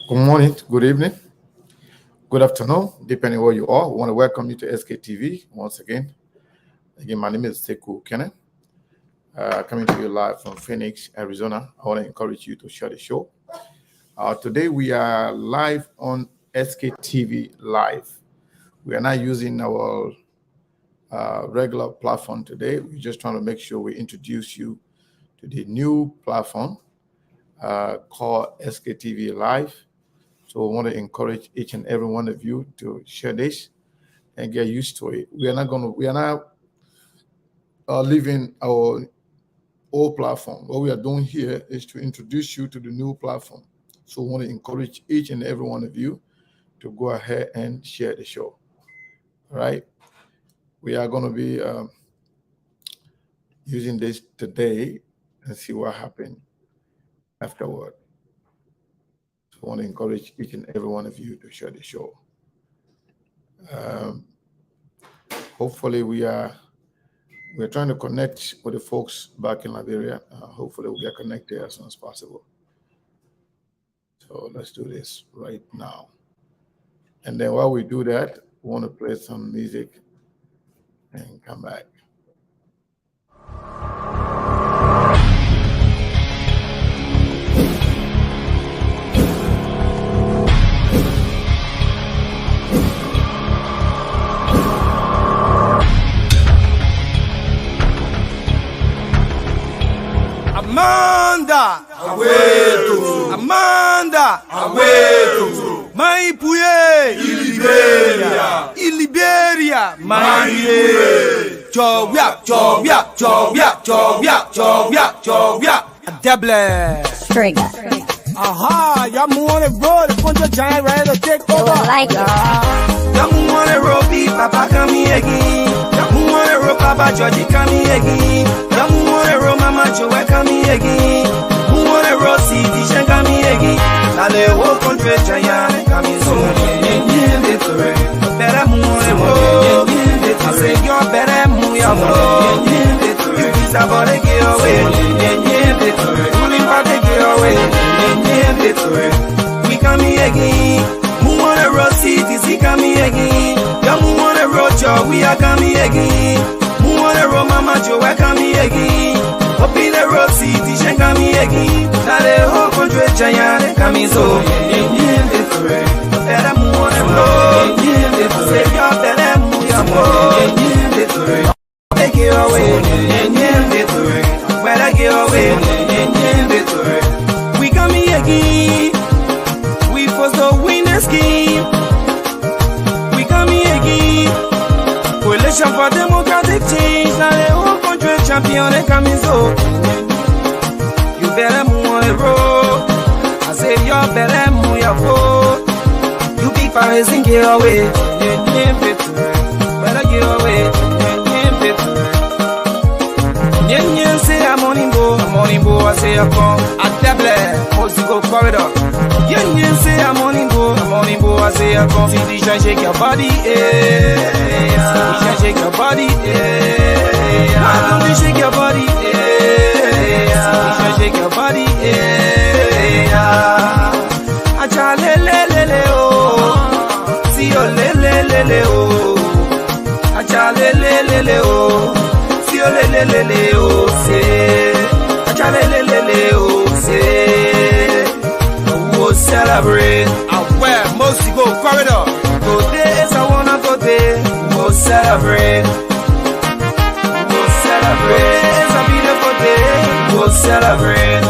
Good morning, good evening, good afternoon, depending where you are. We want to welcome you to SKTV once again. Again, my name is Sekou Kenneth, coming to you live from Phoenix, Arizona. I want to encourage you to share the show. Today we are live on SKTV Live. We are not using our regular platform today. We're just trying to make sure we introduce you to the new platform called SKTV Live. So I want to encourage each and every one of you to share this and get used to it. We are not leaving our old platform. What we are doing here is to introduce you to the new platform. So I want to encourage each and every one of you to go ahead and share the show. All right. We are going to be using this today and see what happens afterward. So I want to encourage each and every one of you to share the show. Hopefully we're trying to connect with the folks back in Liberia. Hopefully we'll get connected as soon as possible. So let's do this right now. And then while we do that, we want to play some music and come back. Amanda Aweto Amanda Aweto Maipuye Iliberia Iliberia Maipuye Chowia Deble Trigger. Aha, y'all on the road, the punch giant ready to take over. Like it. Y'all on the road, beat Papa coming again. Y'all on the road, Papa Georgie coming again. Y'all on the road, Mama Joe coming again. Who on the road, see Tisha coming again. Lale wo country giant coming soon. Better move on the road. I say you're better move your road. You be somebody get away. Pulling back the get away. We coming again. Move on the road, cities, we coming again. Yeah, move on the road, Joe, we are coming again. Move on the road, Mama Joe, we're coming again. Up in the road, cities, she coming again. Now the whole country, giant, coming so. Better move on the road. Say you're better move your road. Take it away. Better get away. We coming again. We forced to win the scheme. We coming again. Coalition for democratic change. Now the whole country champion they coming so. You better move on the road. I say you better move your road. You big Paris and get away. Better get away. Nyen say I'm on bo, I say I come at Deble, Musical Corridor. Nyen say I'm on bo, I say I come. See Tisha shake your body, Tisha shake your body, why don't you shake your body, Tisha shake your body, Acha le oh, see your le oh, Acha le oh. Le oh say, le oh say, we'll celebrate. I wear Musical Corridor. Today is I wanna go there. We'll celebrate. We'll celebrate. It's a beautiful day. We'll celebrate.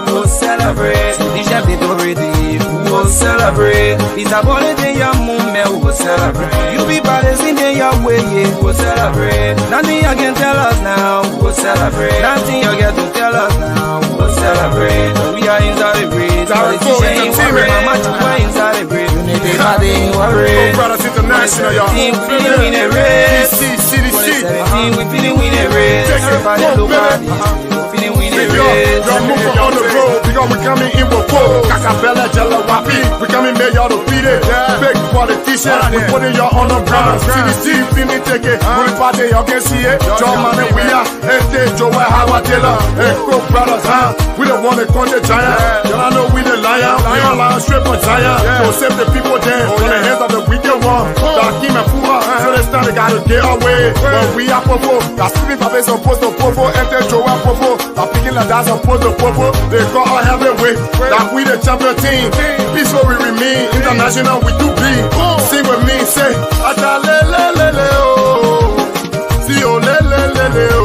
We'll celebrate. Déjà been already. We'll celebrate. It's a holiday, your moment. We'll celebrate. You be bodies in your way, yeah. We'll celebrate. Nothing you can tell us now. We'll celebrate. Nothing you get to tell us now. We'll celebrate. We are inside the bridge. Mama, you are inside the bridge. You need to be worried. Brothers International, y'all. We feeling win a race. We feeling win a race. Everybody look at this. We feeling win a race. Y'all moving on the road. We but we coming in with full. Kakabella, Jella, Wapi, we coming make y'all defeated. Big politician, we putting y'all on the ground. CDC, Fini, take it. Bully party, y'all can see it. John Money, we are. Joe, Howard Taylor, Echo Brothers, huh? We the one that caught the giant. Y'all know we the lion. We all lion straight from Zion. So save the people then from the hands of the wicked one. Dakim and Pura, so this time they gotta get away. When we are popo, that's sleeping for this supposed to popo. Enter Joe and popo, I'm picking like that's supposed to popo. They call our heavyweight, that we the champion team. Peaceful we remain, international we do be. Sing with me, say, Acha le le le le oh, si oh le le le le oh.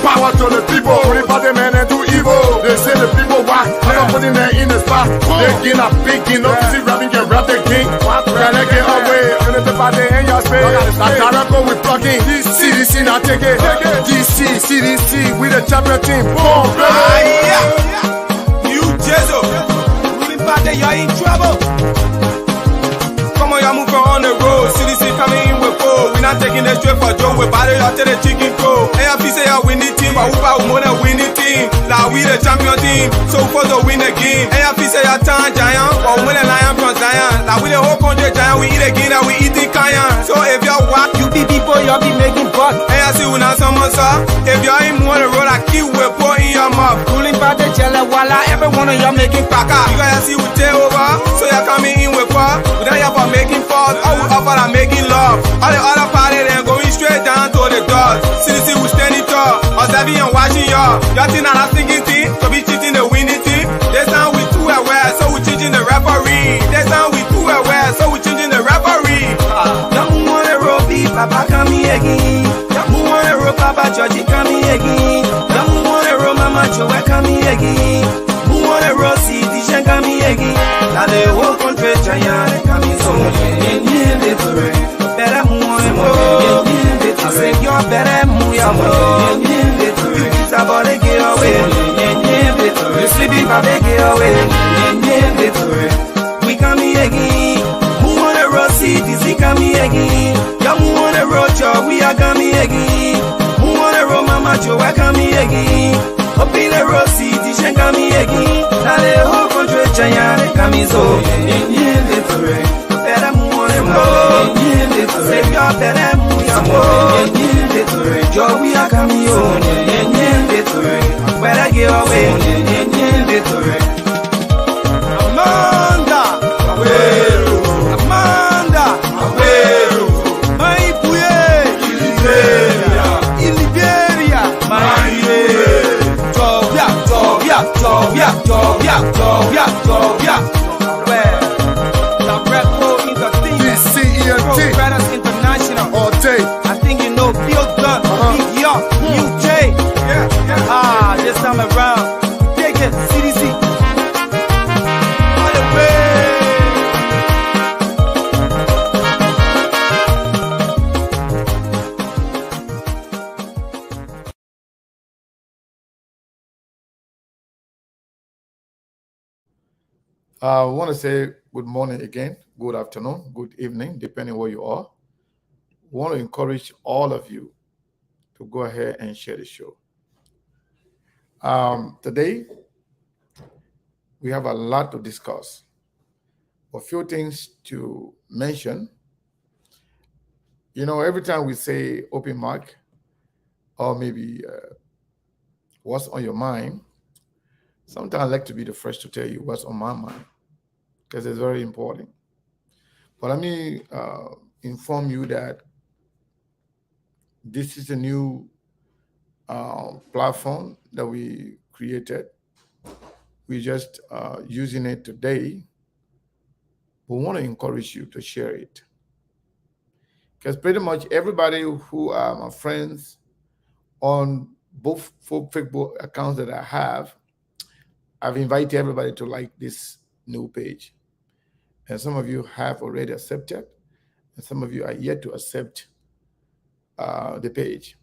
Power to the people, only for the men and do evil. They say the people why, I'm putting them in the spot. They get a big king, no to see rapping, get rap the king. Can I get away? And if the body in your space, like Taraco with plugging. CDC now take it. DC, CDC, we the champion team. Boom, baby. You Jezo, ruling party, you're in trouble. Come on, y'all move on the road. CDC coming in with four. We not taking the straight for Joe. We body y'all to the chicken crow. AFP say y'all win the team, but who about more than win the team? Now we the champion team, so for the win the game. AFP say y'all turn giant, but we the lion from Zion. Now we the whole country giant, we eat again and we eating cayenne. So if y'all walk, you be people, y'all be making buck. AFC we not some sir. If y'all ain't more the road, I keep with pour in your mouth. Ruling by the jelly, voila, every one of y'all making paka. You guys see we take over, so y'all coming in with power. We don't have for making fault, all we offer are making love. All the other party then going straight down to the doors. CDC we standing tall, observing and watching y'all. Y'all think that I'm thinking team, so be cheating the winning team. This time we too aware, so we changing the referee. This time we too aware, so we changing the referee. Y'all wanna roll beef, Papa coming again. Y'all wanna roll Papa Georgie coming again. Y'all wanna roll Mama Joe coming again. Who wanna roll CD coming again. Now the whole country giant coming so better move I say you're better move your money. You kiss about to get away. You sleeping for they get away. We coming again. Who wanna roll CDC coming again. Y'all who wanna roll Joe, we are coming again. Who wanna roll Mama Joe, we're coming again. Up in the road, CDC coming again. Now the whole country giant coming so better move on I say you're better move your money. Joe, we are coming home. Better get away. Amanda, Amanda, Maipuye, Liberia, DCENT International. all day. I think you know Bill Dunn, Big York, UJ. This time around, take it, CDC. All the way. I want to say good morning again, good afternoon, good evening, depending where you are. I want to encourage all of you to go ahead and share the show. Today, we have a lot to discuss. A few things to mention. You know, every time we say open mic, or maybe what's on your mind, sometimes I like to be the first to tell you what's on my mind, because it's very important. But let me inform you that this is a new platform that we created. We're just using it today. We want to encourage you to share it, because pretty much everybody who are my friends on both Facebook accounts that I have, I've invited everybody to like this new page. And some of you have already accepted, and some of you are yet to accept the page.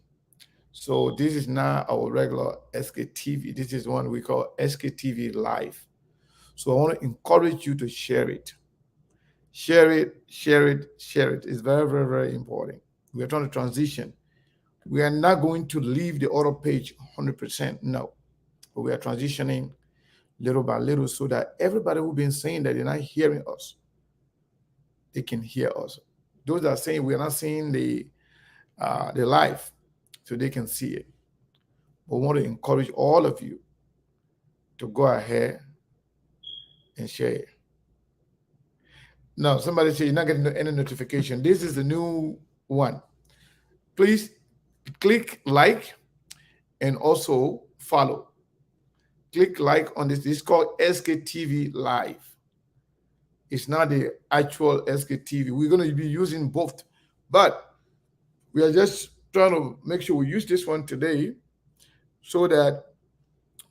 So this is now our regular SKTV. This is one we call SKTV Live. So I want to encourage you to share it. Share it, share it, share it. It's very, very, very important. We are trying to transition We are not going to leave the other page 100%. No. But we are transitioning little by little so that everybody who's been saying that they're not hearing us, they can hear us. Those that are saying we're not seeing the live, so they can see it. But we want to encourage all of you to go ahead and share it. Now, somebody say you're not getting any notification. This is the new one. Please click like and also follow. Click like on this. This is called SKTV Live. It's not the actual SKTV. We're going to be using both, but we are just trying to make sure we use this one today so that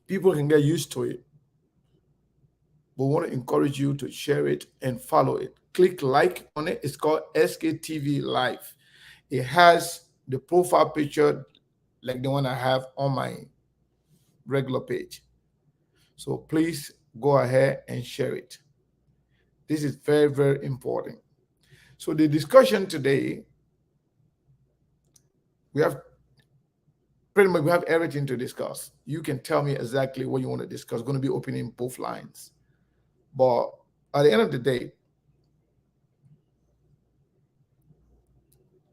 people can get used to it. We want to encourage you to share it and follow it. Click like on it. It's called SKTV Live. It has the profile picture like the one I have on my regular page. So please go ahead and share it. This is very, very important. So the discussion today, we have everything to discuss. You can tell me exactly what you want to discuss. Going to be opening both lines. But at the end of the day,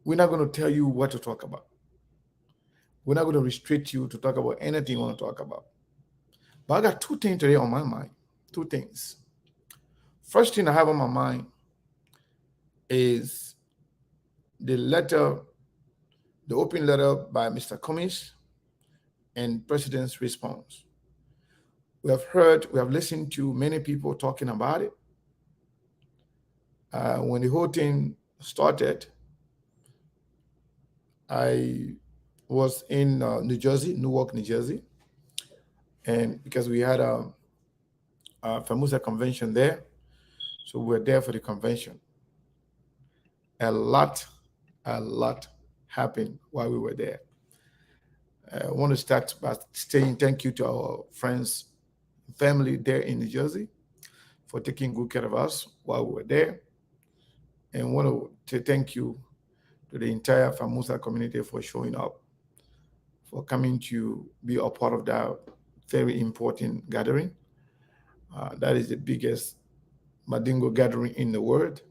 we're not going to tell you what to talk about. We're not going to restrict you to talk about anything you want to talk about. But I got two things today on my mind. Two things. First thing I have on my mind is the letter, the open letter by Mr. Cummings and President's response. We have listened to many people talking about it. When the whole thing started, I was in Newark, New Jersey, and because we had a FAMUSA convention there, so we were there for the convention. A lot happened while we were there. I want to start by saying thank you to our friends, family there in New Jersey for taking good care of us while we were there. And want to thank you to the entire FAMUSA community for showing up, for coming to be a part of that very important gathering. That is the biggest Mandingo gathering in the world.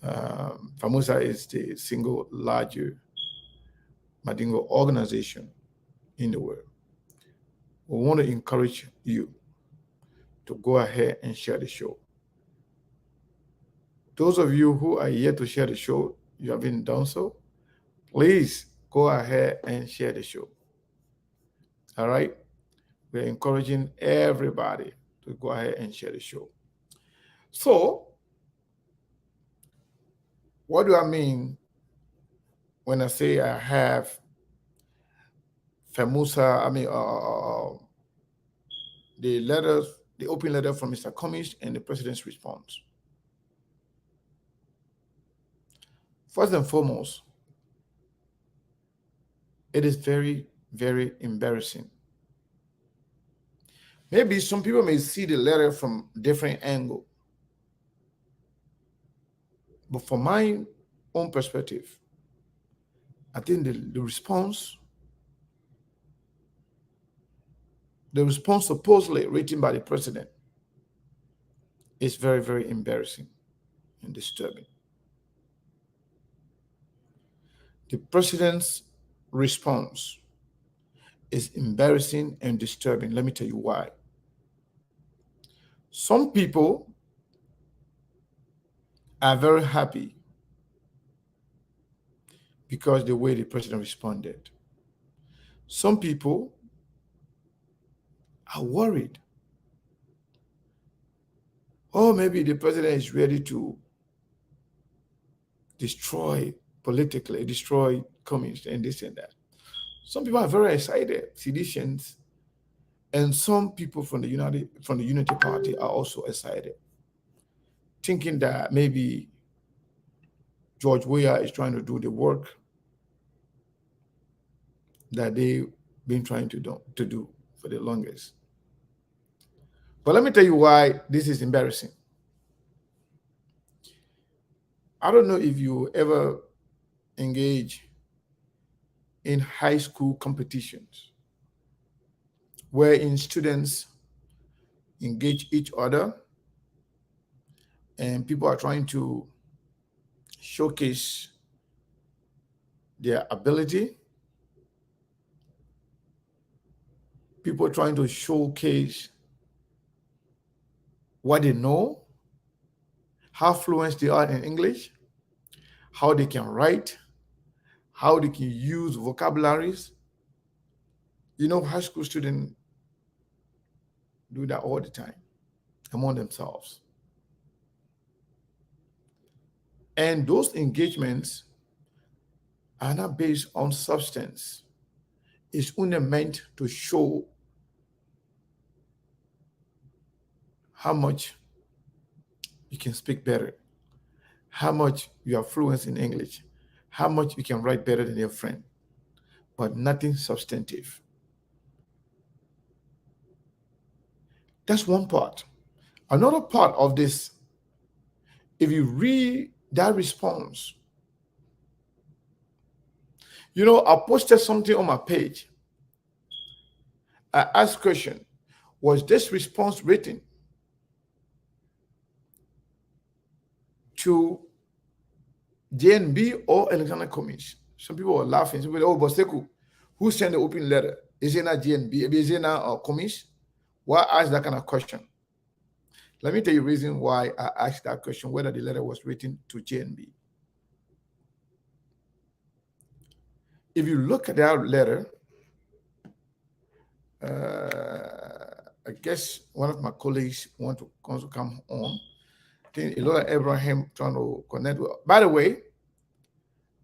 FAMUSA is the single largest Mandingo organization in the world. We want to encourage you to go ahead and share the show. Those of you who are yet to share the show, you haven't done so, please go ahead and share the show. All right? We're encouraging everybody to go ahead and share the show. So, what do I mean when I say I have FAMUSA, the open letter from Mr. Cummings and the President's response? First and foremost, it is very, very embarrassing. Maybe some people may see the letter from a different angle. But from my own perspective, I think the response supposedly written by the president is very, very embarrassing and disturbing. The president's response is embarrassing and disturbing. Let me tell you why. Some people are very happy because the way the president responded. Some people are worried. Oh, maybe the president is ready to destroy Cummings and this and that. Some people are very excited, seditions, and some people from the Unity Party are also excited, thinking that maybe George Weah is trying to do the work that they've been trying to do for the longest. But let me tell you why this is embarrassing. I don't know if you ever engage in high school competitions, wherein students engage each other and people are trying to showcase their ability. People trying to showcase what they know, how fluent they are in English, how they can write, how they can use vocabularies. You know, high school students do that all the time among themselves. And those engagements are not based on substance. It's only meant to show how much you can speak better, how much you are fluent in English, how much you can write better than your friend, but nothing substantive. That's one part. Another part of this, if you read that response, you know, I posted something on my page. I asked question, was this response written to JNB or Electoral Commission? Some people were laughing. Some people, oh, Boseku, who sent the open letter? Is it not JNB? Is it not Commission? Why ask that kind of question? Let me tell you the reason why I asked that question, whether the letter was written to JNB. If you look at that letter, I guess one of my colleagues want to come on. I think a lot of Abraham trying to connect with. By the way,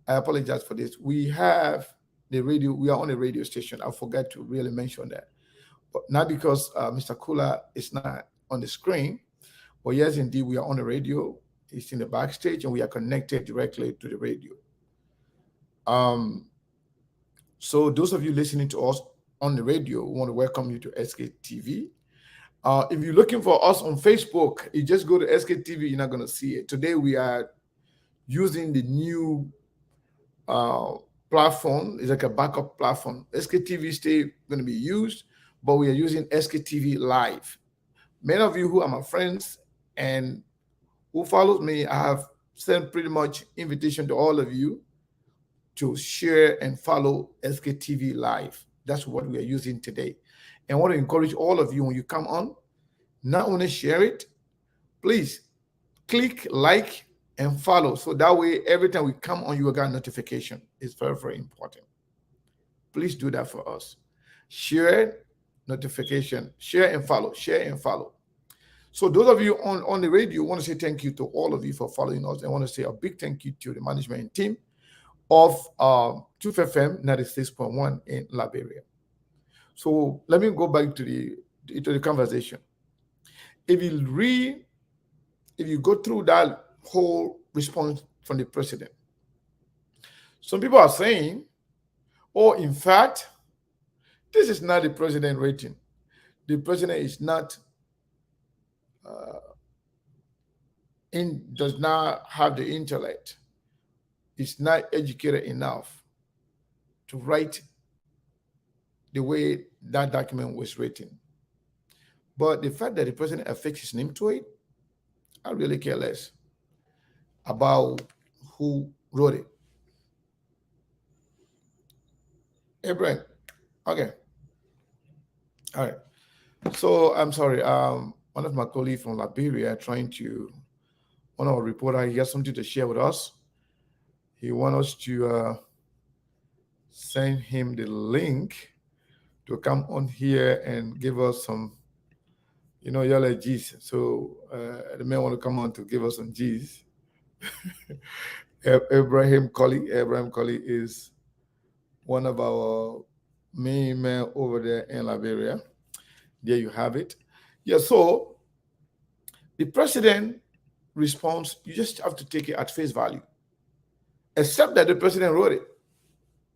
I apologize for this. We have the radio. We are on a radio station. I forgot to really mention that, but not because Mr. Kula is not on the screen, but yes, indeed, we are on the radio. It's in the backstage, and we are connected directly to the radio. So those of you listening to us on the radio, we want to welcome you to SKTV. If you're looking for us on Facebook, you just go to SKTV, you're not going to see it. Today, we are using the new platform. It's like a backup platform. SKTV is still going to be used, but we are using SKTV Live. Many of you who are my friends and who follows me, I have sent pretty much invitation to all of you to share and follow SKTV Live. That's what we are using today. And I want to encourage all of you, when you come on, not only share it, please click like and follow. So that way, every time we come on, you will get notification. It's very, very important. Please do that for us. Share, notification, share and follow, share and follow. So those of you on the radio, I want to say thank you to all of you for following us. I want to say a big thank you to the management team of Truth FM 96.1 in Liberia. So let me go back to the conversation. If you go through that whole response from the president, some people are saying, oh, in fact, this is not the president rating. The president is not does not have the intellect. Is not educated enough to write the way that document was written. But the fact that the president affixed his name to it, I really care less about who wrote it. Abraham, okay. All right. So I'm sorry. One of my colleagues from Liberia one of our reporter, he has something to share with us. He wants us to send him the link to come on here and give us some, y'all like G's. So the man want to come on to give us some G's. Abraham Colley is one of our main men over there in Liberia. There you have it. Yeah, so the president response, you just have to take it at face value. Except that the president wrote it.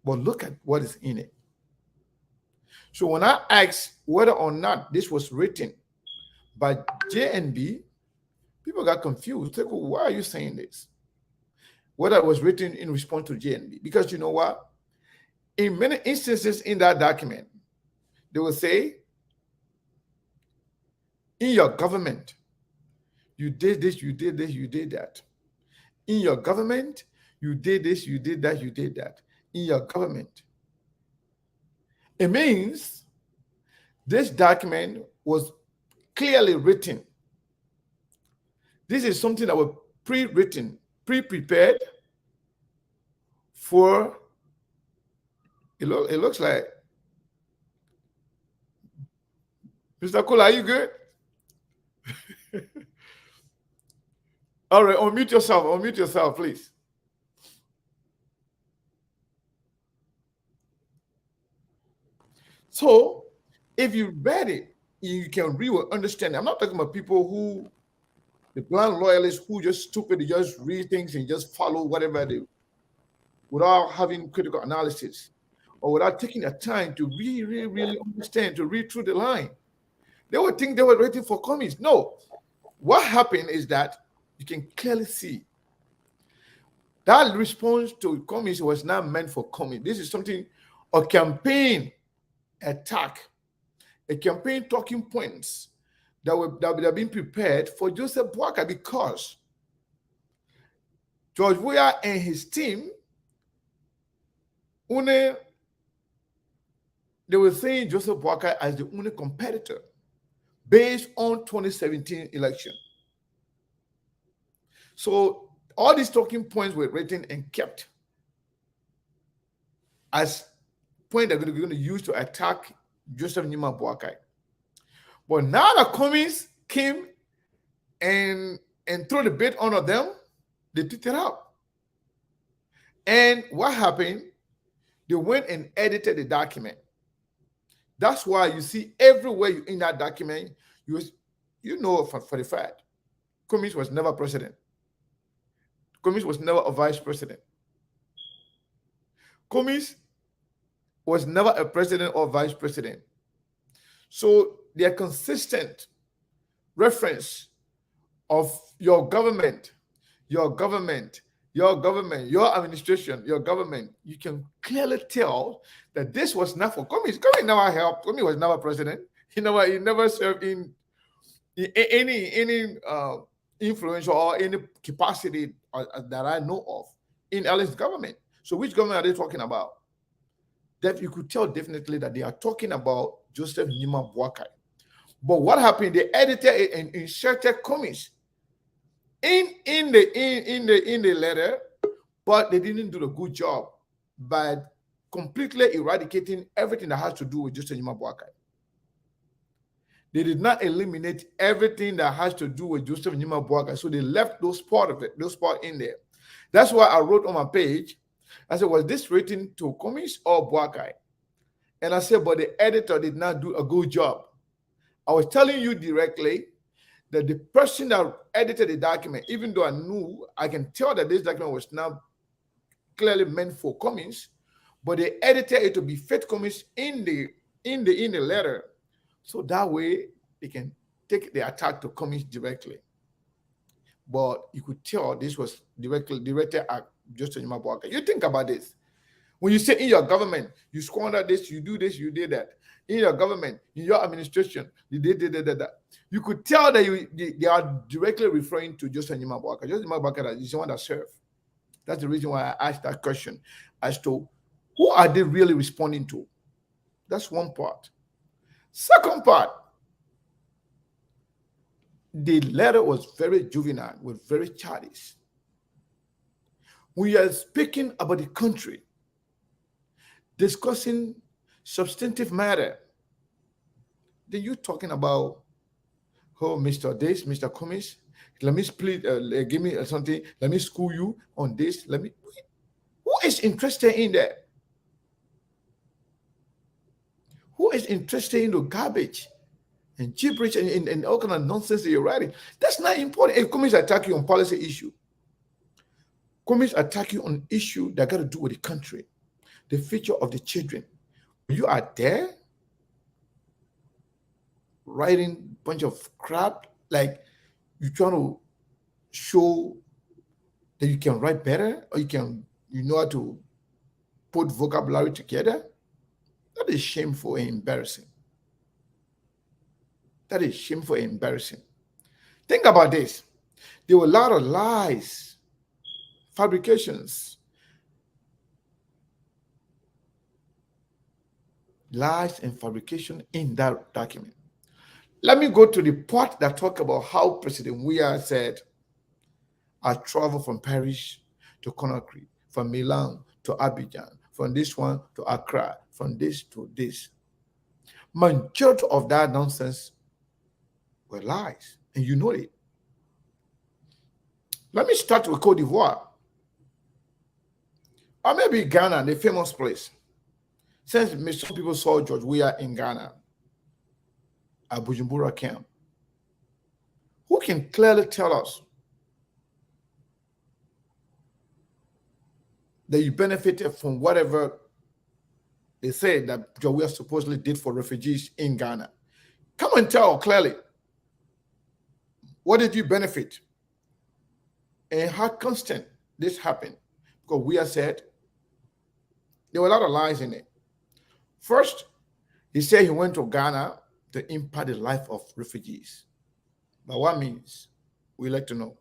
But look at what is in it. So when I asked whether or not this was written by JNB, people got confused. They go, why are you saying this? Whether it was written in response to JNB. Because you know what? in many instances in that document, they will say, in your government, you did this, you did this, you did that. In your government, you did this, you did that, you did that. In your government. It means this document was clearly written. This is something that was pre-written, pre-prepared for, it looks like, Mr. Cole, are you good? All right, unmute yourself, please. So, if you read it, you can read or understand. I'm not talking about people who, the blind loyalists who just stupid, just read things and just follow whatever they, without having critical analysis or without taking the time to really understand, to read through the line. They would think they were waiting for commies. No. What happened is that you can clearly see that response to commies was not meant for commies. This is something, a campaign attack, a campaign talking points that were being prepared for Joseph Boakai, because George Weah and his team, they were saying Joseph Boakai as the only competitor based on 2017 election. So all these talking points were written and kept as point they're going to use to attack Joseph Nima Boakai. But now the commies came and threw the bait on them, they took it out. And what happened? They went and edited the document. That's why you see everywhere in that document, you know for the fact, Cummings was never president. Cummings was never a vice president. Cummings was never a president or vice president. So their consistent reference of your government, your administration, your government, you can clearly tell that this was not for Cummings. Cummings never helped. Cummings was never president. He never served in any influential or any capacity that I know of in Ellis government. So which government are they talking about? That you could tell definitely that they are talking about Joseph Nima Boakai. But what happened? They edited it and inserted Cummings in the letter, but they didn't do a good job by completely eradicating everything that has to do with Joseph Nima Boakai. They did not eliminate everything that has to do with Joseph Nima Boakai, so they left those part in there. That's why I wrote on my page, I said, was this written to Cummings or Boakai? And I said, but the editor did not do a good job. I was telling you directly that the person that edited the document, even though I can tell that this document was not clearly meant for Cummings, but they edited it to be fit Cummings in the letter, so that way they can take the attack to Cummings directly. But you could tell this was directed at Joseph Nima Boakai. You think about this. When you say in your government, you squander this, you do this, you did that. In your government, in your administration, you did that. You could tell that they are directly referring to Joseph Nima Boakai. Joseph Nima Boakai is the one that served. That's the reason why I asked that question as to who are they really responding to? That's one part. Second part, the letter was very juvenile, was very childish. We are speaking about the country, discussing substantive matter. Then you talking about, oh, Mr. This, Mr. Cummings, let me split, give me something, let me school you on this, who is interested in that? Who is interested in the garbage and gibberish and all kind of nonsense that you're writing? That's not important. If Cummings attack you on policy issue, Cummings attack you on issue that got to do with the country, the future of the children. You are there writing a bunch of crap, like you're trying to show that you can write better, or you know how to put vocabulary together. That is shameful and embarrassing. That is shameful and embarrassing. Think about this. There were a lot of lies, fabrications, lies and fabrication in that document. Let me go to the part that talk about how President Weah said, I travel from Paris to Conakry, from Milan to Abidjan, from this one to Accra, from this to this. Majority of that nonsense were lies, and you know it. Let me start with Cote d'Ivoire. Or maybe Ghana, the famous place. Since some people saw George Weah in Ghana, at Bujumbura camp, who can clearly tell us that you benefited from whatever they say that George Weah supposedly did for refugees in Ghana? Come and tell clearly. What did you benefit? And how constant this happened? Because Weah said there were a lot of lies in it. First, he said he went to Ghana to impact the life of refugees. But what means? We like to know.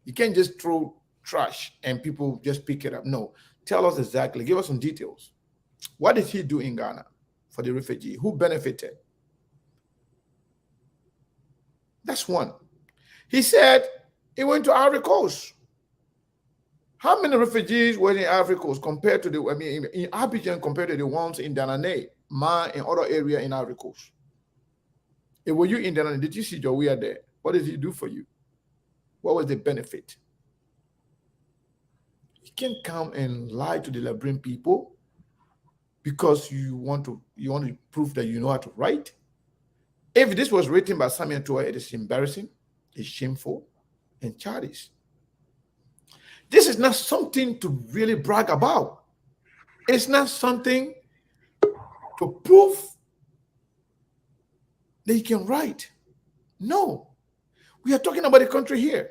You can't just throw trash and people just pick it up. No. Tell us exactly. Give us some details. What did he do in Ghana for the refugee? Who benefited? That's one. He said he went to Ivory Coast. How many refugees were in Ivory Coast compared to in Abidjan compared to the ones in Danane, Ma, and other area in Ivory Coast? If were you in Danane, did you see George Weah there? What did he do for you? What was the benefit? You can't come and lie to the Liberian people because you want to prove that you know how to write. If this was written by Samuel Eto'o, it is embarrassing, it's shameful, and childish. This is not something to really brag about. It's not something to prove that you can write. No. We are talking about a country here.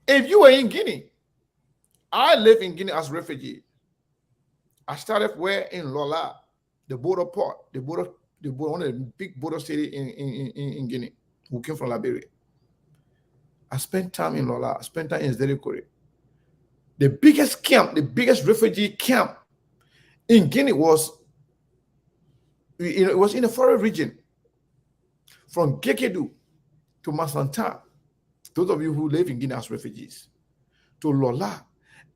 If you were in Guinea, I live in Guinea as a refugee. I started where in Lola, the border port, one of the big border city in Guinea, who came from Liberia. I spent time in Lola. I spent time in Zerikore. The biggest camp, the biggest refugee camp in Guinea was in a forest region, from Gekedu to Masanta. Those of you who live in Guinea as refugees, to Lola,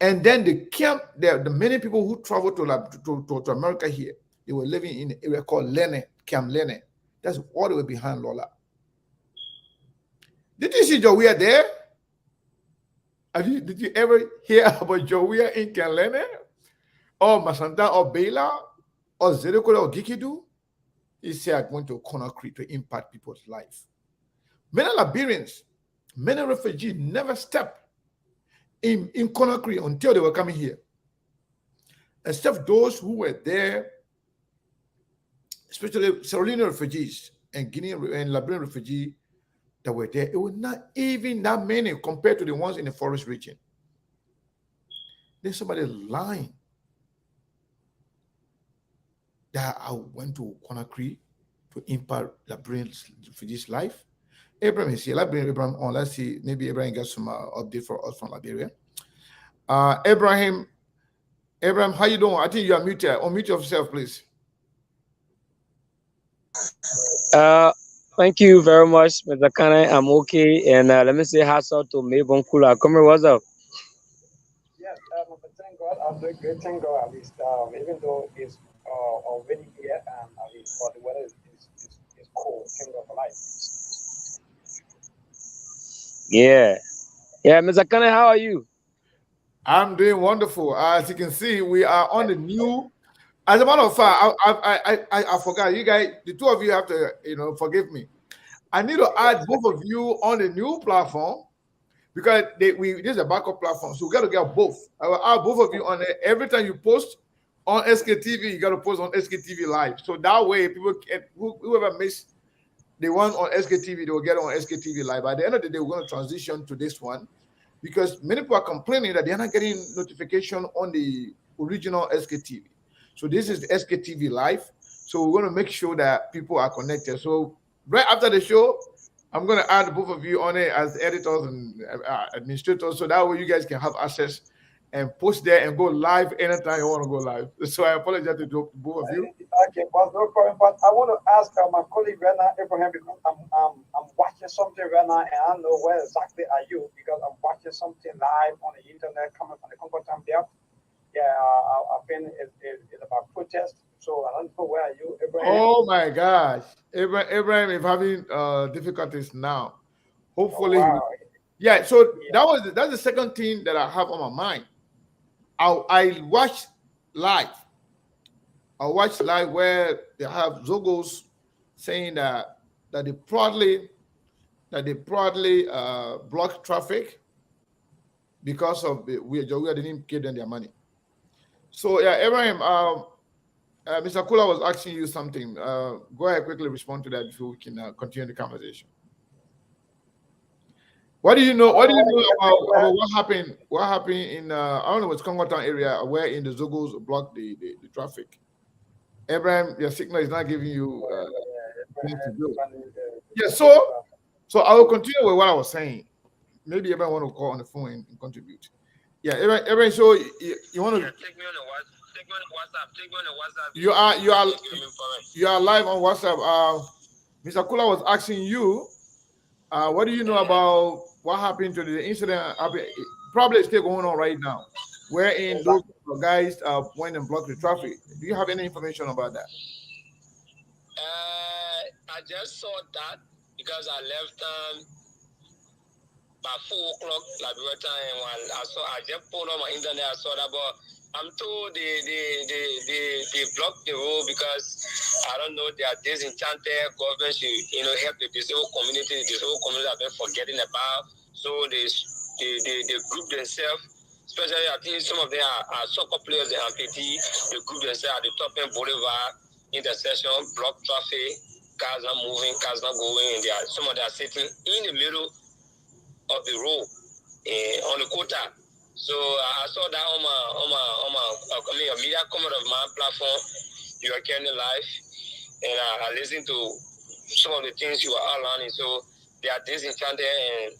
and then the camp. The many people who traveled to America here, they were living in an area called Lene, Camp Lene. That's all the way behind Lola. Did you see George Weah there? Did you ever hear about George Weah in Camp Lene, or Masanta, or Bela, or Zerikore, or Gekedu? He said, I'm going to Conakry to impact people's life. Many Liberians, many refugees never stepped in Conakry until they were coming here. Except those who were there, especially Sierra Leone refugees and Guinean and Liberian refugees that were there. It was not even that many compared to the ones in the forest region. There's somebody lying that I went to Conakry to impact Liberian refugees' life. Abraham is here. Let's bring Abraham on. Let's see. Maybe Abraham gets some update for us from Liberia. Abraham, how you doing? I think you are muted. Unmute yourself, please. Thank you very much, Mr. Kane. I'm okay. And let me say hats out to Mabon Kula. Come here, what's up? Yes, thank God. I'm doing great. Thank God, at least, even though it's already here, at least, but the weather is cold. Thank God for life. Yeah, Mr. Kane, how are you? I'm doing wonderful. As you can see, we are on the new. As a matter of fact, I forgot. You guys, the two of you have to, forgive me. I need to add both of you on the new platform because this is a backup platform, so we got to get both. I will add both of you on there. Every time you post on SKTV, you got to post on SKTV Live. So that way, people can, whoever missed the one on SKTV, they will get on SKTV Live. By the end of the day, we're going to transition to this one. because many people are complaining that they're not getting notification on the original SKTV. So this is the SKTV live. So we're going to make sure that people are connected. So right after the show, I'm going to add both of you on it as editors and administrators, so that way you guys can have access and post there and go live anytime you want to go live. So I apologize to both of you. Okay, well, no problem. But I want to ask my colleague right now, Abraham, because I'm watching something right now, and I don't know where exactly are you, because I'm watching something live on the internet coming from the Congo Time there. Yeah, I think it's about protest. So I don't know where are you, Abraham. Oh my gosh, Abraham is having difficulties now. Hopefully, wow. Yeah. So that's the second thing that I have on my mind. I watched live. I watched live where they have Zogos saying that they proudly block traffic because of we didn't give them their money. So yeah, Abraham, Mr. Kula was asking you something. Go ahead, quickly respond to that before we can continue the conversation. What do you know? What do you know about what happened? What happened in I don't know, it's Congo Town area where in the Zogos blocked the traffic. Abraham, your signal is not giving you things to do. Yeah, so I will continue with what I was saying. Maybe everyone want to call on the phone and contribute. Yeah, Abraham. So you want to take me on the WhatsApp. Take me on the WhatsApp. You are live on WhatsApp. Mr. Kula was asking you, what do you know about what happened to the incident? Probably still going on right now, wherein those guys went and blocked the traffic. Do you have any information about that? I just saw that because I left by 4 o'clock Liberia time, and I just pulled on my internet. I saw that, but I'm told they blocked the road because I don't know, they are disenchanted. Government should help the disabled community. The disabled community have been forgetting about. So they group themselves. Especially, I think some of them are soccer players, the amputee. They group themselves at the top end Boulevard intersection, block traffic. Cars not moving, cars not going, and some of them are sitting in the middle of the road on the quota. So I saw that on my media comment of my platform. You are carrying live, and I listened to some of the things you are outlining. So they are disenchanted, and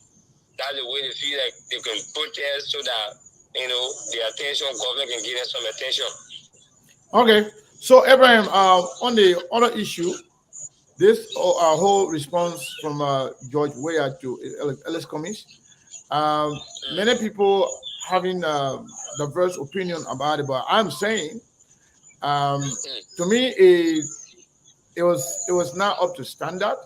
that's the way they feel like they can protest so that the attention government can give them some attention. Okay, so Abraham, on the other issue, this whole response from George Weah to Ellis Cummings, many people having diverse opinion about it, but I'm saying, to me, it was not up to standard.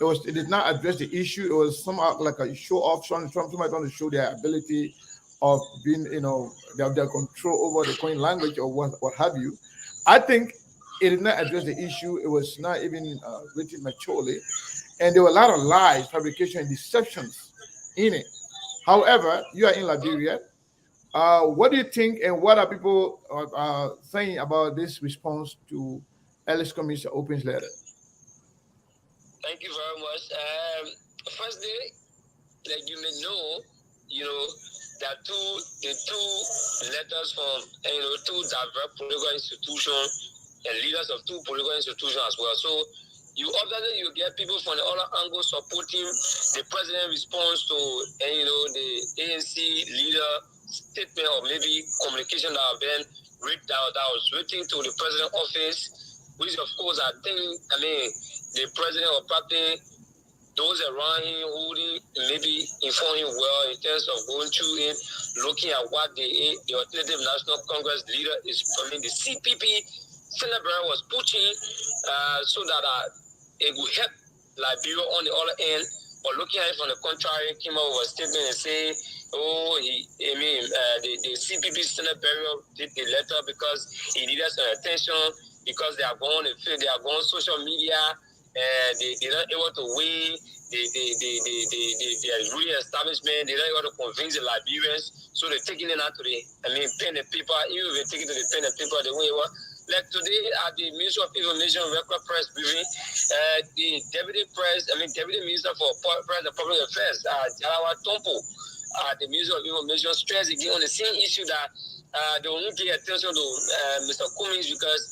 It did not address the issue. It was somehow like a show off. Somebody trying to show their ability of being, their control over the coin language or what have you. I think it did not address the issue. It was not even written maturely, and there were a lot of lies, fabrication, and deceptions in it. However, you are in Liberia. What do you think, and what are people saying about this response to Ellis Cummings' Opens letter? Thank you very much. Firstly, like you may know, there are the two letters from two diverse political institutions and leaders of two political institutions as well. So you obviously you get people from the other angle supporting the president's response to the ANC leader statement or maybe communication that have been that was written to the president's office, which of course the president or probably those around him holding maybe inform him well in terms of going through it, looking at what the Alternative National Congress leader is, the CPP Senate was pushing so that it would help Liberia on the other end, but looking at it from the contrary, came out with a statement and say, the CPP Senate did the letter because he needed some attention because they are going social media. They're not able to win the re-establishment. They're not able to convince the Liberians. So they're taking it out to pen and paper. Even if they take it to the pen and paper, they won't. Like today at the Ministry of Information Record Press briefing, the Deputy Minister for Press and Public Affairs, Jalawa Tompo, the Ministry of Information stressed again on the same issue that they will not pay attention to Mr. Cummings because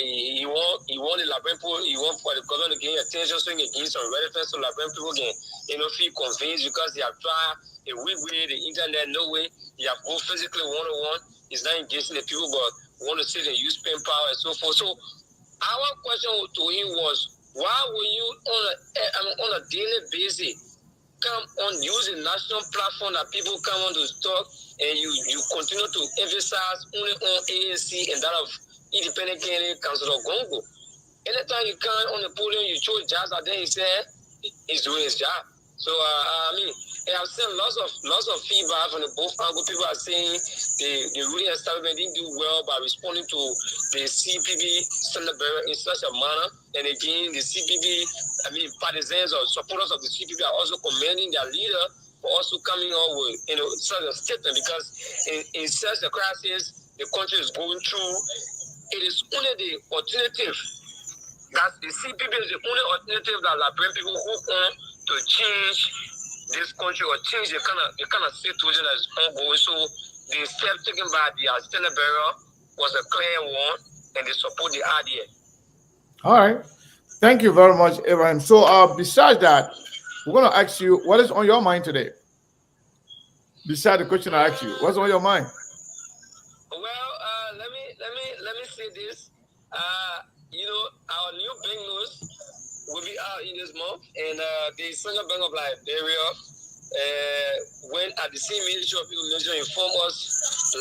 he won the Liberian people. He won for the government to gain attention, so he gain some relevance to Liberian people again. Feel convinced because they have tried a weak way, the internet, no way. They have go physically one-on-one. It's not engaging the people, but want to see the use pen power and so forth. So our question to him was, why will you on a daily basis come on using national platform that people come on to talk and you continue to emphasize only on ANC and that of independent candidate Councilor Gongo. Anytime you come on the podium, you show jazz, and then he said he's doing his job. So I mean, I've seen lots of feedback from the both angles. People are saying the ruling establishment didn't do well by responding to the CPB Senator in such a manner. And again, the CPB, partisans or supporters of the CPB are also commending their leader for also coming up with such a statement, because in such a crisis the country is going through, it is only the alternative. That the CPB is the only alternative that Liberian people who want to change this country or change the kind of situation that is ongoing. So the step taken by the Senate Bureau was a clear one, and they support the idea. All right. Thank you very much, Abraham. So besides that, we're going to ask you, what is on your mind today? Besides the question I asked you, what's on your mind? Well, let me say this. Our new bank notes will be out in this month, and the Central Bank of Liberia went at the same Ministry of Information informed us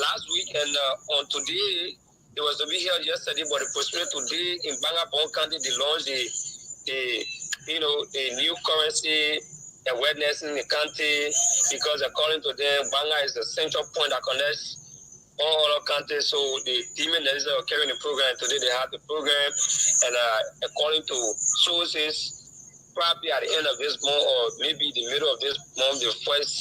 last week, and on today it was to be held yesterday, but it was today in Bangabong County. They launched the new currency awareness in the county, because according to them, Banga is the central point that connects all other countries. So the team and are carrying the program. Today they have the program, and according to sources, probably at the end of this month or maybe the middle of this month, the first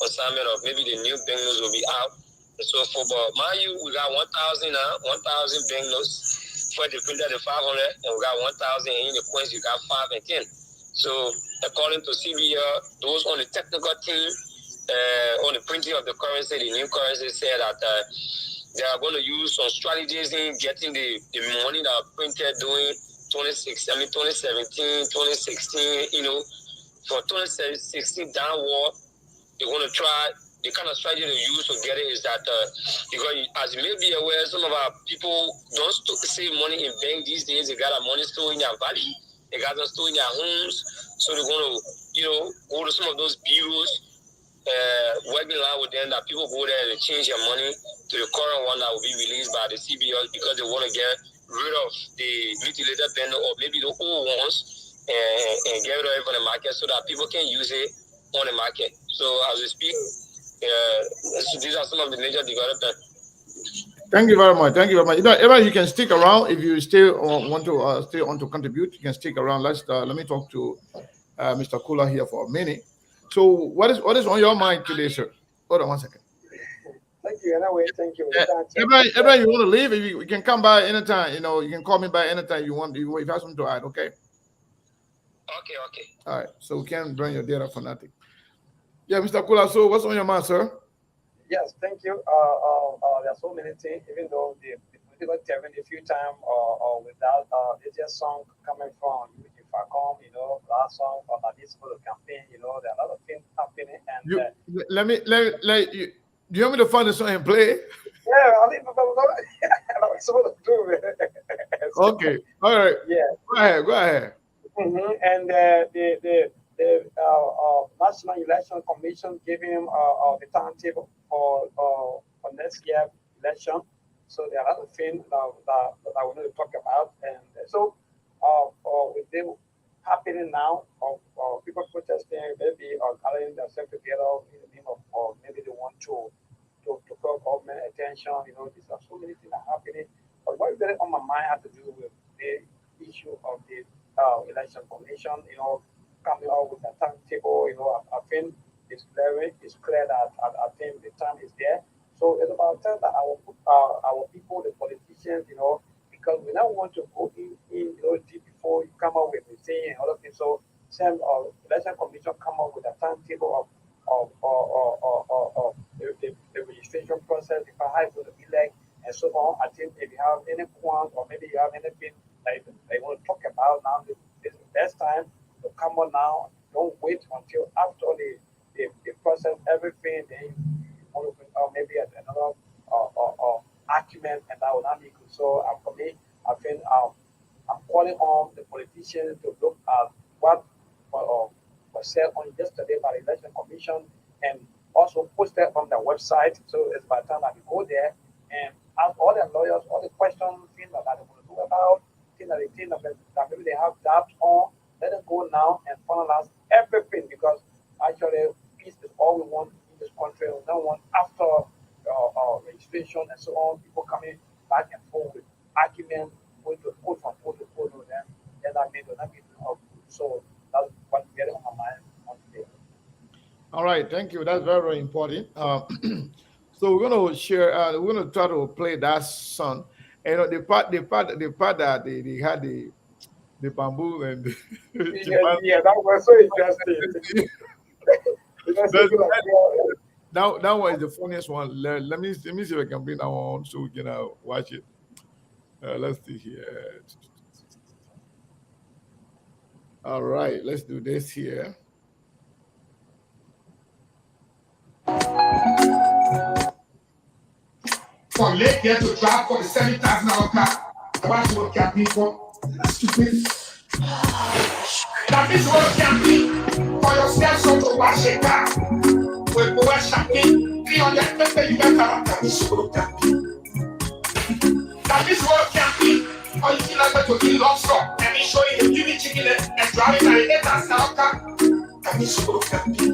consignment of maybe the new bank notes will be out and so forth. But mind you, we got 1,000 now, 1,000 bank notes. For the printer, the 500, and we got 1,000 in the coins. You got 5 and 10. So according to CBR, those on the technical team on the printing of the currency, the new currency, said that they are going to use some strategies in getting the money that are printed during 2017, 2016, for 2016 downward. They're going to try. The kind of strategy they use to get it is that because, as you may be aware, some of our people don't save money in bank these days. They got their money stored in their valley. They got them stored in their homes. So they're going to, go to some of those bureaus, working along with them, that people go there and change their money to the current one that will be released by the CBS, because they want to get rid of the mutilated vendor or maybe the old ones and get rid of it from the market so that people can use it on the market. So as we speak, these are some of the major developments. Thank you very much. Thank you very much. Everybody, you can stick around if you still want to contribute. You can stick around. Let me talk to Mr. Kula here for a minute. So, what is on your mind today, sir? Hold on one second. Thank you. Anyway, thank you. Everybody, you want to leave? You can come by anytime. You can call me by anytime you want. If you have something to add, okay? Okay. All right. So we can't bring your data for nothing. Yeah, Mr. Kula. So, what's on your mind, sir? Yes, thank you. There are so many things, even though the political terrain a few times or without the just song coming from if I come, last song about this for the campaign, there are a lot of things happening. And let you. Do you want me to find the song and play it? Yeah, I think I'm supposed to do it. Okay, all right. Yeah. Go ahead. Mm-hmm. And the National Election Commission gave him the timetable for next year election. So there are other things that I want to talk about. And so with them happening now, of people protesting, maybe gathering themselves together in the name of, or maybe they want to call government attention. These are so many things that are happening. But what is really on my mind has to do with the issue of the election commission, coming out with a timetable. I think it's clear that I think the time is there. So it's about time that our people, the politicians, because we now want to go in deep before you come up with the saying and other things. So same election commission come up with a timetable of and so on. I think if you have any quant or maybe you have anything that you want to talk about now, this is the best time to come on now. Don't wait until after they process everything, then you want to maybe another argument, and that will not be good. So for me, I think I'm calling on the politicians to look at what was said on yesterday by the election commission and also posted on their website. So it's by the time I can go there and ask all the lawyers all the questions, things that they want to do about, things that they think that maybe they have doubts on. Let them go now and finalize everything, because actually peace is all we want in this country. We don't want after registration and so on, people coming back and forth with arguments, going to vote from vote to vote, then that means they're not getting up. So that's what's getting on my mind on today. All right, thank you. That's very, very important. So we're going to share. We're going to try to play that song. And the part that they had the bamboo and the Yeah, that was so interesting. that one is the funniest one. Let me see if I can bring that one on so we can watch it. Let's see here. All right, let's do this here. From late here to drive for the $70,000 car. About to work at me for stupid. That is what can be for your steps on to wash a car. With Boa Shakin, 350 you better. That is what can be. That is what can be. Or you feel like to be lost up and show you the beauty chicken and driving at $8,000 car. That is what can be.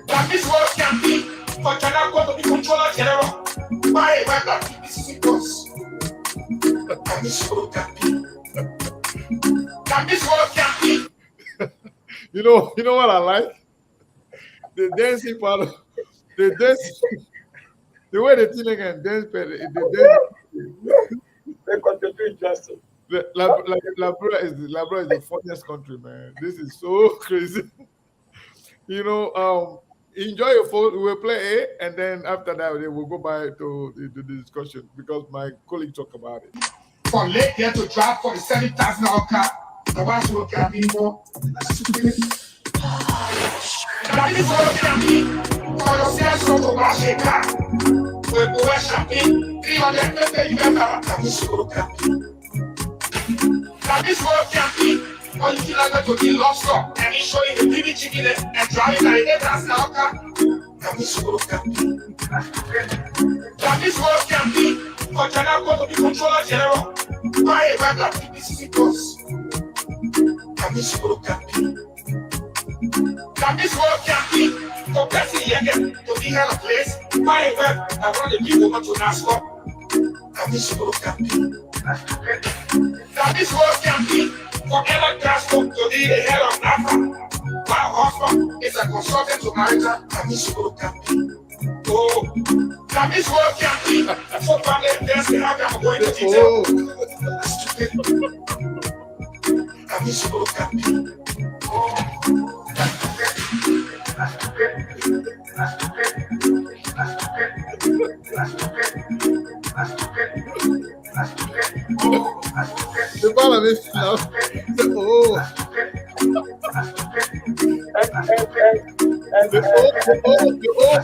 That is what can be. For China to be controller general. Why that this is because that is what can be. That is what can be. You know what I like? The dancing part of the dance, the way the thing can dance, They contribute justice. Labra is the funniest country, man. This is so crazy. Enjoy your phone. We'll play A, and then after that, we'll go back to the discussion because my colleague talked about it. From late here to drive for the $70,000 car. About to work at me for that is what can be for yourself so to wash a car. With Boa Shakin, 350 you better. That is what can be. That is what can be. Or you feel like to be lost up and show you the beauty chicken and driving at $8,000 car. That is what can be. That is what can be. For China to be controller general. Why that this is because that is what can be. That is what can be. For Bessie Yegan to be held a place. Why I want the people not to NASCAR. That is what can be. That is what can be. For Ella Castro to be the head of NAFA. My husband is a consultant to Marita. That is what can be. Oh, that is what can be. So family, there's the how I'm going to detail. That is what can be. The bottom is the old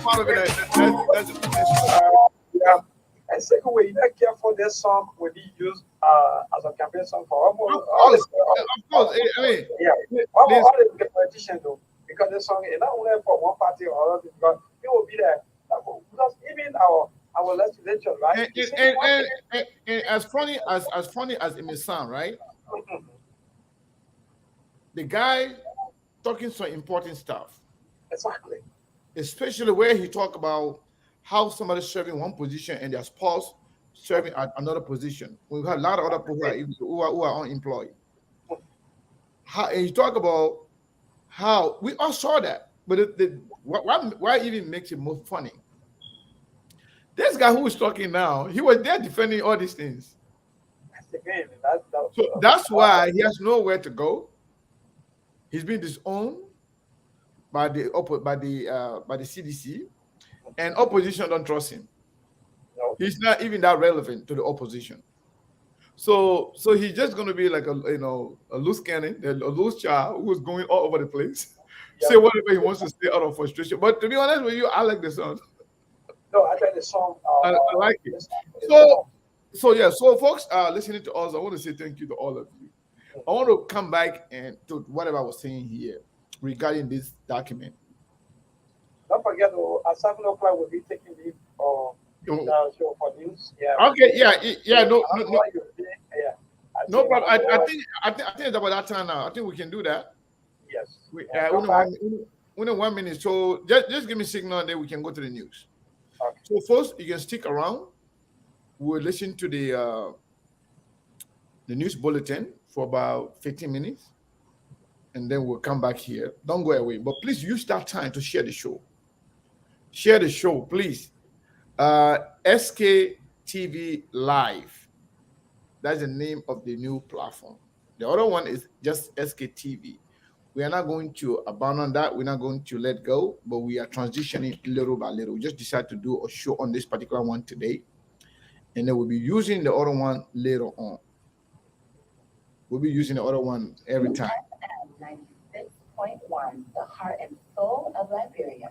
part of it. Yeah. And second way, you not care for this song will be used as a campaign song for almost Of course. I mean, yeah. All the politicians do, because this song is not only for one party or other, because it will be there. Because even our legislature, right? And as funny as it may sound, right? The guy talking some important stuff, Exactly. especially where he talk about how somebody serving one position and their spouse serving at another position. We have a lot of other people who are unemployed. And he talk about how we all saw that, but why even makes it more funny? This guy who is talking now, he was there defending all these things. So that's why he has nowhere to go. He's been disowned by the CDC, and opposition don't trust him. No. He's not even that relevant to the opposition. So he's just going to be like a loose cannon, a loose child who's going all over the place, say whatever he wants to say out of frustration. But to be honest with you, I like the song. No, I think the song. I like it. This, So folks listening to us, I want to say thank you to all of you. I want to come back and to whatever I was saying here regarding this document. Don't forget, at 7 o'clock we'll be taking leave show for news. Yeah. Okay. Yeah. No. Yeah. No problem. I think it's about that time now. I think we can do that. Yes. Only 1 minute. So just give me a signal and then we can go to the news. Okay. So first, you can stick around. We'll listen to the news bulletin for about 15 minutes, and then we'll come back here. Don't go away, but please use that time to share the show. Share the show, please. SKTV Live. That's the name of the new platform. The other one is just SKTV. We are not going to abandon that. We're not going to let go, but we are transitioning little by little. We just decided to do a show on this particular one today, and then we'll be using the other one later on. We'll be using the other one every time. 96.1, the heart and soul of Liberia.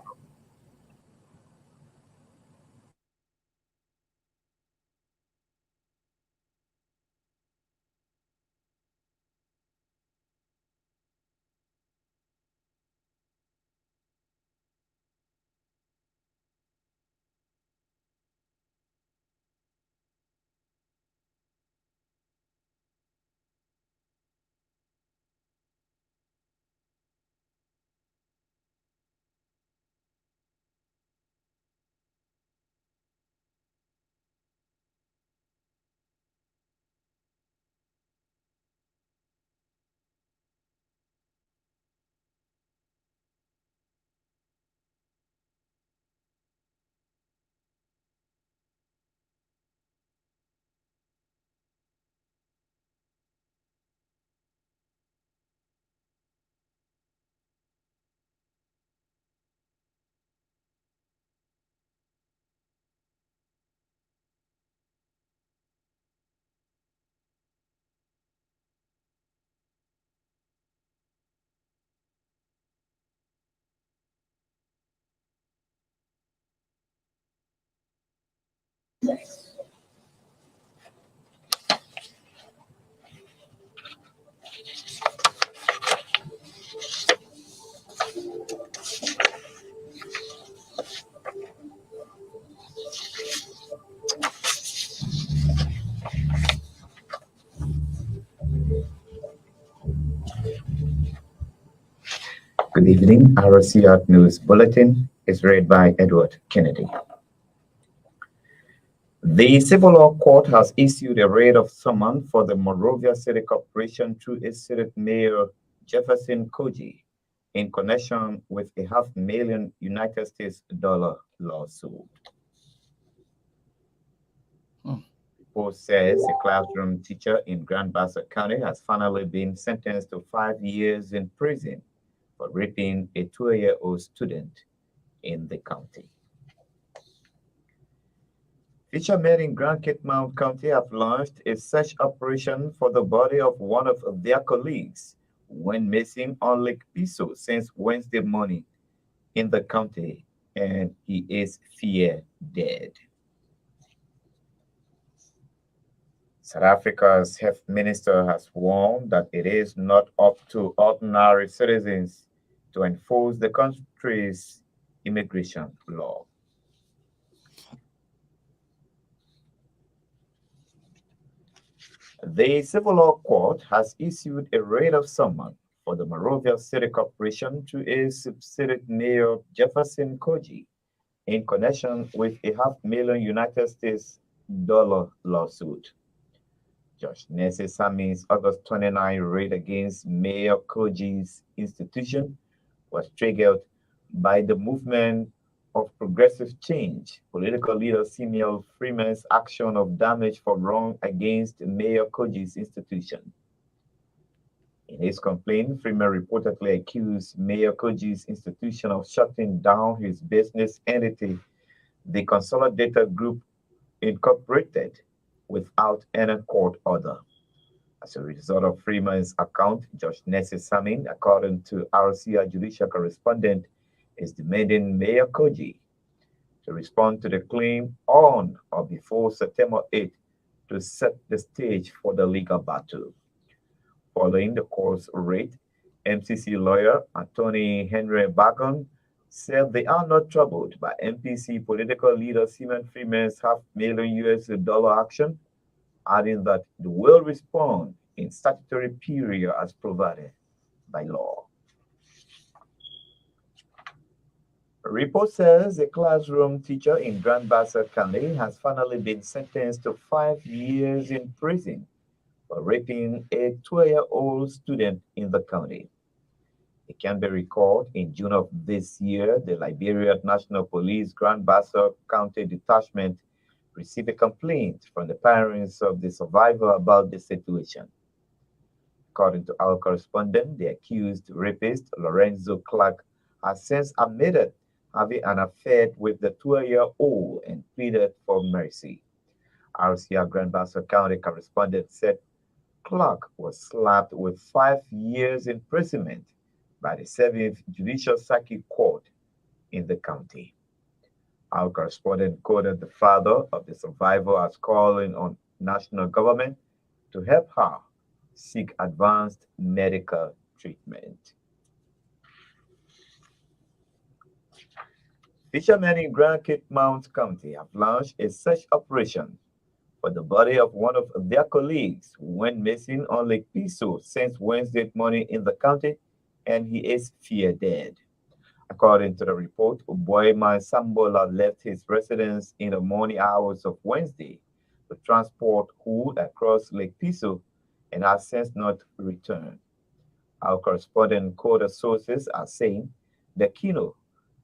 Good evening. RCR News Bulletin is read by Edward Kennedy. The Civil Law Court has issued a writ of summons for the Monrovia City Corporation through its city mayor, Jefferson Koji, in connection with a $500,000 United States lawsuit. Report says a classroom teacher in Grand Bassa County has finally been sentenced to 5 years in prison for raping a 2-year-old student in the county. Fishermen in Grand Cape Mount County have launched a search operation for the body of one of their colleagues when missing on Lake Piso since Wednesday morning in the county, and he is feared dead. South Africa's health minister has warned that it is not up to ordinary citizens to enforce the country's immigration law. The Civil Law Court has issued a writ of summons for the Monrovia City Corporation to its subsidiary mayor Jefferson Koji in connection with a $500,000 United States lawsuit. Judge Nancy Sammy's August 29 raid against Mayor Koji's institution was triggered by the movement of progressive change, political leader Samuel Freeman's action of damage for wrong against Mayor Koji's institution. In his complaint, Freeman reportedly accused Mayor Koji's institution of shutting down his business entity, the Consolidated Group Incorporated without any court order. As a result of Freeman's account, Judge Nessie Samin, according to RCR judicial correspondent, is demanding Mayor Koji to respond to the claim on or before September 8th to set the stage for the legal battle. Following the court's rate, MCC lawyer Attorney Henry Bagon said they are not troubled by MPC political leader Simon Freeman's half-million US dollar action, adding that they will respond in statutory period as provided by law. A report says a classroom teacher in Grand Bassa County has finally been sentenced to 5 years in prison for raping a 12-year-old student in the county. It can be recalled in June of this year, the Liberia National Police Grand Bassa County Detachment received a complaint from the parents of the survivor about the situation. According to our correspondent, the accused rapist, Lorenzo Clark, has since admitted having an affair with the 12-year-old and pleaded for mercy. RCR Grand Bassa County correspondent said Clark was slapped with 5 years imprisonment by the 7th Judicial Circuit Court in the county. Our correspondent quoted the father of the survivor as calling on national government to help her seek advanced medical treatment. Fishermen in Grand Cape Mount County have launched a search operation for the body of one of their colleagues who went missing on Lake Piso since Wednesday morning in the county, and he is feared dead. According to the report, Uboyma Sambola left his residence in the morning hours of Wednesday to transport wood across Lake Piso and has since not returned. Our correspondent quoted sources are saying the canoe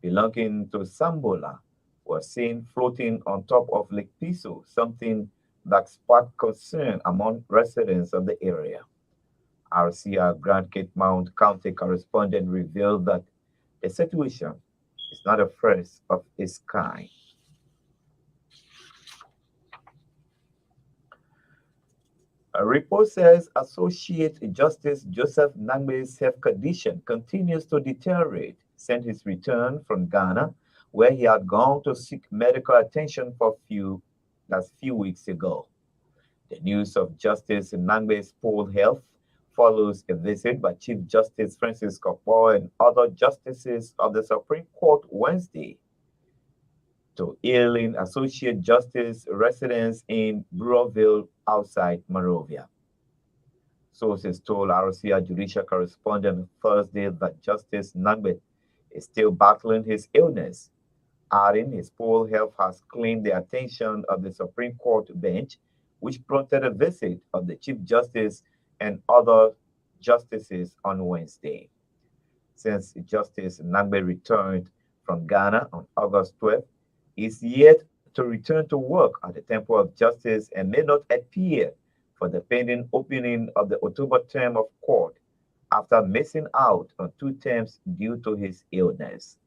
belonging to Sambola was seen floating on top of Lake Piso, something that sparked concern among residents of the area. RCR Grand Cape Mount County correspondent revealed that the situation is not the first of its kind. A report says Associate Justice Joseph Nangbe's health condition continues to deteriorate since his return from Ghana, where he had gone to seek medical attention for few weeks ago. The news of Justice Nangbe's poor health follows a visit by Chief Justice Francis Kopor and other justices of the Supreme Court Wednesday to ailing Associate Justice residence in Burrowville outside Monrovia. Sources told RCR judicial correspondent Thursday that Justice Nangbe is still battling his illness, adding his poor health has claimed the attention of the Supreme Court bench, which prompted a visit of the Chief Justice and other justices on Wednesday. Since Justice Nangbe returned from Ghana on August 12th, he is yet to return to work at the Temple of Justice and may not appear for the pending opening of the October term of court after missing out on 2 terms due to his illness.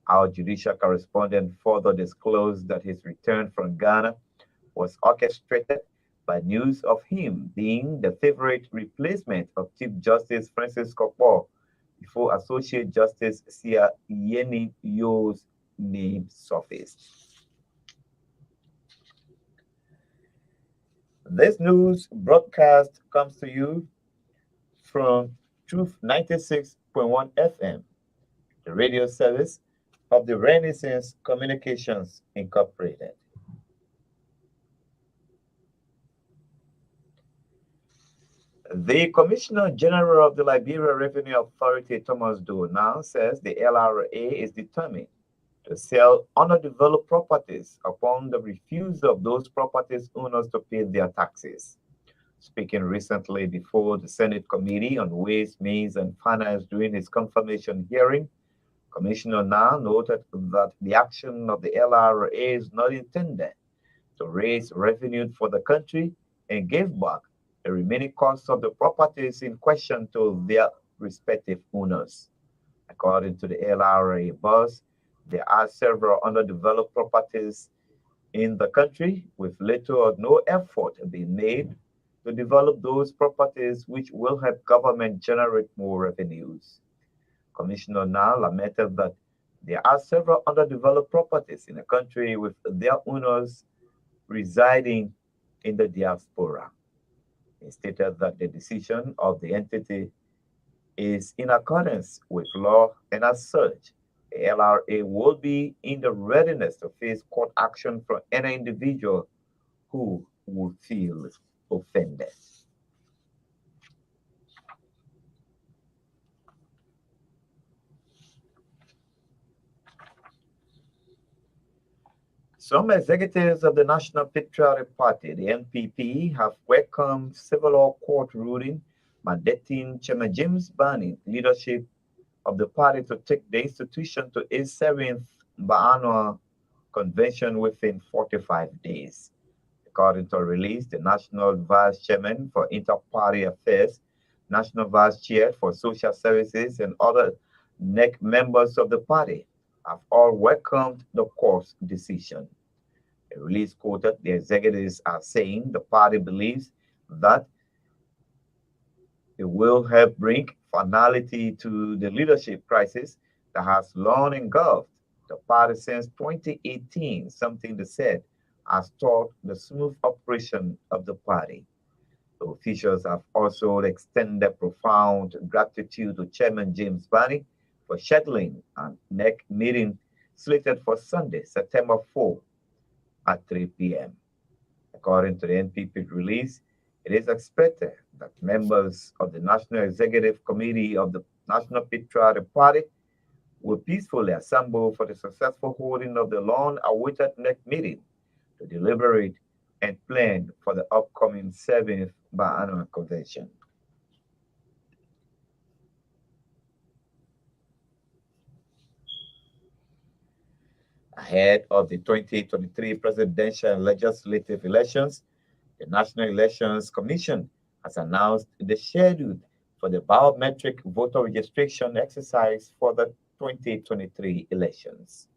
Our judicial correspondent further disclosed that his return from Ghana was orchestrated by news of him being the favorite replacement of Chief Justice Francis Kopor before Associate Justice Sia Yeni Yo's name surfaced. This news broadcast comes to you from Truth 96.1 FM, the radio service of the Renaissance Communications Incorporated. The Commissioner General of the Liberia Revenue Authority, Thomas Doe, now says the LRA is determined to sell underdeveloped properties upon the refusal of those properties owners to pay their taxes. Speaking recently before the Senate Committee on Ways, Means, and Finance during his confirmation hearing, Commissioner now noted that the action of the LRA is not intended to raise revenue for the country and give back the remaining costs of the properties in question to their respective owners. According to the LRA boss, there are several underdeveloped properties in the country with little or no effort being made to develop those properties which will help government generate more revenues. Commissioner now lamented that there are several underdeveloped properties in the country with their owners residing in the diaspora. He stated that the decision of the entity is in accordance with law, and as such, the LRA will be in the readiness to face court action from any individual who would feel offended. Some executives of the National Patriotic Party, the NPP, have welcomed several court ruling mandating Chairman James Bani leadership of the party to take the institution to its seventh biannual convention within 45 days. According to a release, the National Vice Chairman for Inter-Party Affairs, National Vice Chair for Social Services, and other NEC members of the party have all welcomed the court's decision. The release quoted the executives as saying the party believes that it will help bring finality to the leadership crisis that has long engulfed the party since 2018, something they said has stalled the smooth operation of the party. The officials have also extended profound gratitude to Chairman James Bani for scheduling a NEC meeting slated for Sunday, September 4 at 3 p.m. According to the NPP release, it is expected that members of the National Executive Committee of the National Patriotic Party will peacefully assemble for the successful holding of the long-awaited NEC meeting to deliberate and plan for the upcoming 7th biannual convention. Ahead of the 2023 presidential and legislative elections, the National Elections Commission has announced the schedule for the biometric voter registration exercise for the 2023 elections.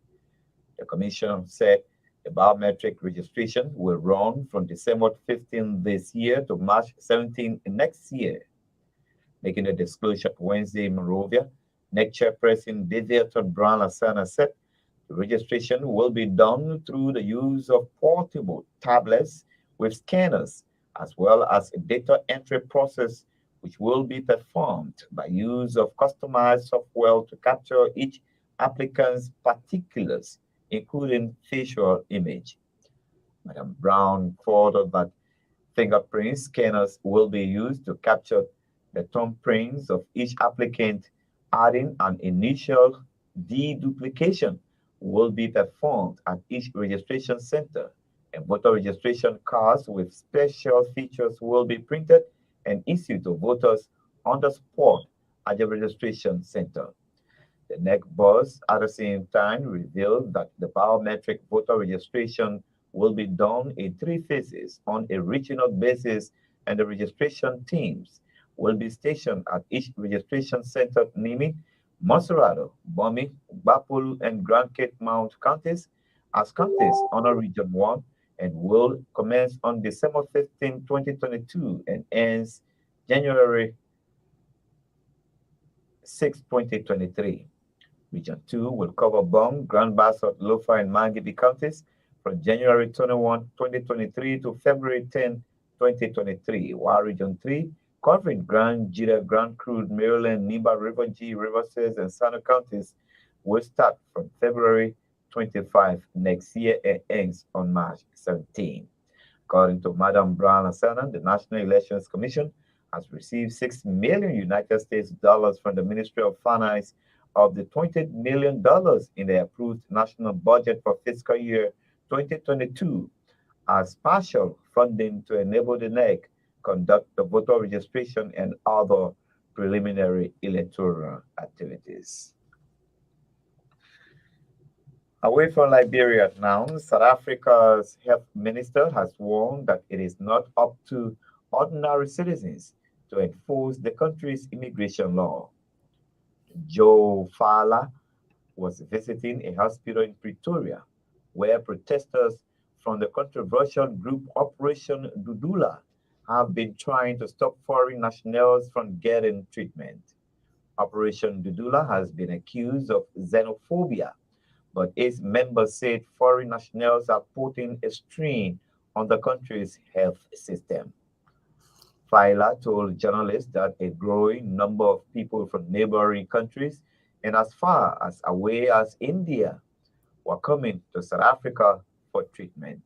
The Commission said the biometric registration will run from December 15 this year to March 17 next year. Making a disclosure Wednesday in Monrovia, NEC Chairperson David Brown Asana said the registration will be done through the use of portable tablets with scanners, as well as a data entry process which will be performed by use of customized software to capture each applicant's particulars, including facial image. Madam Brown furthered that fingerprint scanners will be used to capture the thumbprints of each applicant, adding an initial deduplication will be performed at each registration center, and voter registration cards with special features will be printed and issued to voters on the spot at the registration center. The NEC boss at the same time revealed that the biometric voter registration will be done in 3 phases on a regional basis, and the registration teams will be stationed at each registration center, naming Monserrado, Bomi, Bapulu, and Grand Cape Mount counties as counties under Region 1, and will commence on December 15, 2022 and ends January 6, 2023. Region 2 will cover Bong, Grand Bassa, Lofa, and Mangibi counties from January 21, 2023 to February 10, 2023, while Region 3 covering Grand Jita, Grand Crude, Maryland, Niba, River G, Riverside, and Sano counties will start from February 25 next year and ends on March 17. According to Madam Brown Asana, the National Elections Commission has received $6 million United States dollars from the Ministry of Finance of the $20 million in the approved national budget for fiscal year 2022 as partial funding to enable the NEC conduct the voter registration and other preliminary electoral activities. Away from Liberia now, South Africa's health minister has warned that it is not up to ordinary citizens to enforce the country's immigration law. Joe Fowler was visiting a hospital in Pretoria where protesters from the controversial group Operation Dudula have been trying to stop foreign nationals from getting treatment. Operation Dudula has been accused of xenophobia, but its members said foreign nationals are putting a strain on the country's health system. Fila told journalists that a growing number of people from neighboring countries and as far as away as India were coming to South Africa for treatment.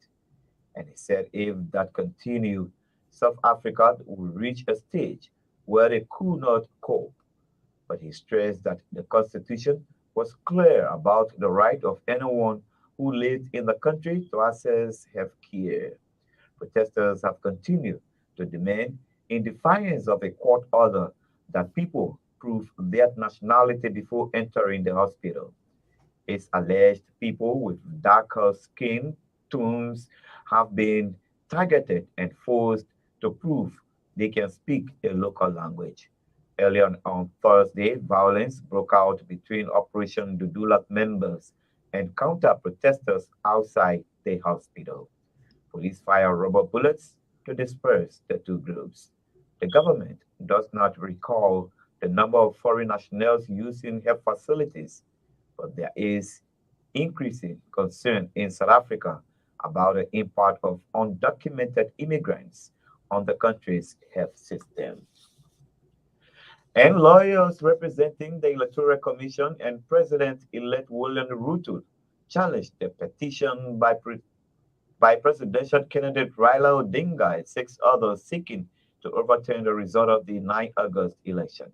And he said if that continued, South Africa would reach a stage where they could not cope. But he stressed that the Constitution was clear about the right of anyone who lives in the country to access health care. Protesters have continued to demand, in defiance of a court order, that people prove their nationality before entering the hospital. It's alleged people with darker skin tones have been targeted and forced to prove they can speak a local language. Earlier on Thursday, violence broke out between Operation Dudula members and counter protesters outside the hospital. Police fired rubber bullets to disperse the two groups. The government does not recall the number of foreign nationals using health facilities, but there is increasing concern in South Africa about the impact of undocumented immigrants on the country's health system. And lawyers representing the Electoral Commission and President-elect William Ruto challenged the petition by presidential candidate Raila Odinga and six others seeking to overturn the result of the 9 August election.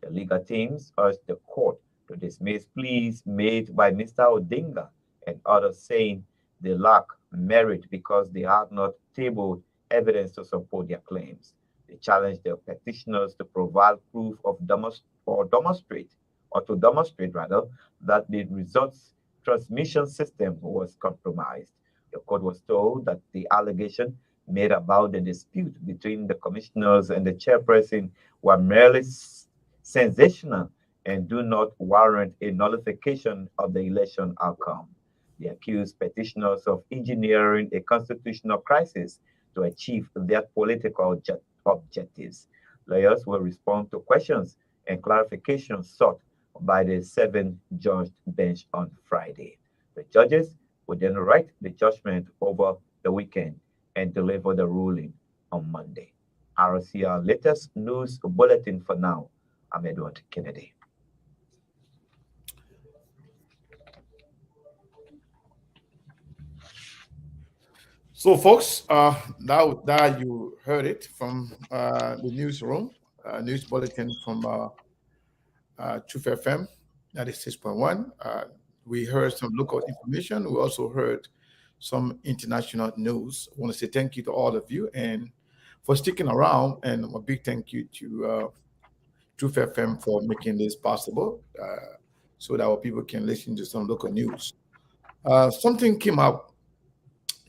The legal teams urged the court to dismiss pleas made by Mr. Odinga and others, saying they lack merit because they had not tabled evidence to support their claims. They challenged the petitioners to provide proof of demonstrate rather that the results transmission system was compromised. The court was told that the allegation made about the dispute between the commissioners and the chairperson were merely sensational and do not warrant a nullification of the election outcome. They accused petitioners of engineering a constitutional crisis to achieve their political objectives. Lawyers will respond to questions and clarifications sought by the 7-judge bench on Friday. The judges will then write the judgment over the weekend and deliver the ruling on Monday. RCR latest news bulletin for now. I'm Edward Kennedy. So, folks, now that you heard it from the newsroom, news bulletin from Truth FM 96.1. We heard some local information. We also heard some international news. I want to say thank you to all of you and for sticking around, and a big thank you to Truth FM for making this possible so that our people can listen to some local news. Something came up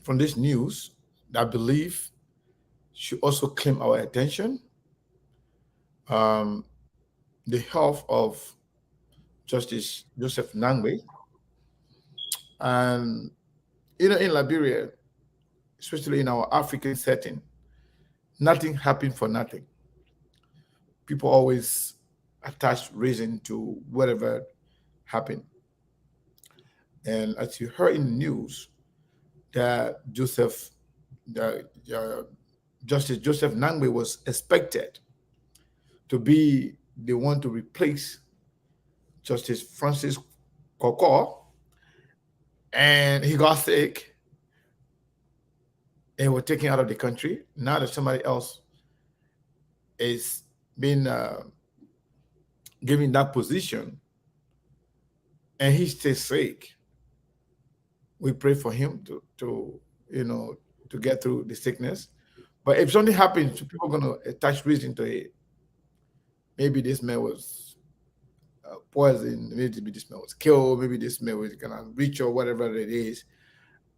from this news that I believe should also claim our attention. The health of Justice Joseph Nangwe. And, in Liberia, especially in our African setting, nothing happened for nothing. People always attach reason to whatever happened. And as you heard in the news, that Justice Joseph Nangwe was expected to be the one to replace Justice Francis Kokor, and he got sick and was taken out of the country. Now that somebody else is being given that position, and he stays sick, we pray for him to get through the sickness. But if something happens, people are going to attach reason to it. Maybe this man was poisoned. Maybe this man was killed. Maybe this man was kind of rich or whatever it is.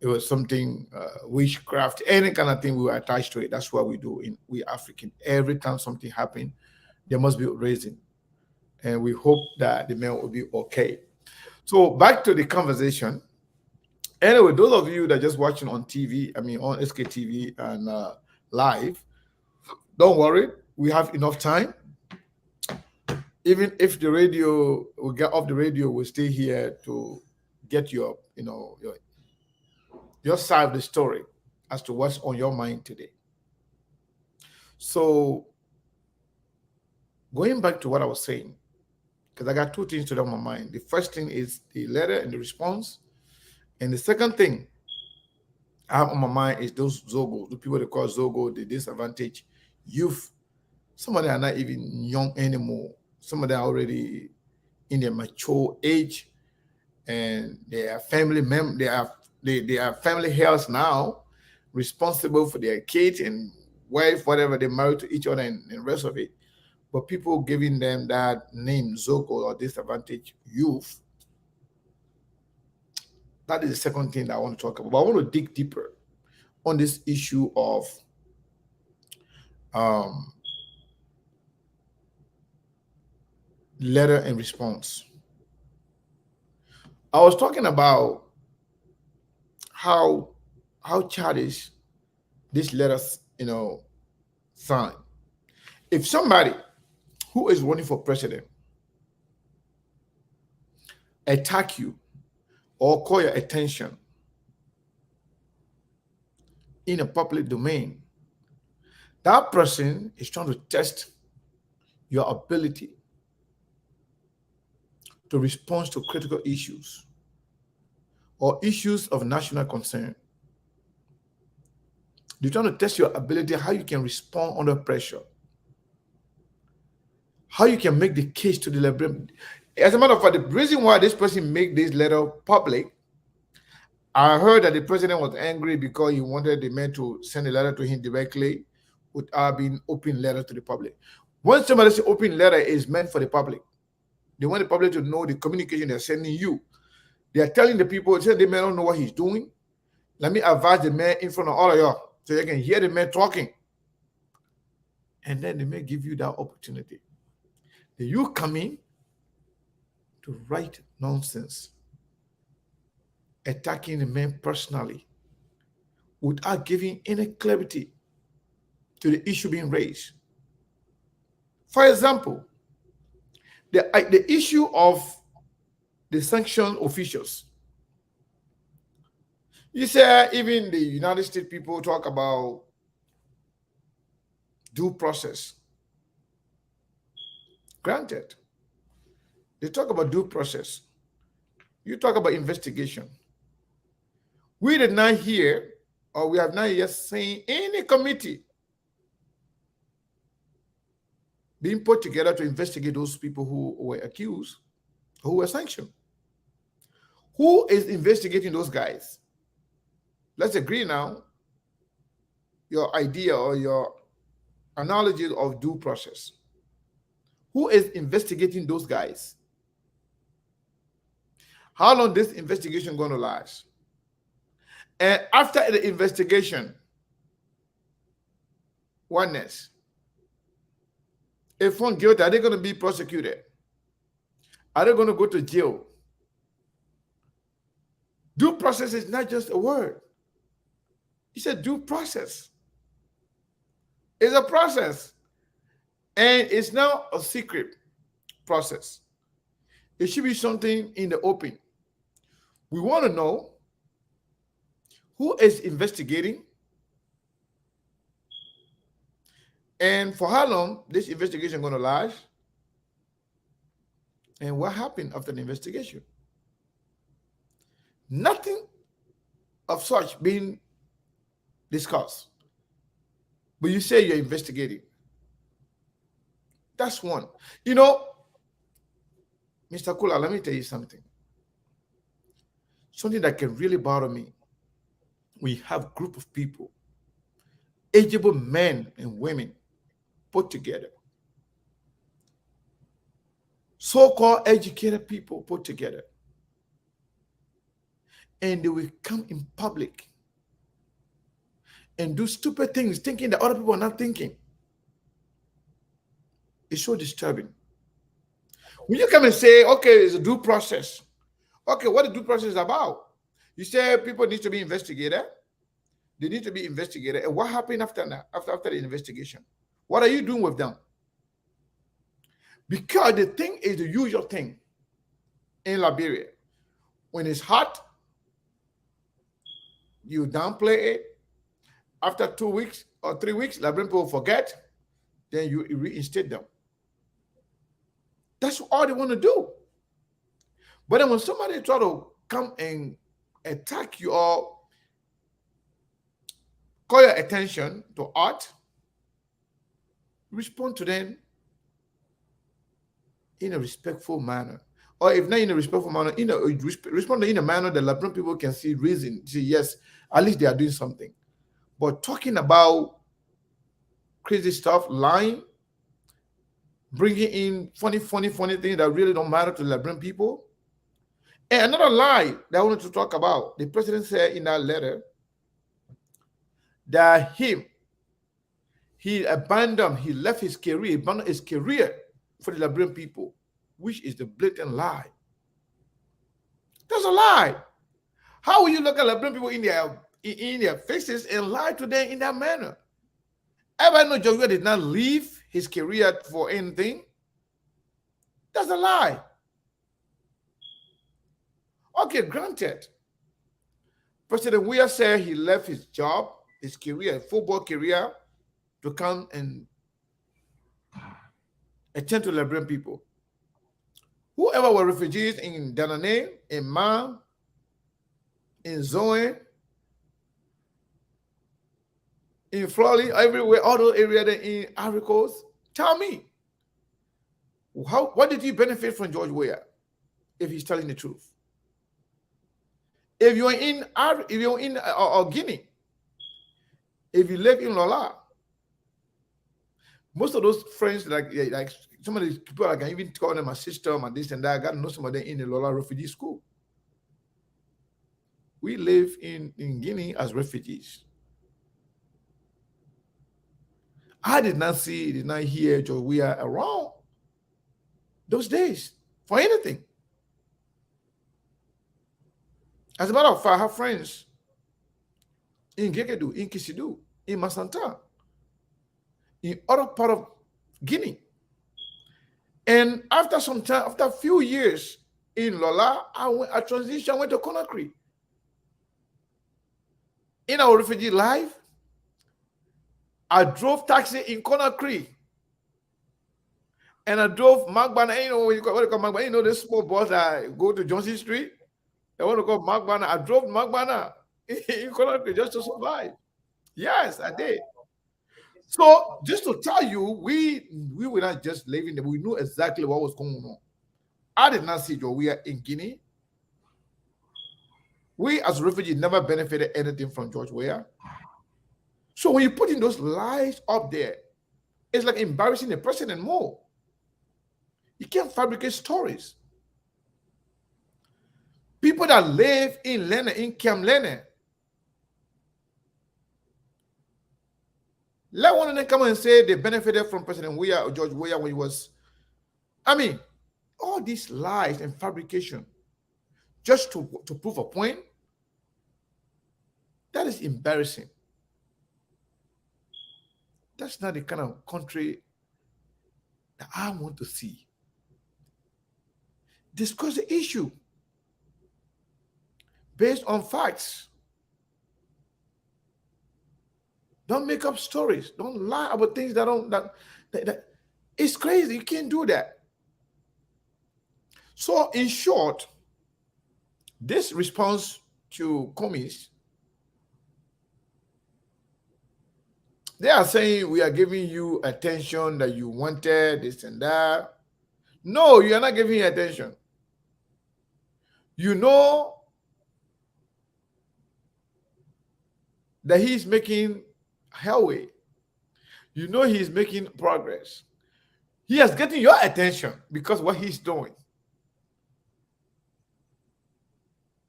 It was something witchcraft, any kind of thing we were attached to it. That's what we do. We African. Every time something happens, there must be a reason, and we hope that the man will be okay. So back to the conversation. Anyway, those of you that are just watching on TV, I mean on SKTV and live, don't worry, we have enough time. Even if the radio will get off the radio, we'll stay here to get your, your side of the story as to what's on your mind today. So, going back to what I was saying, because I got two things to on my mind. The first thing is the letter and the response, and the second thing I have on my mind is those Zogo, the people they call Zogo, the disadvantaged youth. Some of them are not even young anymore. Some of them are already in their mature age, and they are family they are family health now, responsible for their kids and wife, whatever, they married to each other and the rest of it. But people giving them that name, Zogo or disadvantaged youth, that is the second thing that I want to talk about. But I want to dig deeper on this issue of letter and response. I was talking about how childish these letters, sign. If somebody who is running for president attack you or call your attention in a public domain, that person is trying to test your ability to respond to critical issues or issues of national concern. They're trying to test your ability, how you can respond under pressure, how you can make the case to the librarian. As a matter of fact, the reason why this person made this letter public, I heard that the president was angry because he wanted the man to send a letter to him directly without being open letter to the public. When somebody says open letter is meant for the public, they want the public to know the communication they're sending you. They are telling the people, say the man don't know what he's doing. Let me advise the man in front of all of y'all so you can hear the man talking. And then they may give you that opportunity. Then you come in to write nonsense, attacking the man personally without giving any clarity to the issue being raised. For example, the issue of the sanctioned officials. You say even the United States people talk about due process. Granted, they talk about due process. You talk about investigation. We did not hear, or we have not yet seen any committee being put together to investigate those people who were accused, who were sanctioned. Who is investigating those guys? Let's agree now, your idea or your analogy of due process. Who is investigating those guys? How long this investigation going to last? And after the investigation, what next? If found guilty, are they going to be prosecuted? Are they going to go to jail? Due process is not just a word. It's a due process. It's a process. And it's not a secret process. It should be something in the open. We want to know who is investigating and for how long this investigation is going to last and what happened after the investigation. Nothing of such being discussed. But you say you're investigating. That's one. You know, Mr. Kula, let me tell you something. Something that can really bother me. We have a group of people, ageable men and women put together. So-called educated people put together. And they will come in public and do stupid things, thinking that other people are not thinking. It's so disturbing. When you come and say, okay, it's a due process. Okay, what the due process is about? You say people need to be investigated. They need to be investigated. And what happened after that? After the investigation, what are you doing with them? Because the thing is the usual thing in Liberia. When it's hot, you downplay it. After 2 weeks or 3 weeks, Liberian people forget. Then you reinstate them. That's all they want to do. But then when somebody try to come and attack you or call your attention to art, respond to them in a respectful manner. Or if not in a respectful manner, respond in a manner that Liberian people can see reason, say, yes, at least they are doing something. But talking about crazy stuff, lying, bringing in funny things that really don't matter to Liberian people. And another lie that I wanted to talk about, the president said in that letter that he abandoned, he left his career, abandoned his career for the Liberian people, which is the blatant lie. That's a lie. How will you look at Liberian people in their faces and lie to them in that manner? Everybody know Joshua did not leave his career for anything. That's a lie. Okay, granted. President Weah said he left his job, his career, football career, to come and attend to Liberian people. Whoever were refugees in Danane, in Ma, in Zoe, in Florida, everywhere, all those areas in Ivory Coast, tell me, what did you benefit from George Weah if he's telling the truth? If you're in Guinea, if you live in Lola, most of those friends, like some of these people, I can even call them my sister, my this and that. I got to know some of them in the Lola refugee school. We live in Guinea as refugees. I did not hear George Weah around those days for anything. As a matter of fact, I have friends in Gegedu, in Kisidu, in Masanta, in other part of Guinea. And after some time, after a few years in Lola, I transitioned, I went to Conakry. In our refugee life, I drove taxi in Conakry. And I drove Magbana, you know what you call Magbana? You know the small bus that go to Johnson Street? They want to call Magbana. I drove Magbana in Conakry just to survive. Yes, I did. So just to tell you, we were not just living there. We knew exactly what was going on. I did not see George Weah in Guinea. We as refugees never benefited anything from George Weah. So when you put in those lies up there, it's like embarrassing the president more. You can't fabricate stories. People that live in Lene, in Camp Lene, let one of them come and say they benefited from President Weah or George Weah when he was. I mean, all these lies and fabrication just to prove a point, that is embarrassing. That's not the kind of country that I want to see. Discuss the issue based on facts. Don't make up stories. Don't lie about things that it's crazy. You can't do that. So in short, this response to Commies, they are saying we are giving you attention that you wanted, this and that. No, you are not giving attention. You know that he's making headway. You know he's making progress. He has gotten your attention because what he's doing.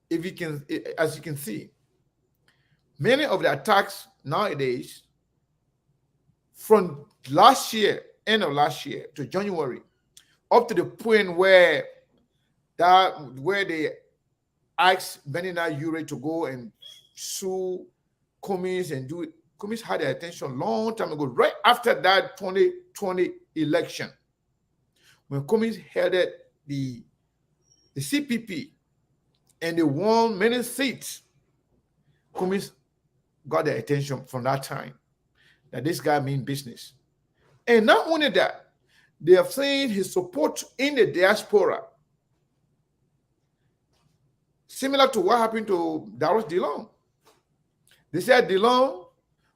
If you can, as you can see, many of the attacks nowadays from last year, end of last year to January, up to the point where they asked Benina Ure to go and sue Cummings and do it. Cummings had their attention long time ago, right after that 2020 election, when Cummings headed the CPP and they won many seats. Cummings got their attention from that time that this guy means business. And not only that, they have seen his support in the diaspora, similar to what happened to Darius DeLong. They said DeLong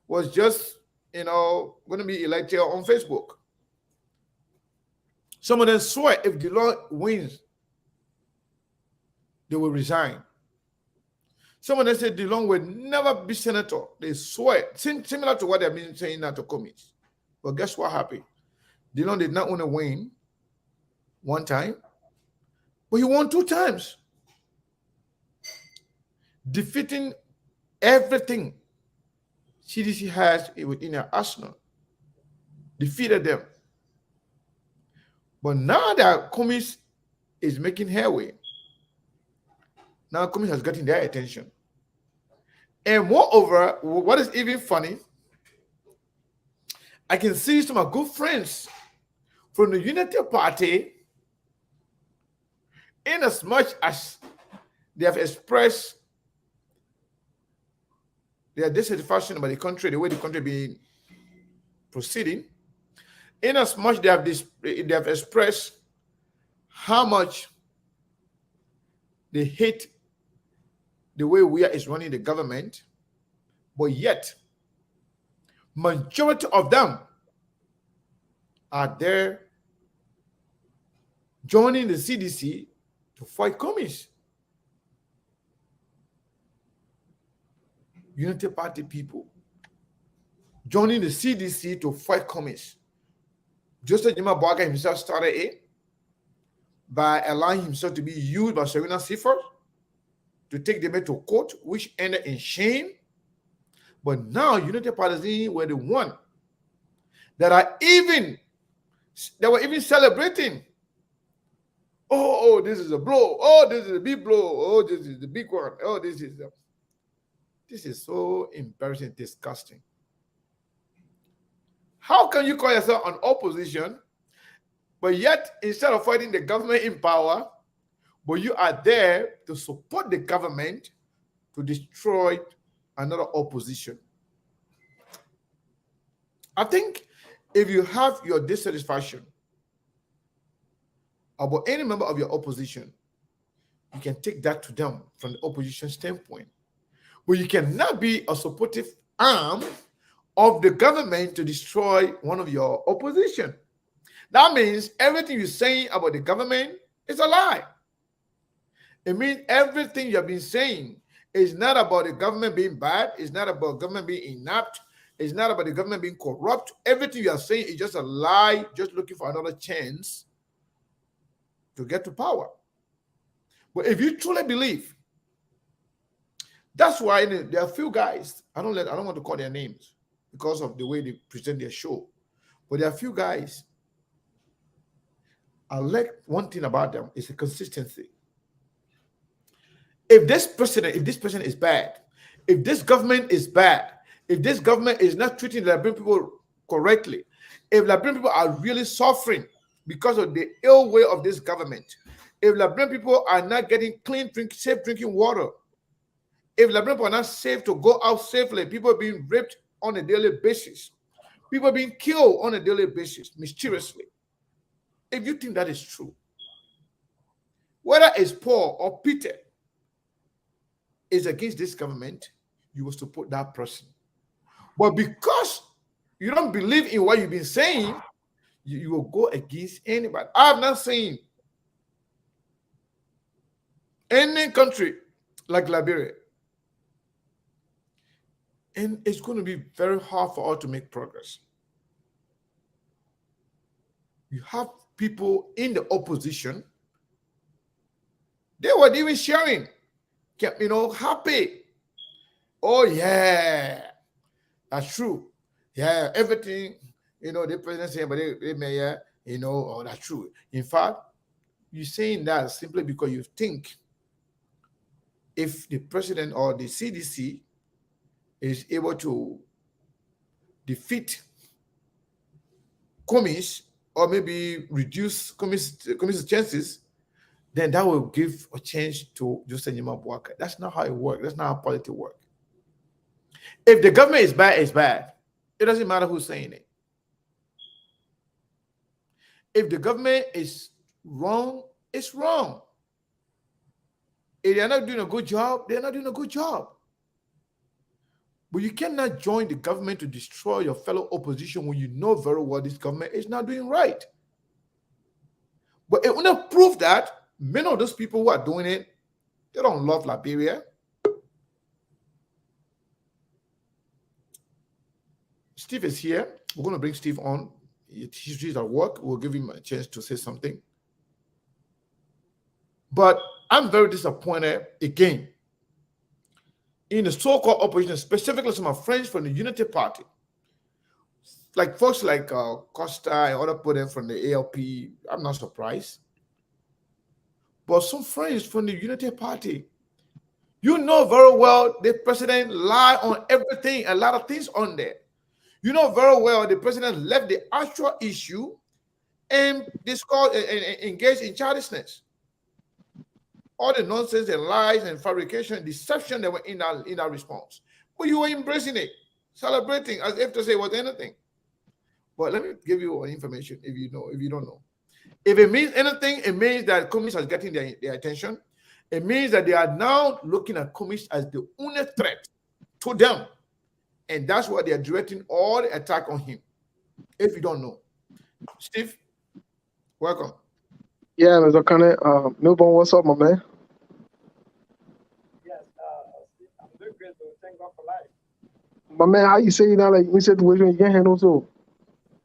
was just, going to be elected on Facebook. Some of them swear if DeLong wins, they will resign. Some of them said DeLong will never be senator. They swear, similar to what they've been saying now to Cummings. But guess what happened? DeLong did not only win one time, but he won 2 times, defeating everything CDC has within their arsenal, defeated them. But now that Cummings is making headway, now Cummings has gotten their attention. And moreover, what is even funny, I can see some of my good friends from the Unity Party, in as much as they have expressed their dissatisfaction about the country, the way the country being proceeding, in as much they have expressed how much they hate the way we is running the government, but yet majority of them are there joining the CDC to fight Cummings. Unity Party people joining the CDC to fight Cummings. Joseph Jima Boaga himself started it by allowing himself to be used by Serena Seifert to take them to court, which ended in shame. But now Unity Party were the one that were even celebrating. Oh, this is a blow. Oh, this is a big blow. Oh, this is the big one. Oh, this is so embarrassing, disgusting. How can you call yourself an opposition, but yet instead of fighting the government in power, but you are there to support the government to destroy another opposition? I think if you have your dissatisfaction about any member of your opposition, you can take that to them from the opposition standpoint. But you cannot be a supportive arm of the government to destroy one of your opposition. That means everything you're saying about the government is a lie. It means everything you have been saying is not about the government being bad. It's not about government being inept. It's not about the government being corrupt. Everything you are saying is just a lie, just looking for another chance to get to power. But if you truly believe, that's why there are a few guys, I don't want to call their names because of the way they present their show, but there are a few guys, I like one thing about them is the consistency. If this person is bad, if this government is bad, if this government is not treating the Liberian people correctly, if Liberian people are really suffering because of the ill way of this government, if Liberian people are not getting clean, safe drinking water, if Liberian people are not safe to go out safely, people are being raped on a daily basis, people are being killed on a daily basis, mysteriously. If you think that is true, whether it's Paul or Peter is against this government, you will support that person. But because you don't believe in what you've been saying, you will go against anybody. I have not seen any country like Liberia. And it's going to be very hard for us to make progress. You have people in the opposition, they were even sharing, happy. Oh, yeah, that's true. Yeah, everything, the president saying, but they may, oh, that's true. In fact, you're saying that simply because you think if the president or the CDC is able to defeat Cummings or maybe reduce Cummings' chances, then that will give a change to Joseph Nyeman Boakai. That's not how it works. That's not how politics works. If the government is bad, it's bad. It doesn't matter who's saying it. If the government is wrong, it's wrong. If they're not doing a good job, they're not doing a good job. But you cannot join the government to destroy your fellow opposition when you know very well this government is not doing right. But it will not prove that many of those people who are doing it, they don't love Liberia. Steve is here. We're going to bring Steve on. He's at work. We'll give him a chance to say something. But I'm very disappointed again in the so-called opposition, specifically some of my friends from the Unity Party, like folks like Costa and other people from the ALP. I'm not surprised. But some friends from the Unity Party, you know very well the president lied on everything, a lot of things on there. You know very well the president left the actual issue and engaged in childishness. All the nonsense and lies and fabrication and deception that were in our response. But you were embracing it, celebrating as if to say it was anything. But let me give you information if you don't know. If it means anything, it means that Cummings is getting their attention. It means that they are now looking at Cummings as the only threat to them. And that's why they are directing all the attack on him. If you don't know. Steve, welcome. Yeah, Mr. Kane, Milburn, what's up, my man? Yes, I'm doing great, so thank God for life. My man, how you say you now, like, in situation you can't handle so?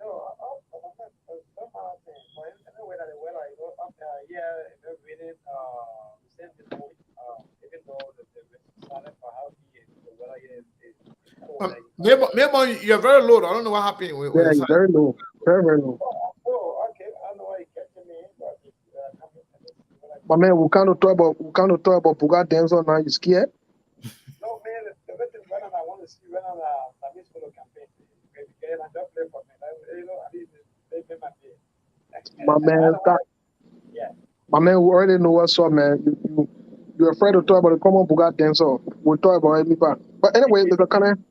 No, don't matter thing. But anyway, that the weather is up here, it's raining, same thing, even though the silent for how the weather here is Maybe you're very low. I don't know what happened. Yeah, you're very low. Very, very low. Oh, okay. I don't know why you're catching me, but my man, we can't talk about Puga Denzel now. You scared? no, man. The best thing when I want to see when I'm a Miss Polo campaign, and I don't play for me. You know, at least they make my day. My man, yeah. My man, we already know what's up, man. You're afraid to talk about the common Puga Denzel. We'll talk about it, but anyway, Mr. Kane,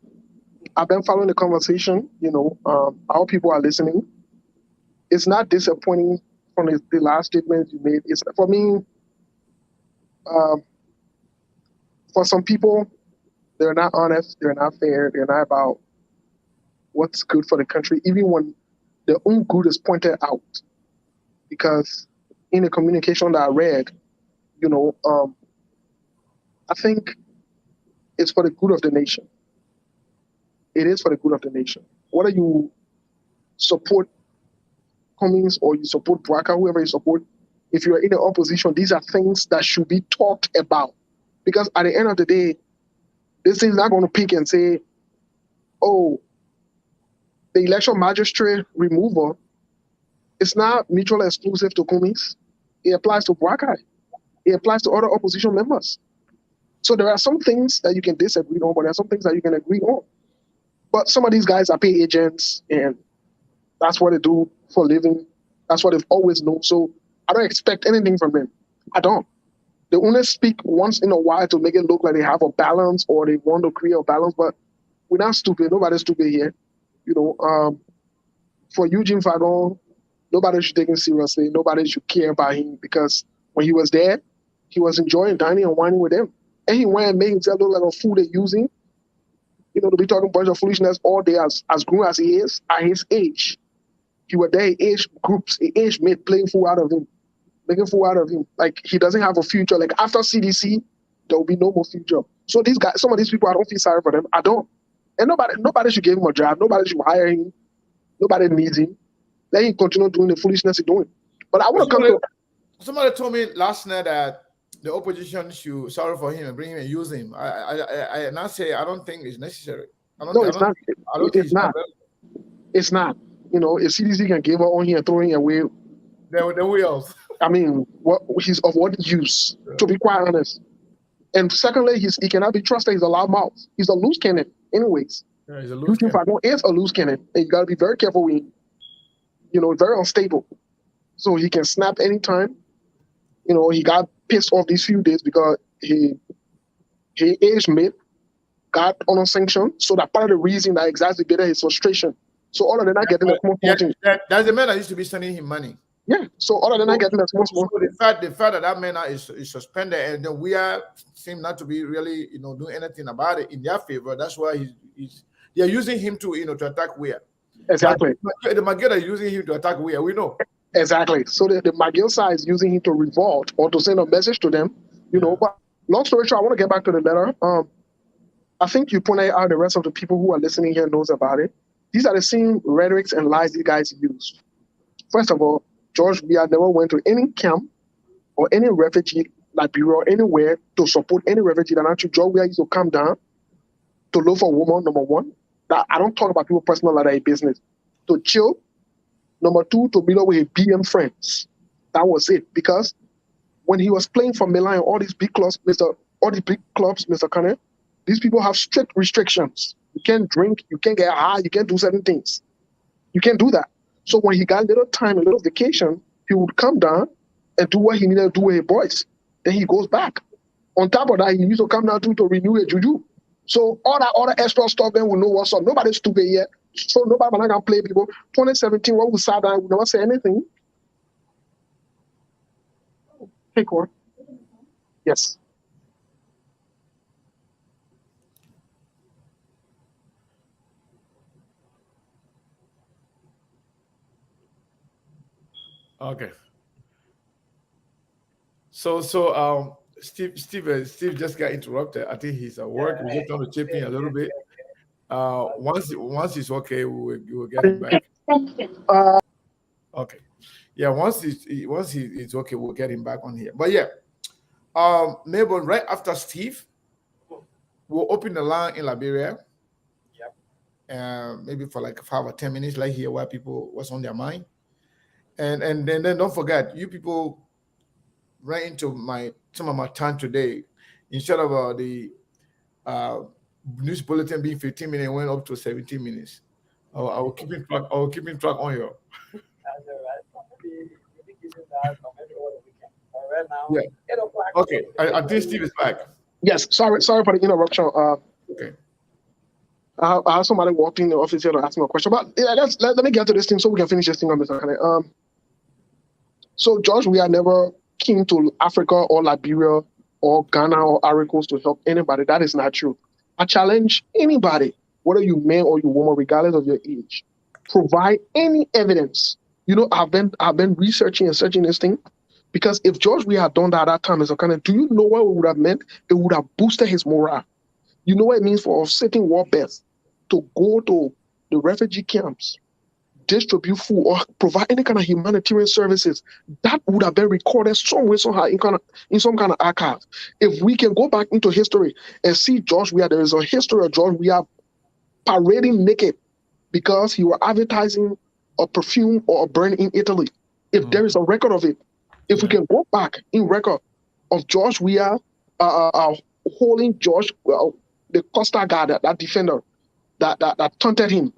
I've been following the conversation. You know, how people are listening. It's not disappointing from the last statement you made. It's for me. For some people, they're not honest. They're not fair. They're not about what's good for the country, even when their own good is pointed out. Because in the communication that I read, you know, I think it's for the good of the nation. It is for the good of the nation. Whether you support Cummings or you support Boakai, whoever you support, if you're in the opposition, these are things that should be talked about. Because at the end of the day, this thing's not going to pick and say, oh, the election magistrate removal, it's not mutually exclusive to Cummings. It applies to Boakai. It applies to other opposition members. So there are some things that you can disagree on, but there are some things that you can agree on. But some of these guys are paid agents, and that's what they do for a living. That's what they've always known. So I don't expect anything from them. I don't. They only speak once in a while to make it look like they have a balance or they want to create a balance, but we're not stupid. Nobody's stupid here. You know, for Eugene Fagon, nobody should take him seriously. Nobody should care about him because when he was there, he was enjoying dining and whining with them. And he went and made himself look like a fool they're using. You know, to be talking a bunch of foolishness all day as grown as he is at his age. He was there, age groups, age mate playing fool out of him, making fool out of him. Like he doesn't have a future. Like after CDC, there will be no more future. So these guys, some of these people, I don't feel sorry for them. I don't. And nobody should give him a job. Nobody should hire him. Nobody needs him. Let him continue doing the foolishness he's doing. But I want to come to. Somebody told me last night that the opposition should sorry for him and bring him and use him. I now say I don't think it's necessary. It's not. It's not. You know, if CDC can give her on here and throw him away, the wheels. I mean, he's of what use? Yeah. To be quite honest, And secondly, he cannot be trusted. He's a loud mouth. He's a loose cannon, anyways. Yeah, he's a loose Eugene cannon. Facon is a loose cannon. And you got to be very careful with him. Very unstable. So he can snap anytime. He got pissed off these few days because he age mate got on a sanction. So that part of the reason that exacerbated his frustration. So all of them not getting the small thing. That's the man that used to be sending him money. Yeah. So all of them not getting the small. So the fact that man is suspended, and then we seem not to be really doing anything about it in their favor. That's why they're using him to to attack Weah. Exactly. The McGill are using him to attack Weah. We know. Exactly. So the McGill side is using him to revolt or to send a message to them. But long story short, I want to get back to the letter. I think you pointed out the rest of the people who are listening here knows about it. These are the same rhetorics and lies these guys use. First of all, George Weah never went to any camp or any refugee Liberia or anywhere to support any refugee. That actually George Weah used to come down to look for a woman, number one. That I don't talk about people personal like that business. To chill. Number two, to meet up with his BM friends. That was it. Because when he was playing for Milan, all these big clubs, Mr. Kane, these people have strict restrictions. You can't drink, you can't get high, you can't do certain things. You can't do that. So when he got a little time, a little vacation, he would come down and do what he needed to do with his boys. Then he goes back. On top of that, he used to come down to renew his juju. So all that other extra stuff, then we know what's up. Nobody's stupid yet. So nobody can play people. 2017, when we sat down, we never say anything. Hey, Cor. Yes. Okay. So Steve just got interrupted. I think he's at work. We're just going to chip in a little bit. Once he's okay, we'll get him back. Okay. Yeah, once he's okay, we'll get him back on here. But yeah, Melbourne, right after Steve, we'll open the line in Liberia. Yep. Maybe for like 5 or 10 minutes, like hear what's on their mind. And then don't forget, you people ran into some of my time today. Instead of the news bulletin being 15 minutes, went up to 17 minutes. I will keep in track. I will keep in track on you. That's all right. Maybe give you that or maybe over the weekend. But right now, Yeah. 8 o'clock. Okay. I think Steve is back. Yes. Sorry for the interruption. Okay. I have somebody walked in the office here to ask me a question. But yeah, let me get to this thing so we can finish this thing on Mr. Kane. So George, we are never keen to Africa or Liberia or Ghana or Ivory Coast to help anybody. That is not true. I challenge anybody, whether you man or you woman, regardless of your age, provide any evidence. I've been researching and searching this thing because if George we had done that at that time as a kind of, do you know what it would have meant? It would have boosted his morale. You know what it means for sitting war beds to go to the refugee camps, distribute food or provide any kind of humanitarian services. That would have been recorded somewhere, somehow in some kind of archive. If we can go back into history and see George Weah, there is a history of George Weah parading naked because he was advertising a perfume or a brand in Italy. If there is a record of it, if we can go back in record of George Weah holding George, the Costa guy, that defender that taunted him,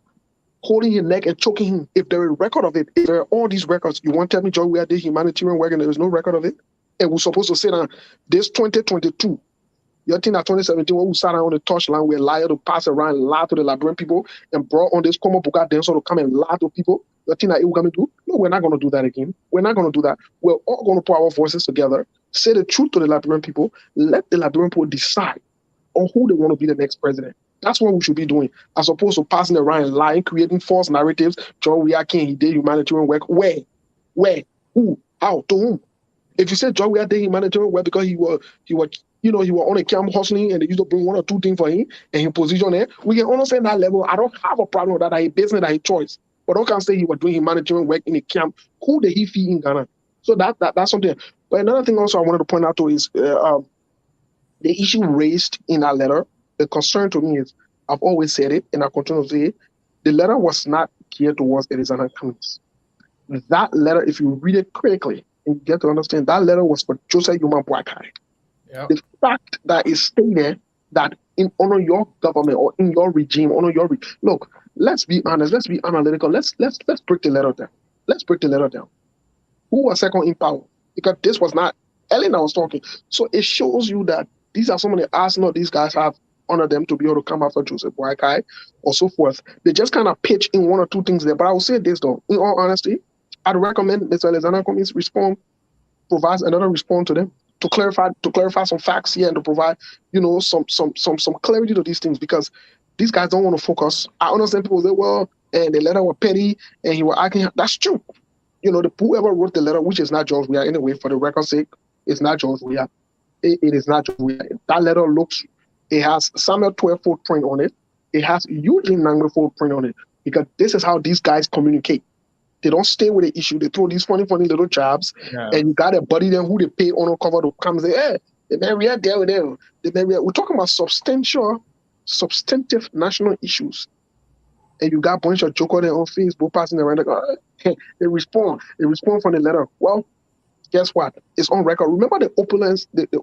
holding his neck and choking him. If there is a record of it, if there are all these records, you want to tell me George Weah did humanitarian work and there is no record of it? And we're supposed to say that this 2022, you think that 2017, when we sat down on the touchline, we're liable to pass around and lie to the Liberian people and brought on this Como Buka dancer to come and lie to people? You think that it will come and do? No, we're not going to do that again. We're not going to do that. We're all going to put our voices together, say the truth to the Liberian people, let the Liberian people decide on who they want to be the next president. That's what we should be doing, as opposed to passing around and lying, creating false narratives. George Weah he did humanitarian work. Where? Who? How? To whom? If you say George Weah did humanitarian work because he was on a camp hustling and they used to bring 1 or 2 things for him and he position there, we can understand that level. I don't have a problem with that. I business, I choice. But I can't say he was doing humanitarian work in a camp. Who did he feed in Ghana? So that's something. But another thing also I wanted to point out to is the issue raised in that letter. The concern to me is, I've always said it, and I continue to say it, the letter was not geared towards Alexander Cummings. That letter, if you read it critically, and you get to understand, that letter was for Joseph Yuma Boakai. Yep. The fact that it's stated that in honor your government or in your regime, look, let's be honest, let's be analytical. Let's break the letter down. Let's break the letter down. Who was second in power? Because this was not Ellen I was talking. So it shows you that these are some of the arsenal these guys have under them to be able to come after Joseph Boakai or so forth. They just kind of pitch in one or two things there. But I will say this though, in all honesty, I'd recommend Mr. Alexander Cummings provides another response to them to clarify some facts here and to provide, some clarity to these things, because these guys don't want to focus. I understand people say, well, and the letter was petty and he was acting. That's true. Whoever wrote the letter, which is not George Weah anyway, for the record's sake, it's not George Weah. It is not George Weah. That letter it has Samuel 12 footprint on it. It has Eugene Nangbe footprint on it, because this is how these guys communicate. They don't stay with the issue. They throw these funny little jabs, and you got to buddy them who they pay on cover to come and say, hey, the man we are there with them. We're talking about substantive national issues. And you got a bunch of joker there on Facebook passing around, like, they respond from the letter. Well, guess what? It's on record. Remember the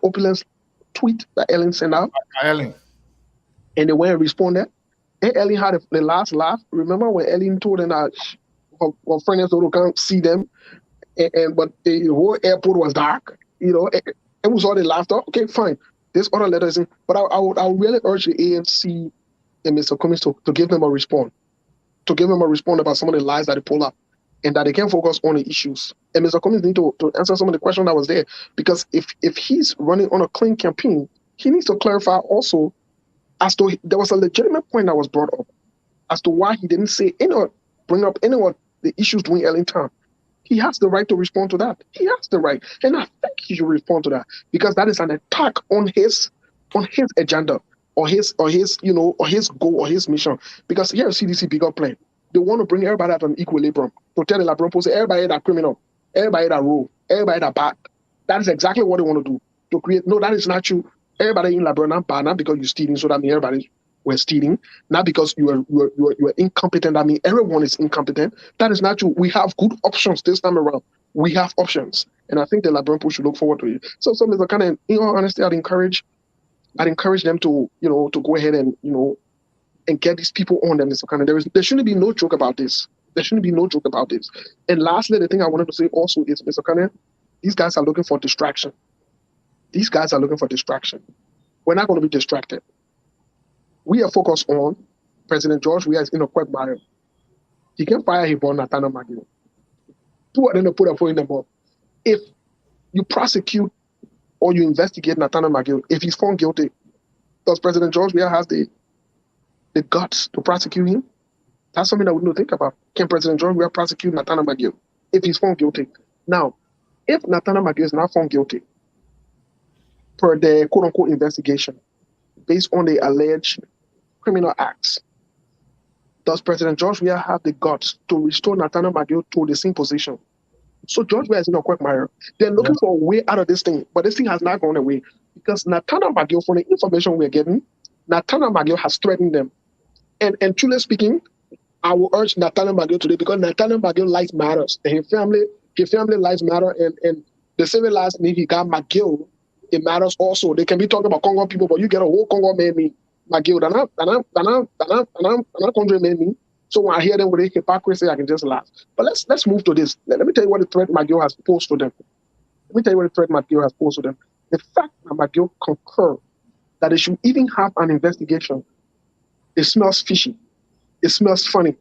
opulence tweet that Ellen sent out? Ellen. And they went and responded. And Ellen had the last laugh. Remember when Ellen told them that her friends can't see them, but the whole airport was dark. It was all the laughter. Okay, fine. This other letter is in, but I would really urge the ANC and Mr. Cummings to give them a response. To give them a response about some of the lies that they pull up, and that they can focus on the issues. And Mr. Cummings need to answer some of the questions that was there, because if he's running on a clean campaign, he needs to clarify also as to there was a legitimate point that was brought up as to why he didn't say bring up any of the issues during Ellington. He has the right to respond to that. He has the right, and I think he should respond to that, because that is an attack on his agenda. Or his goal or his mission. Because here CDC bigger plan. They want to bring everybody at an equilibrium. To tell the Labron say everybody that criminal, everybody that rogue, everybody that bad. That is exactly what they want to do. To create, no, that is not true. Everybody in Labron not bad, not because you're stealing, so that means everybody were stealing, not because you are incompetent. I mean everyone is incompetent. That is not true. We have good options this time around. We have options. And I think the Labron should look forward to it. So Mr. Cannon, in all honesty, I'd encourage them to go ahead and and get these people on them, Mr. Cannon. There shouldn't be no joke about this. There shouldn't be no joke about this. And lastly, the thing I wanted to say also is, Mr. Cannon, these guys are looking for distraction. These guys are looking for distraction. We're not going to be distracted. We are focused on President George Weah is in a quagmire. He can fire his born Nathaniel McGill. Two of them to put a point in the ball. If you prosecute or you investigate Nathaniel McGill, if he's found guilty, does President George Weah has the guts to prosecute him? That's something that we need to think about. Can President George Weah prosecute Nathaniel McGill if he's found guilty? Now, if Nathaniel McGill is not found guilty per the quote-unquote investigation based on the alleged criminal acts, does President George Weah have the guts to restore Nathaniel McGill to the same position? So George Weah is in a quagmire. They're looking for a way out of this thing, but this thing has not gone away, because Nathaniel McGill, from the information we're getting, Nathaniel McGill has threatened them. And truly speaking, I will urge Nathaniel McGill today, because Nathaniel McGill life matters, and his family lives matter, and the civil lives name he got McGill, it matters also. They can be talking about Congo people, but you get a whole Congo man named McGill, and country man me. So when I hear them with a hypocrisy, I can just laugh. But let's move to this. Let me tell you what the threat McGill has posed to them. The fact that McGill concurred that they should even have an investigation, it smells fishy. It smells funny.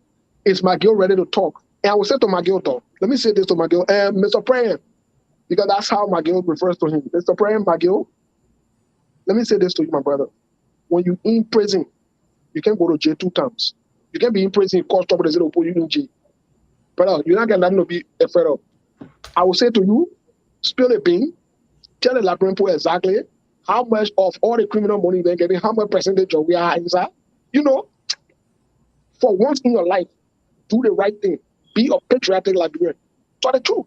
Is McGill ready to talk? And I will say to McGill, though, let me say this to McGill, Mr. Prem, because that's how McGill refers to him. Mr. Prem, McGill, let me say this to you, my brother. When you're in prison, you can go to jail 2 times. You can be in prison, cause trouble, they put you in jail. Brother, you're not going to be afraid of. I will say to you, spill a bean, tell the Labron exactly how much of all the criminal money they're getting, how much percentage of we are inside. For once in your life, do the right thing. Be a patriotic Liberian. Tell the truth.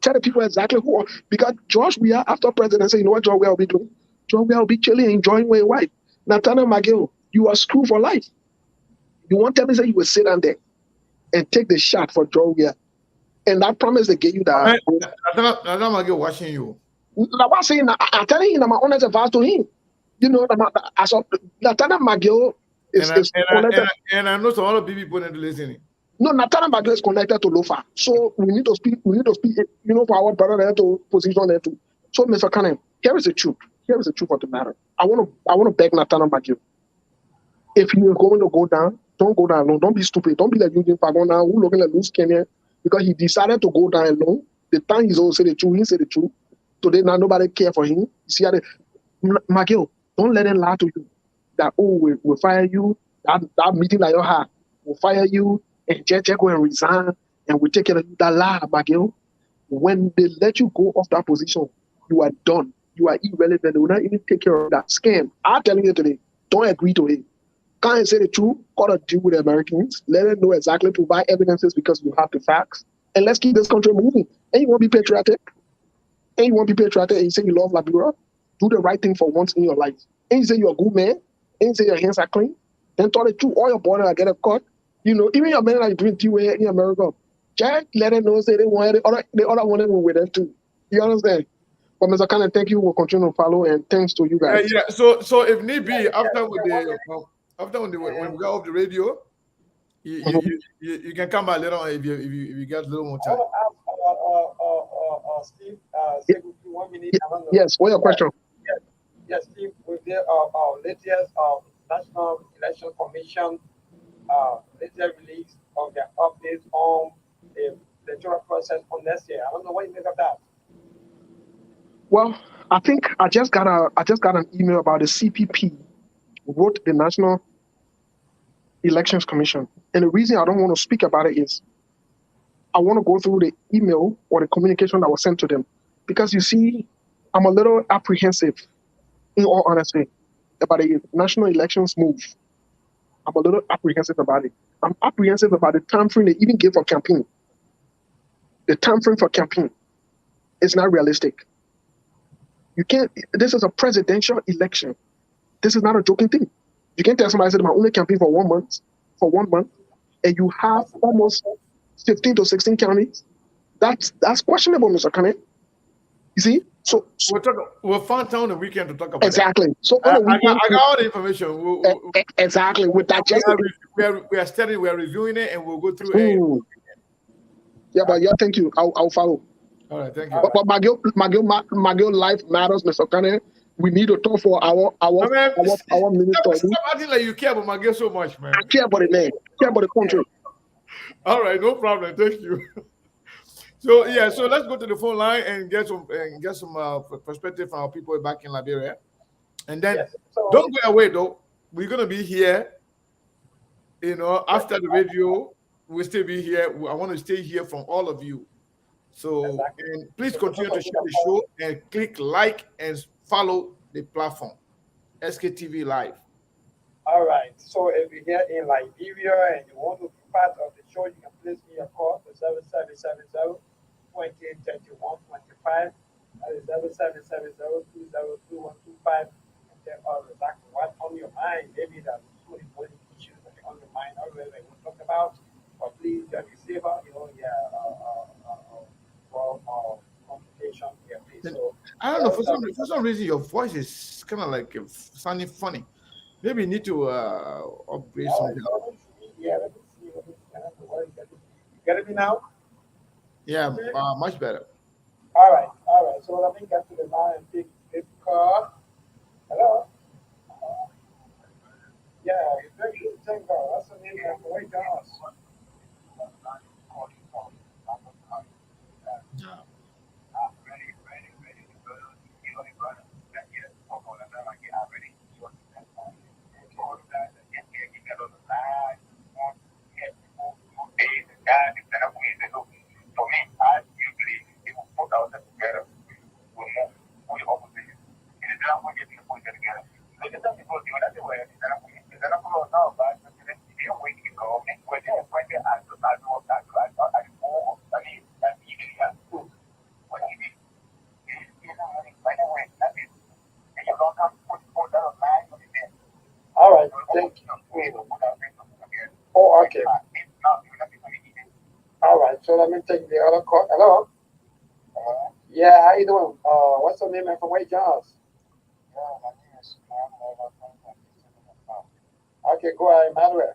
Tell the people exactly who are. Because George Weah, after presidency, you know what George Weah will be doing? George Weah will be chilling, enjoying with his wife. Nathaniel McGill, you are screwed for life. You want to tell me that you will sit down there and take the shot for George Weah. And that promise they gave you that. Nathaniel McGill watching you. Now, what saying? I'm telling you, my honest advice to him. You know, as of Natana McGill is connected. And I know some other people need to listening. No, Natana McGill is connected to Lofa. So we need to speak. We need to speak. You know, for our brother there to position there too. So, Mr. Cannon, here is the truth. Here is the truth of the matter. I want to beg Natana McGill. If you're going to go down, don't go down alone. Don't be stupid. Don't be like Eugene Fagona who looking at loose Kenya because he decided to go down alone. The time he's all say the truth, he said the truth. Today now nobody care for him. You see how McGill, don't let them lie to you that we'll fire you. That meeting that you had, we'll fire you and just go and resign and we take care of you. That lie, McGill. When they let you go off that position, you are done. You are irrelevant. They will not even take care of that scam. I'm telling you today, don't agree to it. Can't say the truth. Got to deal with the Americans. Let them know exactly, provide evidences because you have the facts. And let's keep this country moving. And you want to be patriotic? And you want to be patriotic and you say you love Liberia? Do the right thing for once in your life. And you say you're a good man. And you say your hands are clean. Then tell the truth. All your borders are get a cut. You know, even your men like doing TWA in America. Just let them know, say they want it. The other one with them too. You understand? But Mr. Cannon, thank you. We'll continue to follow and thanks to you guys. Yeah. So if need be, when we go off the radio, you can come back later on if you get a little more time. Steve, say 1 minute. Yes, what's your question? Yes, Steve, with the latest National Election Commission latest release of their updates on the electoral process for next year. I don't know what you make of that. Well, I think I just got an email about the CPP wrote the National Elections Commission, and the reason I don't want to speak about it is I want to go through the email or the communication that was sent to them because you see, I'm a little apprehensive, in all honesty, about the national elections move. I'm a little apprehensive about it. I'm apprehensive about the time frame they even give for campaign. The time frame for campaign is not realistic. You can't. This is a presidential election. This is not a joking thing. You can't tell somebody I said my only campaign for 1 month, and you have almost 15 to 16 counties. That's questionable, Mr. Cannon. You see? So we'll find time on the weekend to talk about exactly. That. So on the weekend, I got all the information. Exactly. With that, we are studying, we are reviewing it, and we'll go through it. Yeah, but yeah, thank you. I'll follow. All right, thank you. But McGill life matters, Mr. Cannon. We need to talk for our minister. Stop acting like you care about McGill so much, man. I care about the man. I care about the country. All right, no problem. Thank you. So let's go to the phone line and get some perspective from our people back in Liberia, and then don't go away though. We're gonna be here. You know, after the radio, we'll still be here. I want to stay here from all of you. So and please continue to share the show and click like and follow the platform, SKTV Live. All right. So if you're here in Liberia and you want to be part of the show, you can please give me a call to 7770 2031 25. That is 7770 202125. And tell us exactly what's on your mind. Maybe there's so important issues that are on your mind already that we talked about. But please just be safer, communication here, please. So I don't know, for some reason your voice is kind of like sounding funny. Maybe you need to upgrade something. Yeah, let me see. You get me now? Yeah, much better. All right. So let me get to the line and take this call. Hello? Yeah, it's very good thing, girl. That's the name of the White House. All right, thank you. Oh, okay. All right, so let me take the other call. Hello? Yeah, how you doing? What's your name and from where you join us? Okay, go ahead, Emmanuel.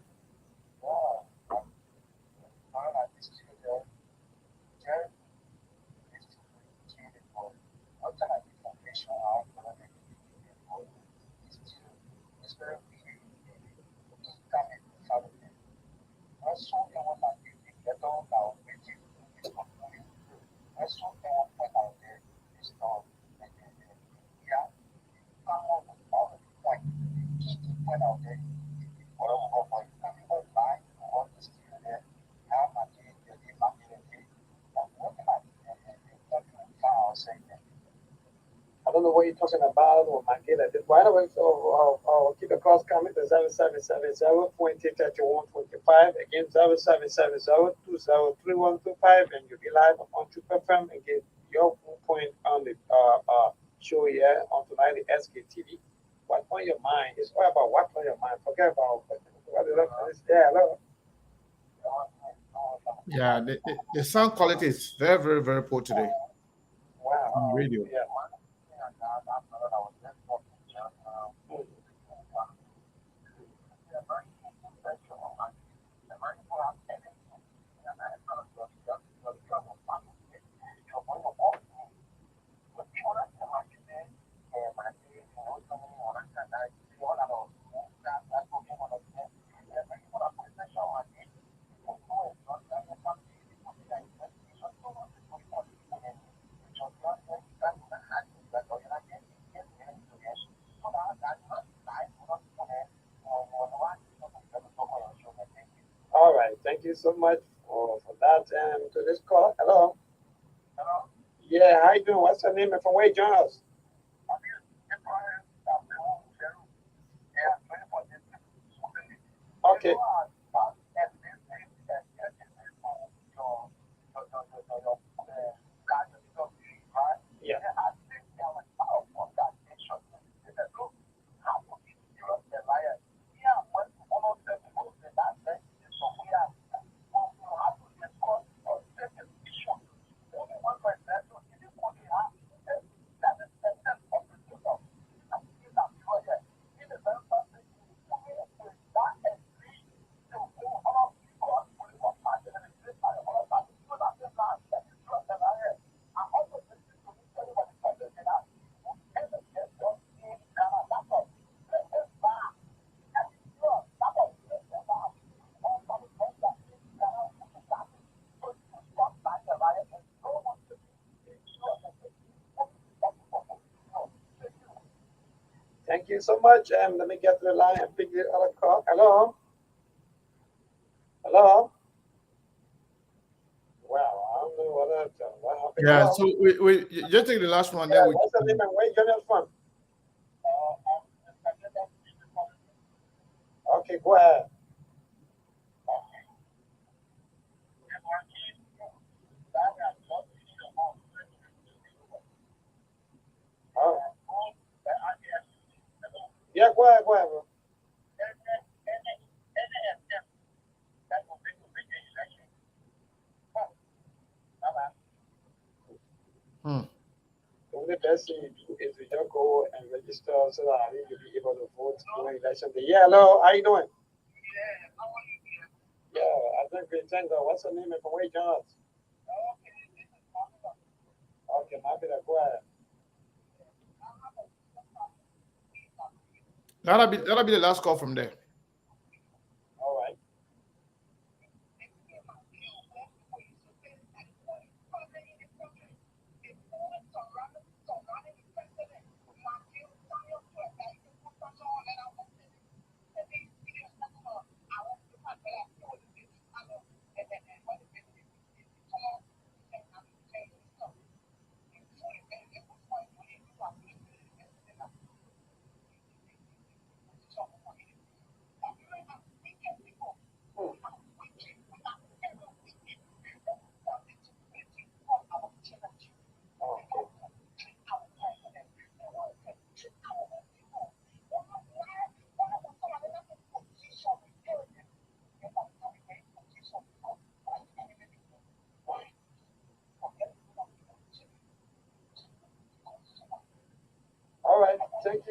I don't know what you're talking about or my kid. Why don't we keep the calls coming to 7770 Again, 0770 and you'll be live on Super FM and get your point on the show here on tonight, the SKTV. What's on your mind? It's all about what's on your mind. Forget about what the rest is. Yeah, hello. Yeah, the sound quality is very, very, very poor today on Wow. radio. Yeah. All right. Thank you so much for that. And to this call, hello. Yeah, how you doing? What's your name and from where you join us? Okay. Yeah. Thank you so much. Let me get to the line and pick the other call. Hello. Hello. Wow, I don't know what happened. Yeah, Hello. so we just take the last one, then Yeah, we. what's your name and where you joining us from? Okay, go ahead. Oh, yeah, go ahead, bro. Hmm. The only best thing you do is to just go and register so that I think you'll be able to vote during election day. Yeah, hello, how you doing? Yeah, I think we thank God. What's your name and from where you join us? Okay, my bad, go ahead. That'll be the last call from there. All right.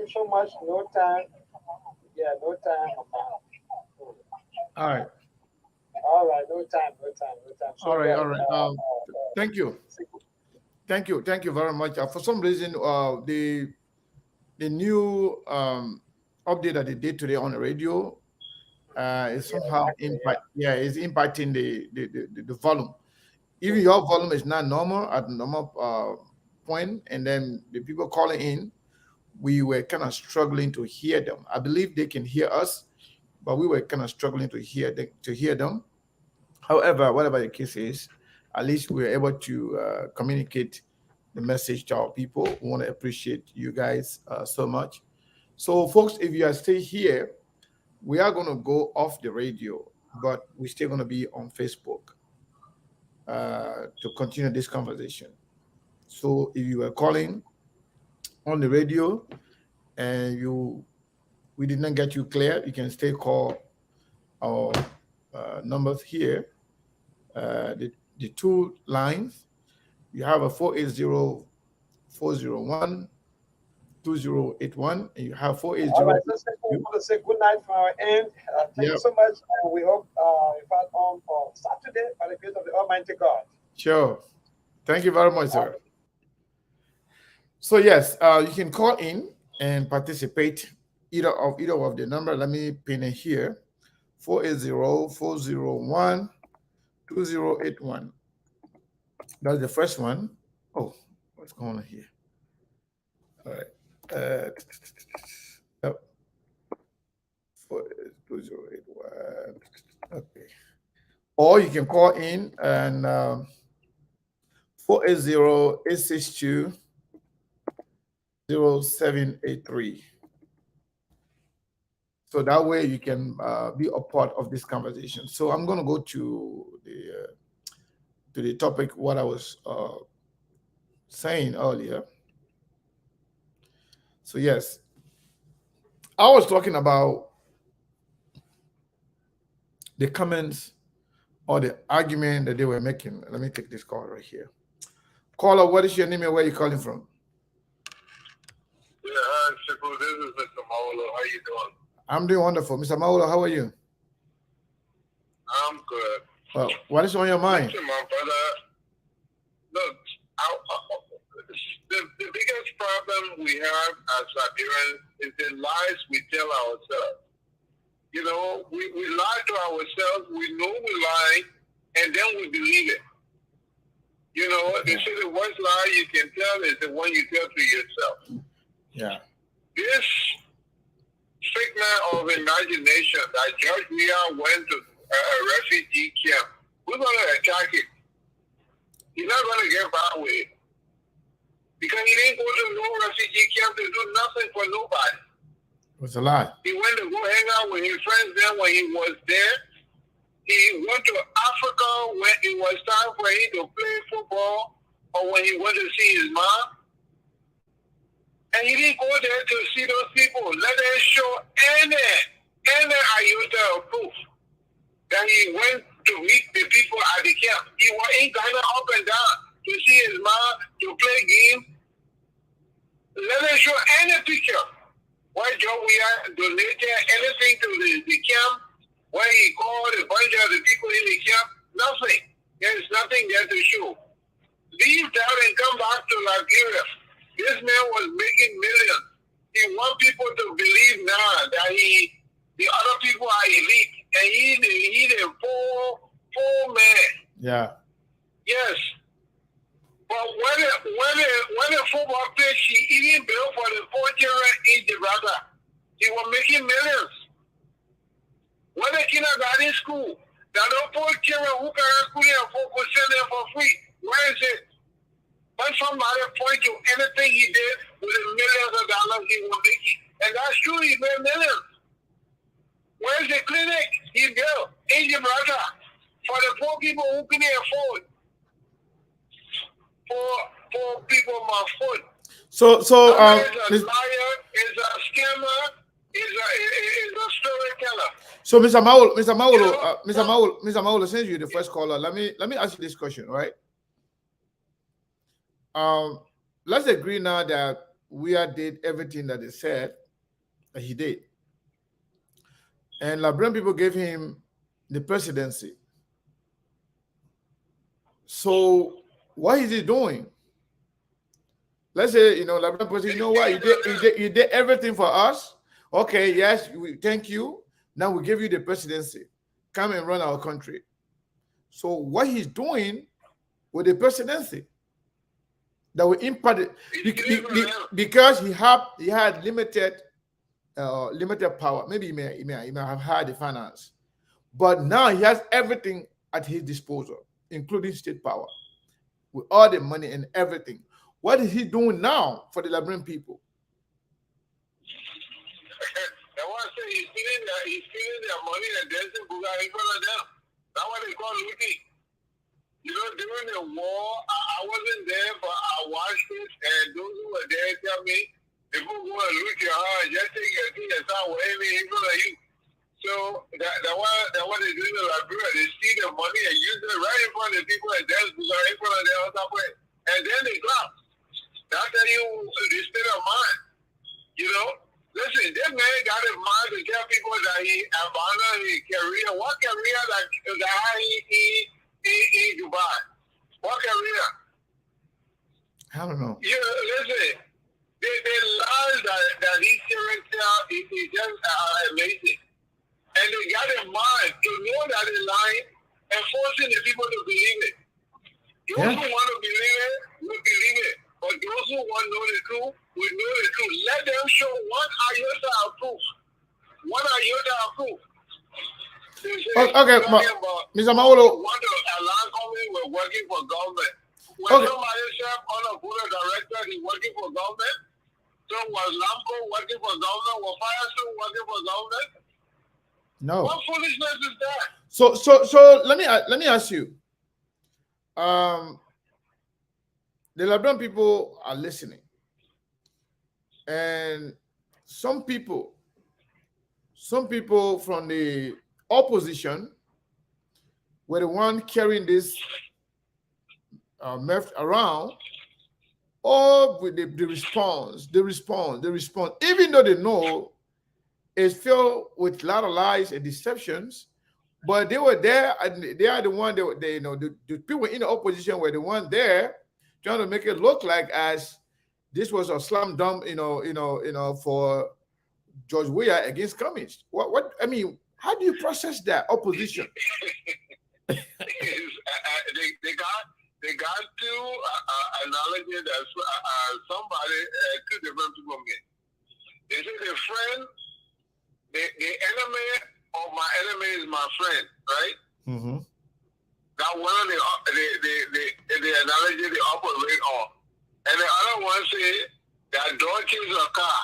you so much. No time. Yeah, no time. All right. All right, no time. So, All right. yeah, All right. Thank you. Thank you very much. For some reason, the new update that they did today on the radio is somehow is impacting the volume. Even your volume is not normal at normal point, and then the people calling in, we were kind of struggling to hear them. I believe they can hear us, but we were kind of struggling to hear them. However, whatever the case is, at least we were able to communicate the message to our people. We want to appreciate you guys so much. So, folks, if you are still here, we are going to go off the radio, but we're still going to be on Facebook to continue this conversation. So, if you are calling on the radio and we did not get you clear, you can still call our numbers here. The two lines, you have a 480-401-2081, and you have 480. All right, let's say good night from our end. Thank you so much, and we hope you find on for Saturday by the grace of the Almighty God. Sure. Thank you very much, sir. So yes, you can call in and participate either of the number. Let me pin it here: 480-401-2081. That's the first one. Oh, what's going on here? All right. 480-2081. Okay. Or you can call in and 480-862-0783. So that way you can be a part of this conversation. So I'm going to go to the topic, what I was saying earlier. So yes, I was talking about the comments or the argument that they were making. Let me take this call right here. Caller, what is your name and where are you calling from? Yeah, hi, Shiku. This is Mr. Maolo. How you doing? I'm doing wonderful. Mr. Maolo, how are you? I'm good. Well, what is on your mind? Listen, my brother, look, the biggest problem we have as Liberians is the lies we tell ourselves. You know, we lie to ourselves, we know we lie, and then we believe it. You know, they say the worst lie you can tell is the one you tell to yourself. Yeah. This figment of imagination that George Weah went to a refugee camp, we're going to attack it. He's not going to get by with it. Because he didn't go to no refugee camp to do nothing for nobody. It's a lie. He went to go hang out with his friends there when he was there. He went to Africa when it was time for him to play football or when he went to see his mom. And he didn't go there to see those people. Let them show any iota of proof that he went to meet the people at the camp. He was in Ghana up and down to see his mom, to play games. Let them show any picture where Joe Weah donated anything to the camp, where he called a bunch of the people in the camp. Nothing. There's nothing there to show. Leave that and come back to Liberia. This man was making millions. He wants people to believe now that the other people are elite, and he's a poor man. Yeah. Yes. But when the football pitch, he even built for the poor children in Gibraltar. He was making millions. When the kindergarten school, there are no poor children who can school and focus send them for free. Where is it? When somebody point to anything he did with the millions of dollars he was making, and that's true, he made millions. Where's the clinic he built in Gibraltar for the poor people who couldn't afford? Poor people must afford. So is a liar, is a scammer, is a storyteller. So Mr. Maolo, since you're the first caller, let me ask you this question, right? Let's agree now that Weah did everything that they said that he did. And Liberian people gave him the presidency. So what is he doing? Let's say, Liberian president, you know what? You did everything for us. Okay, yes, thank you. Now we give you the presidency. Come and run our country. So what he's doing with the presidency that will impact it because he had limited power. Maybe he may have had the finance, but now he has everything at his disposal, including state power, with all the money and everything. What is he doing now for the Liberian people? I want to say he's stealing their money and dancing Buga in front of them. That's what they call looting. During the war, I wasn't there, but I watched it, and those who were there tell me, if you go and loot your house, just take your thing and start waving in front of you. So that's what they do in Liberia. They steal the money and use it right in front of the people and dance Buga in front of them, and then they clap. That's how you the state of mind. Listen, this man got his mind to tell people that he abandoned his career. What career that he Dubai? What career? I don't know. Listen, the lies that he character is just amazing. And they got in mind to know that they're lying and forcing the people to believe it. Those who want to believe it will believe it. But those who want to know the truth will know the truth. Let them show one iota of proof. One iota of proof. Okay, Mr. Mawolo. One of Alan Comey was working for government. When somebody said on a board of directors he's working for government, so was Lamco working for government? Was Firestone working for government? No. What foolishness is that? So let me ask you. The Liberian people are listening, and some people from the opposition were the one carrying this mess around, or with the response, even though they know it's filled with a lot of lies and deceptions. But they were there, and they are the one. The people in the opposition were the one there, trying to make it look like as this was a slam dunk, for George Weah against Cummings. What? I mean, how do you process that opposition? They got two analogies that somebody, two different people made. They say the friend, the enemy of my enemy is my friend, right? Mm-hmm. That one of the analogy they operate on. And the other one say that dog kills a car.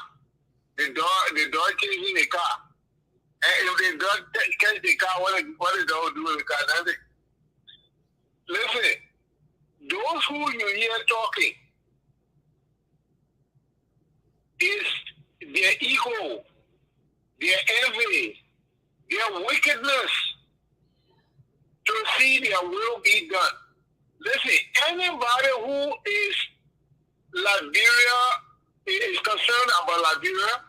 The dog kills in a car. And if the dog catch the car, what the dog do with the car? Nothing. Listen, those who you hear talking is their ego, their envy, their wickedness to see their will be done. Listen, anybody who is Liberia, is concerned about Liberia,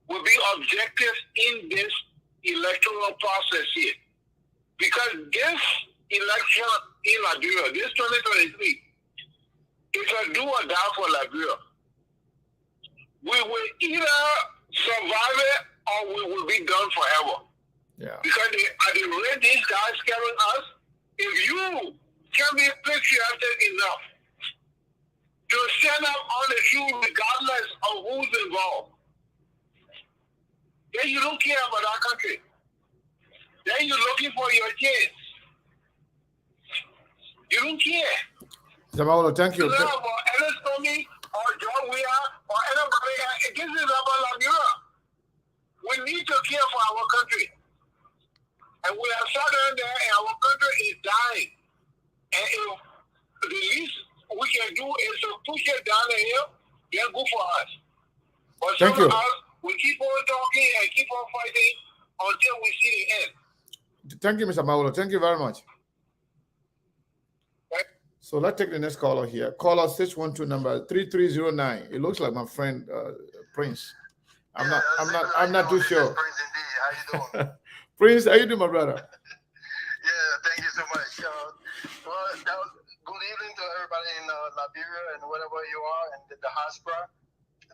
will be objective in this electoral process here. Because this election in Liberia, this 2023, is a do or die for Liberia. We will either survive it or we will be done forever. Yeah. Because at the rate these guys scaring us, if you can be patriotic enough to stand up on the truth regardless of who's involved, then you don't care about our country. Then you're looking for your kids. You don't care. Zamawolo, thank you. It's not about Ellis Tommy or John Weah or anybody else. This is about Liberia. We need to care for our country. And we are sat down there and our country is dying. And if the least we can do is to push it down the hill, then good for us. But thank you. Of us, we keep on talking and keep on fighting until we see the end. Thank you, Mr. Mawolo. Thank you very much. So let's take the next caller here. Caller 612 number 3309. It looks like my friend Prince. I'm not too sure. Prince indeed. How you doing? Prince, how you doing, my brother? Yeah, thank you so much. Well, that was good evening to everybody in Liberia and wherever you are and the diaspora.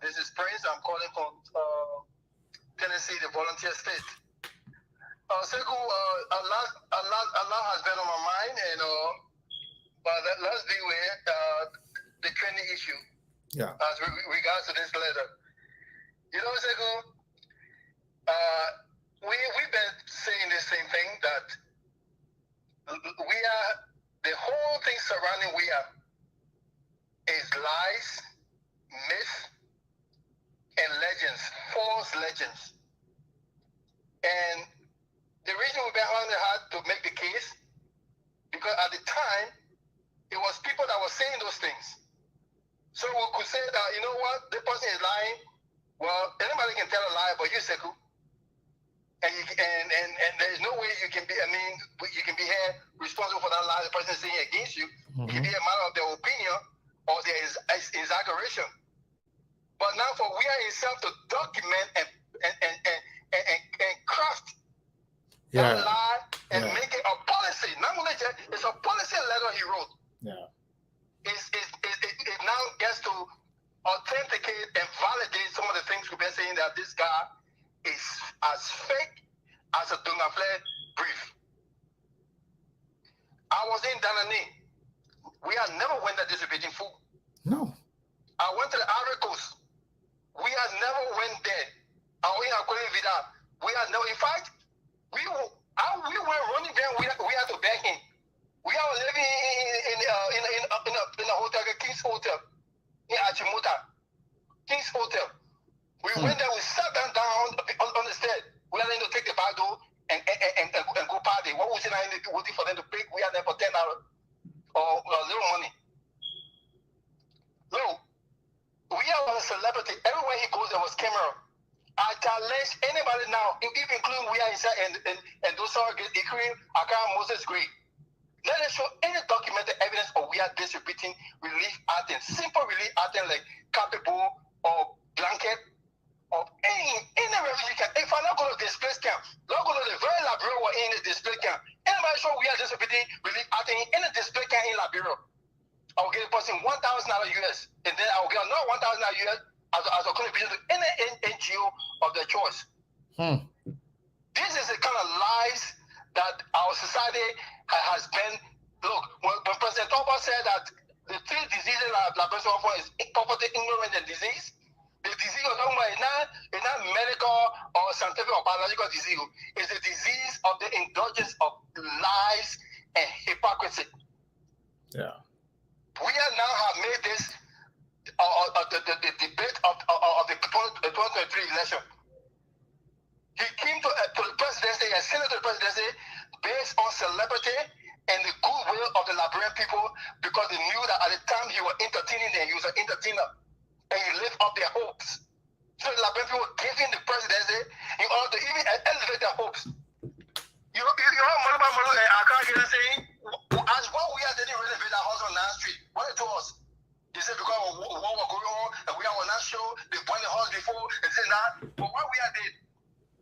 This is Prince. I'm calling from Tennessee, the volunteer state. Sekou, a lot has been on my mind, and but let's deal with the training issue. Yeah. As regards to this letter, you know, Sekou, we've been saying the same thing, that we are, the whole thing surrounding we are is lies, myths, and legends, false legends. And the reason we been on the hard to make the case, because at the time, it was people that were saying those things. So we could say that, you know what, the person is lying. Well, anybody can tell a lie, but you, Sekou. And there's no way you can be, you can be here responsible for that lie the person is saying against you. It can be a matter of their opinion or their exaggeration. But now for we are itself to document and craft that lie and make it a policy. Not only just, it's a policy letter he wrote. Yeah. It now gets to authenticate and validate some of the things we've been saying, that this guy is as fake as a Dungafle brief. I was in Danani. We had never went that distributing food. No. I went to the Ivory Coast. We had never went there. I went to Vidal. We had never, in fact, we were running there. We had to beg him. We are living in a hotel, King's Hotel, in Achimuta. King's Hotel. We went there, we sat down on the stairs. We had to take the back door and go party. What was it waiting for them to pick? We had them for $10 or little money. Look, we are a celebrity. Everywhere he goes, there was camera. I challenge anybody now, including we are inside and those are including Akara Moses Gray. Let us show any documented evidence of we are distributing relief items, simple relief items like capable or blanket or any refugee camp. If I'm not going to display camp, not going to the very Liberia or in the display camp, anybody show we are distributing relief items in a display camp in Liberia, I will get a person $1,000 US, and then I will get another $1,000 US as a contribution to any NGO of their choice. This is the kind of lies that our society has been. Look, when President Obama said that the three diseases that Liberia for is poverty, ignorance, and disease, the disease of is not medical or scientific or biological disease. It's a disease of the indulgence of lies and hypocrisy. Yeah. We are now have made this the debate of the 2023 election. He came to the presidency and senate to the presidency based on celebrity and the goodwill of the Liberian people, because they knew that at the time he was entertaining them, he was an entertainer, and he lived up their hopes. So the Liberian people gave him the presidency in order to even elevate their hopes. You heard Maluma Malu and Akara saying, as what we are didn't renovate our house on 9th Street. What it was? They said because of what was going on, and we are on that show, they burned the house before, and this and that. But what we are did,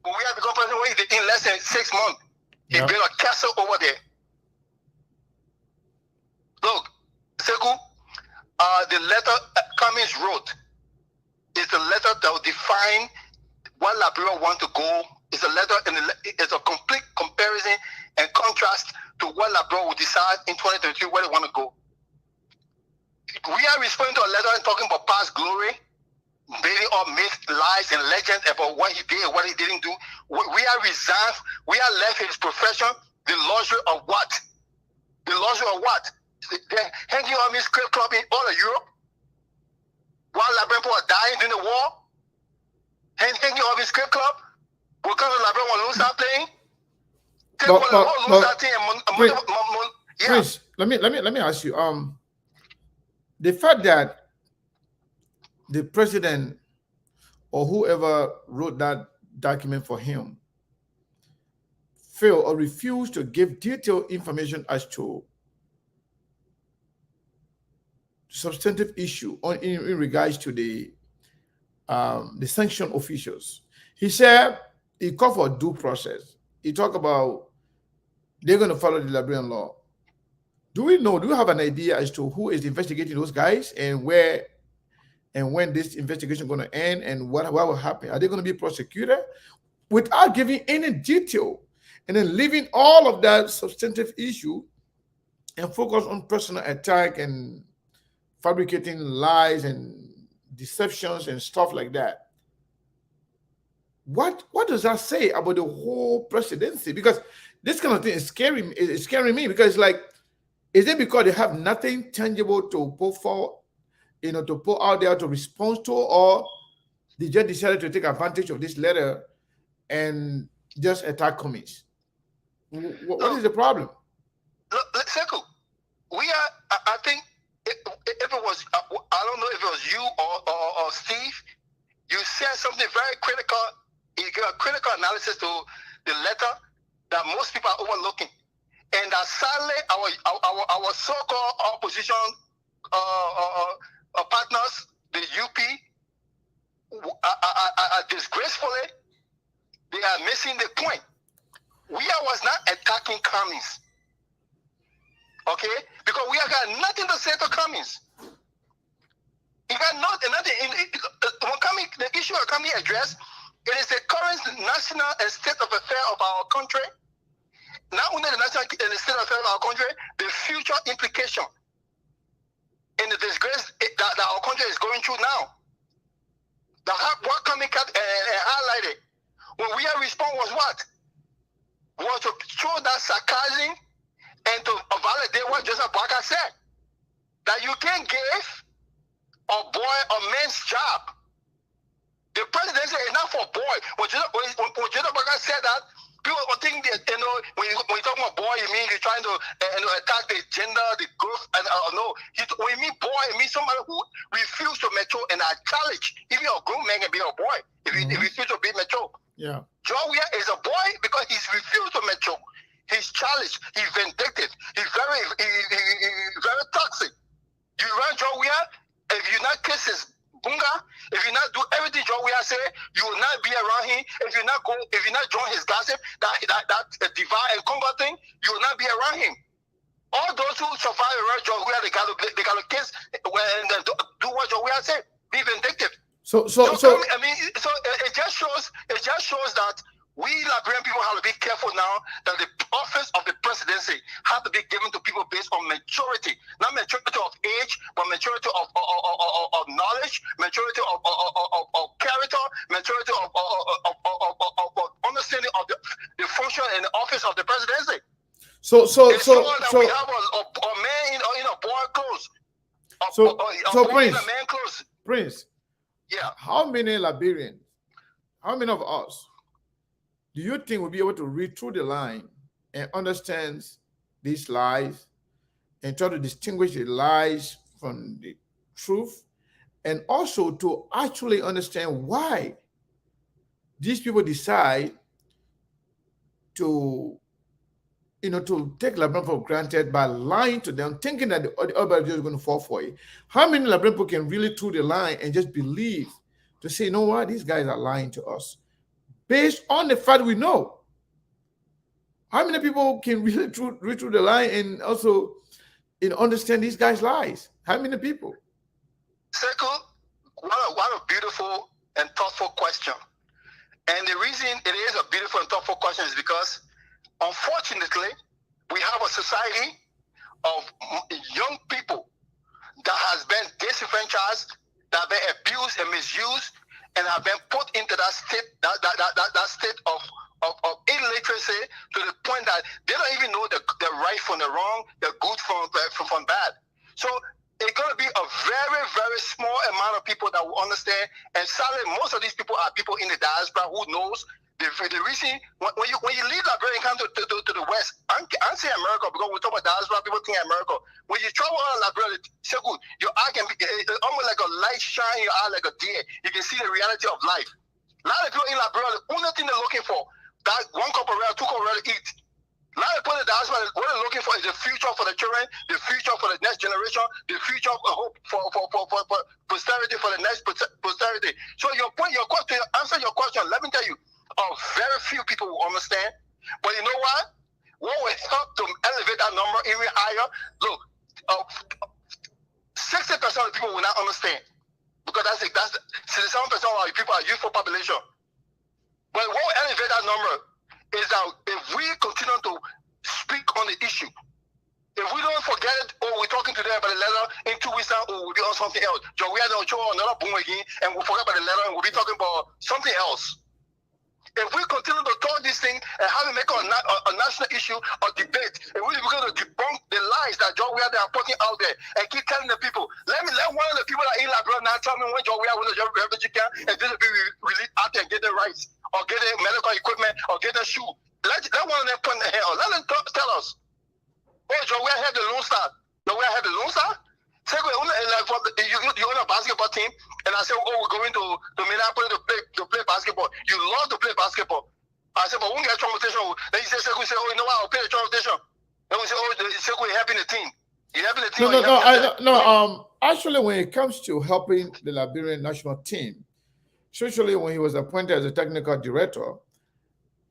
when we have become president, in less than 6 months, he built a castle over there. Look, Sekou, the letter Cummings wrote is the letter that will define what Liberia want to go. It's a letter, and it's a complete comparison and contrast to what Liberia will decide in 2023 where they want to go. We are responding to a letter and talking about past glory, building up myths, lies, and legends about what he did and what he didn't do. We are reserved. We are left in his profession. The luxury of what? The luxury of what? They're hanging on his script club in all of Europe while Liberian people are dying during the war. Hanging on his script club. We're going to Liberia when lose that playing. Prince, let me ask you. The fact that the president or whoever wrote that document for him failed or refused to give detailed information as to substantive issue in regards to the sanction officials. He said he called for due process. He talked about they're going to follow the Liberian law. Do we have an idea as to who is investigating those guys and where and when this investigation is going to end and what will happen? Are they going to be prosecuted? Without giving any detail and then leaving all of that substantive issue and focus on personal attack and fabricating lies and deceptions and stuff like that. What does that say about the whole presidency? Because this kind of thing is scaring me because it's like, is it because they have nothing tangible to put forward, to put out there to respond to, or they just decided to take advantage of this letter and just attack Cummings? What is the problem? Look, Sekou, I think if it was, I don't know if it was you or Steve, you said something very critical. You gave a critical analysis to the letter that most people are overlooking. And that sadly, our so-called opposition partners, the UP, disgracefully, they are missing the point. We was not attacking Cummings, okay? Because we have got nothing to say to Cummings. He got nothing. When Cummings, the issue of Cummings addressed, it is the current national and state of affairs of our country. Not only the national and the state of affairs of our country, the future implication in the disgrace that our country is going through now. What Cummings highlighted when we have respond was what? Was to show that sarcasm and to validate what Joseph Boakai said. That you can't give a boy a man's job. The presidency is not for boy. When Joseph Boakai said that, people will think that, when you talk about boy, you mean you're trying to attack the gender, the growth, and no. When you mean boy, it means somebody who refused to mature and I challenge. Even a grown man can be a boy if he refuses to be mature. Yeah. Joe Weah is a boy because he's refused to mature. He's challenged. He's vindictive. He's very toxic. You run Joe Weah, if you not kiss his bunga, if you not do everything Joe Weah say, you will not be around him. If you not join his gossip, that divide and conquer thing, you will not be around him. All those who survive around Joe Weah, they got to kiss and do what Joe Weah said. Be vindictive. So it just shows that we Liberian people have to be careful now that the office of the presidency have to be given to people based on maturity, not maturity of age, but maturity of knowledge, maturity of character, maturity of understanding of the function and the office of the presidency. So we have a man in a boy clothes. Prince. Yeah. How many Liberians, how many of us do you think will be able to read through the line and understand these lies and try to distinguish the lies from the truth, and also to actually understand why these people decide to take Liberian for granted by lying to them, thinking that the other is going to fall for it? How many Liberian people can really through the line and just believe to say, you know what, these guys are lying to us based on the fact we know? How many people can really read through the line and also understand these guys' lies? How many people? Sekou, what a beautiful and thoughtful question. And the reason it is a beautiful and thoughtful question is because, unfortunately, we have a society of young people that has been disenfranchised, that have been abused and misused, and have been put into that state, that state of illiteracy, to the point that they don't even know the right from the wrong, the good from bad. So it's going to be a very, very small amount of people that will understand. And sadly, most of these people are people in the diaspora who knows the reason. When you leave Liberia and come to the West, I'm saying America because we talk about diaspora, people think America. When you travel around Liberia, so good, your eye can be almost like a light shine your eye like a deer. You can see the reality of life. A lot of people in Liberia, the only thing they're looking for, that one cup of red, 2 cups of red to eat. A lot of people in the diaspora, what they're looking for is the future for the children, the future for the next generation, the future of hope for posterity, for the next posterity. So your question, answer your question, let me tell you, very few people will understand. But you know what? What will help to elevate that number even higher? Look, 60% of the people will not understand. Because that's 67% of our people are youthful population. But what will elevate that number is that if we continue to speak on the issue, if we don't forget it, or we're talking to them about the letter in 2 weeks time, or we'll be on something else. So we have no show another boom again, and we'll forget about the letter, and we'll be talking about something else. If we continue to talk this thing and have it make a national issue or debate, if we're going to debunk the lies that John Weah they are putting out there and keep telling the people, let one of the people that are in Liberia now tell me when John Weah was a refugee camp and this will be released out there and get their rights or get their medical equipment or get their shoe. Let one of them put in the hell. Let them tell us. Oh, John Weah had the Lone Star. John Weah had the Lone Star? Say, you own a basketball team, and I said, oh, we're going to Minneapolis to play basketball. You love to play basketball. I said, but when we get transportation, then you say, oh, you know what, I'll pay the transportation. Then we say, oh, we're helping the team. You helping the team? Actually, when it comes to helping the Liberian national team, especially when he was appointed as a technical director,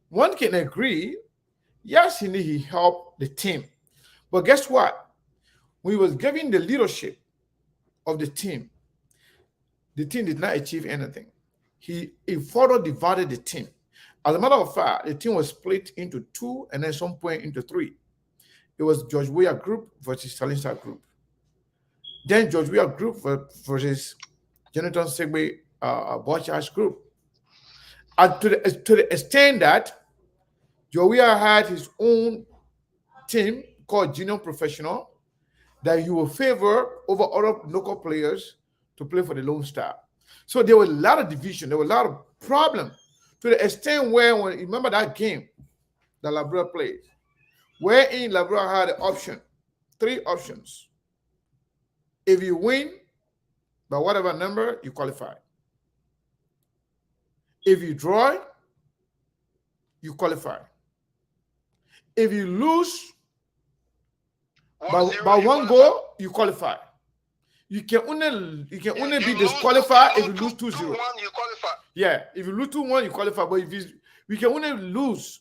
one can agree, yes, he helped the team. But guess what? When he was given the leadership of the team did not achieve anything. He further divided the team. As a matter of fact, the team was split into 2 and at some point into 3. It was George Weah group versus Salinsa group. Then George Weah group versus Jonathan Segbe Borchard's group. And to the extent that George Weah had his own team called Junior Professional, that he will favor over other local players to play for the Lone Star. So there was a lot of division. There was a lot of problem to the extent where, when you remember that game that Liberia played, wherein Liberia had an option, 3 options. If you win by whatever number, you qualify. If you draw, you qualify. If you lose by 1 goal, you qualify. You can only be disqualified if you lose 2-0. You qualify. Yeah, if you lose 2-1, you qualify. But we can only lose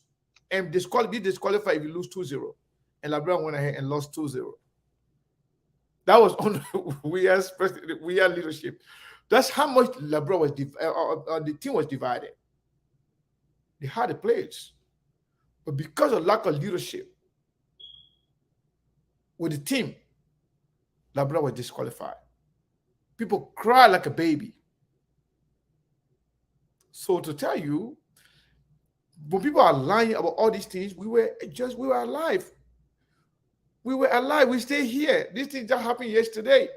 and be disqualified if you lose 2-0. And Liberia went ahead and lost 2-0. That was on Weah's leadership. That's how much Liberia was the team was divided. They had the players, but because of lack of leadership with the team, Liberia was disqualified. People cry like a baby. So to tell you, when people are lying about all these things, we were alive. We were alive. We stay here. This thing just happened yesterday.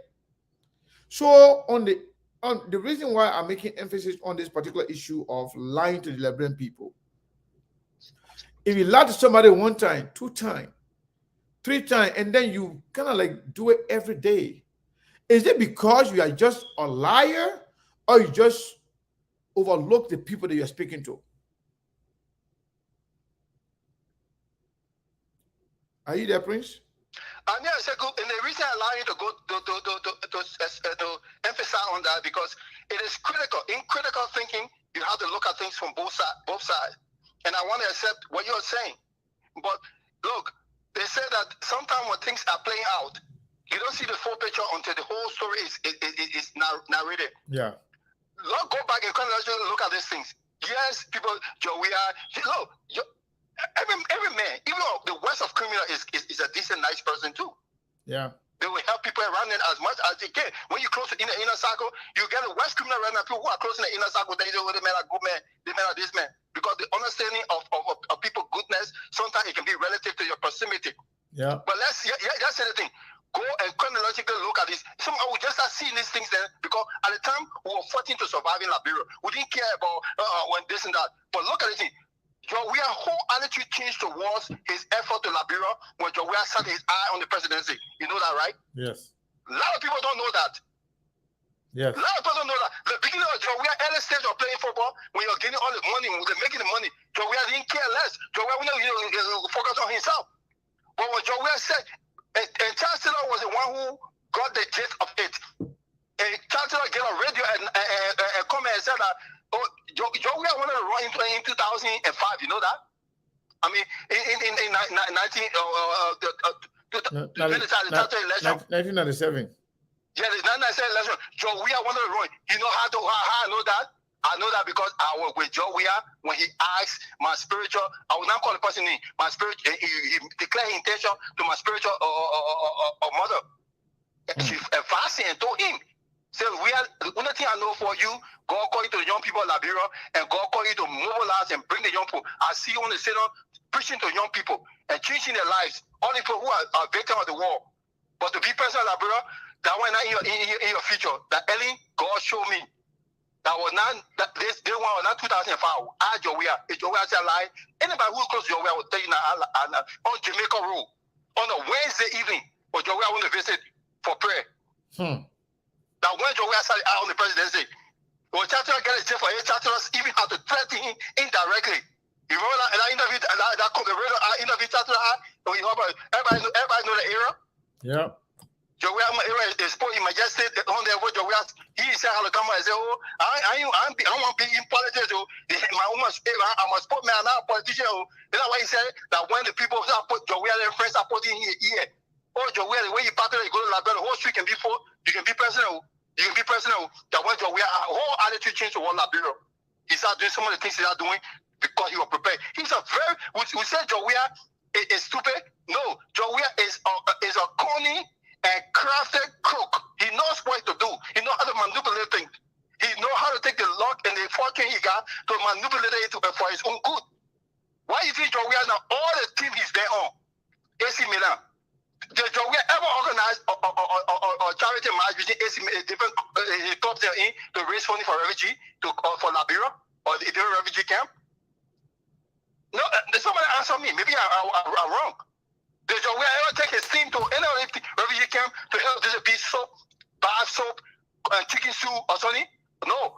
So on the reason why I'm making emphasis on this particular issue of lying to the Liberian people, if you lie to somebody 1 time, 2 times, 3 times, and then you kind of like do it every day, is it because you are just a liar, or you just overlook the people that you're speaking to? Are you there, Prince? And the reason I allow you to go to emphasize on that, because it is critical. In critical thinking, you have to look at things from both sides. And I want to accept what you're saying. But look, they say that sometimes when things are playing out, you don't see the full picture until the whole story is narrated. Yeah. Go back and look at these things. Yes, people, Joe, we are. Look, every man, even the worst of criminal is a decent, nice person too. Yeah. They will help people around them as much as they can. When you close in the inner circle, you get a worst criminal around people who are close in the inner circle. They say, oh, the man are good man, the man are this man. Because the understanding of people's goodness, sometimes it can be relative to your proximity. Yeah. But that's the thing. Go and chronologically look at this. Somehow we just start seeing these things then, because at the time we were fighting to survive in Liberia. We didn't care about when this and that. But look at it. Joe Weah's whole attitude changed towards his effort to Liberia when Joe Weah set his eye on the presidency. You know that, right? Yes. A lot of people don't know that. Yes. A lot of people don't know that. The beginning of Joe Weah, early stage of playing football, when you're getting all the money, when they're making the money, Joe Weah didn't care less. Joe Weah focused on himself. But when Joe Weah said, and Charles Taylor was the one who got the gist of it. And Charles Taylor get on radio and comment and said that, oh, Joe Weah wanted to run in 2005. You know that? I mean, in 1997. Yeah, the 1997 election. Joe Weah wanted to run. You know how I know that? I know that because I was with Joe Weah when he asked my spiritual, I will not call the person name, my spiritual, he declared his intention to my spiritual mother. She fasted and told him, said, the only thing I know for you, God call you to the young people of Liberia, and God call you to mobilize and bring the young people. I see you on the scene preaching to young people and changing their lives, all the people who are victims of the war. But to be president of Liberia, that was not in your future. That Ellen, God showed me. That was not, this one was not 2005. I, Joe Weah. If Joe Weah said lie, anybody who close Joe Weah will tell you now, on Jamaica Road, on a Wednesday evening, but Joe Weah went to visit for prayer. That when Joe Weah started out on the presidency, when Chancellor got a jail for 8 chancellors, even had to threaten him indirectly. You remember that interview, that interview Chancellor had? Everybody know the era? Yeah. Joe Weah is spoken majesty on there with Joe Weah. He said how to come and say, oh, I want to be in politics. I'm a sportman, I'm not a politician. You know why he said that when the people put Joe Weah and friends are putting in here. Oh, Joe Weah, the way you partner, you go to Liberia, the whole street can be full. You can be president. You can be president. That when Joe Weah, whole attitude changed toward Liberia. He started doing some of the things he started doing because he was prepared. He's a very, we said Joe Weah is stupid. No, Joe Weah is a corny and crafted crook. He knows what to do. He knows how to manipulate things. He knows how to take the luck and the fortune he got to manipulate it for his own good. Why you think Joe Weah now, all the team he's there on, AC Milan, did Joe Weah ever organize a charity march between AC Milan, different clubs they're in to raise money for refugee, for Liberia, or the refugee camp? No, somebody answer me. Maybe I'm wrong. Did Joe Weah ever take his team to any refugee camp to help distribute soap, bath soap, chicken soup or something? No.